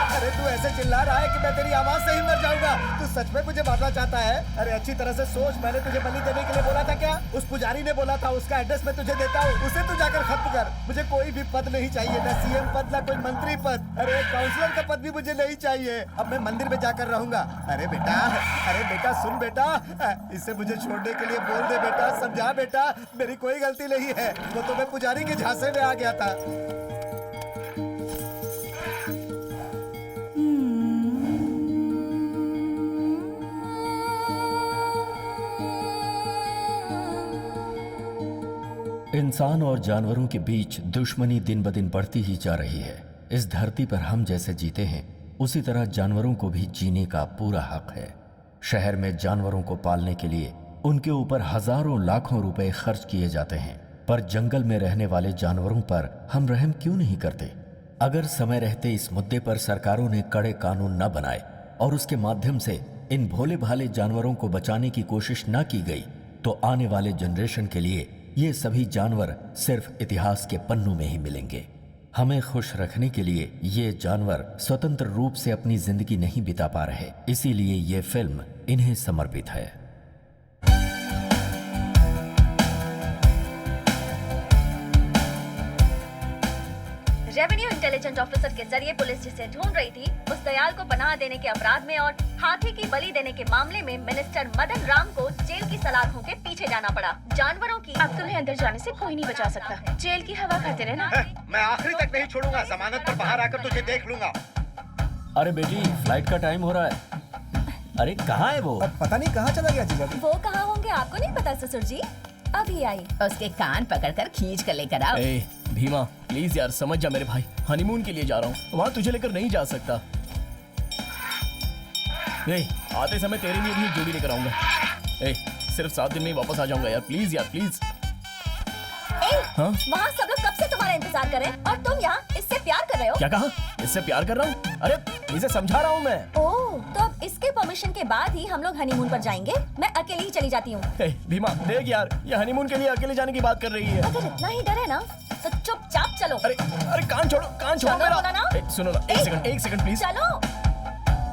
[SPEAKER 7] अरे तू ऐसे चिल्ला रहा है कि मैं तेरी आवाज से ही मर जाऊंगा। तू सच में मुझे मारना चाहता है? अरे अच्छी तरह से सोच, मैंने तुझे बलि देने के लिए बोला था क्या? उस पुजारी ने बोला था, उसका एड्रेस मैं तुझे देता हूँ, उसे तू जाकर खत्म कर। मुझे कोई भी पद नहीं चाहिए, ना सीएम पद ना कोई मंत्री पद, अरे काउंसलर का पद भी मुझे नहीं चाहिए। अब मैं मंदिर में जाकर रहूंगा। अरे बेटा सुन बेटा, इसे मुझे छोड़ने के लिए बोल दे बेटा, समझा बेटा, मेरी कोई गलती नहीं है, वो तो मैं पुजारी के झांसे में आ गया था।
[SPEAKER 4] इंसान और जानवरों के बीच दुश्मनी दिन ब दिन बढ़ती ही जा रही है। इस धरती पर हम जैसे जीते हैं, उसी तरह जानवरों को भी जीने का पूरा हक है। शहर में जानवरों को पालने के लिए उनके ऊपर हजारों लाखों रुपए खर्च किए जाते हैं, पर जंगल में रहने वाले जानवरों पर हम रहम क्यों नहीं करते? अगर समय रहते इस मुद्दे पर सरकारों ने कड़े कानून न बनाए और उसके माध्यम से इन भोले भाले जानवरों को बचाने की कोशिश न की गई, तो आने वाले जनरेशन के लिए ये सभी जानवर सिर्फ इतिहास के पन्नों में ही मिलेंगे। हमें खुश रखने के लिए ये जानवर स्वतंत्र रूप से अपनी जिंदगी नहीं बिता पा रहे, इसीलिए ये फिल्म इन्हें समर्पित है।
[SPEAKER 2] रेवेन्यू इंटेलिजेंस ऑफिसर के जरिए पुलिस जिसे ढूंढ रही थी, उस दयाल को पनाह देने के अपराध में और हाथी की बलि देने के मामले में मिनिस्टर मदन राम को जेल की सलाखों के पीछे जाना पड़ा। जानवरों की
[SPEAKER 3] अब तुम्हें अंदर जाने से कोई नहीं बचा सकता। जेल की हवा खाते रहना।
[SPEAKER 13] मैं आखिरी तक नहीं छोड़ूंगा, जमानत पर बाहर आकर तुझे देख लूंगा।
[SPEAKER 4] अरे बेटी, फ्लाइट का टाइम हो रहा है। अरे कहाँ है वो?
[SPEAKER 5] पता नहीं कहाँ चला गया जीजा जी।
[SPEAKER 2] वो कहाँ होंगे आपको नहीं पता ससुर जी? अभी आई।
[SPEAKER 3] उसके कान पकड़कर खींच कर लेकर आओ।
[SPEAKER 9] ए, भीमा प्लीज यार समझ जा मेरे भाई, हनीमून के लिए जा रहा हूँ, वहाँ तुझे लेकर नहीं जा सकता। ए, आते समय तेरे लिए भी एक जोड़ी लेकर आऊंगा। ए, सिर्फ 7 दिन में ही वापस आ जाऊंगा यार, प्लीज यार प्लीज।
[SPEAKER 2] हाँ? वहाँ सब लोग कब से तुम्हारा इंतजार कर रहे हैं और तुम यहाँ इससे प्यार कर रहे हो?
[SPEAKER 9] क्या कहा? इससे प्यार कर रहा हूँ? अरे इसे समझा रहा हूँ मैं।
[SPEAKER 2] ओह, तो अब इसके परमिशन के बाद ही हम लोग हनीमून पर जाएंगे। मैं अकेली ही चली जाती हूँ।
[SPEAKER 9] भीमा देख यार, ये हनीमून के लिए अकेले जाने की बात कर रही है।
[SPEAKER 2] अगर इतना ही डर है ना तो चुपचाप चलो।
[SPEAKER 9] अरे कान छोड़ो
[SPEAKER 2] चलो
[SPEAKER 9] मेरा।
[SPEAKER 2] बोला ना?
[SPEAKER 9] सुनो ना, एक सेकंड प्लीज।
[SPEAKER 2] चलो।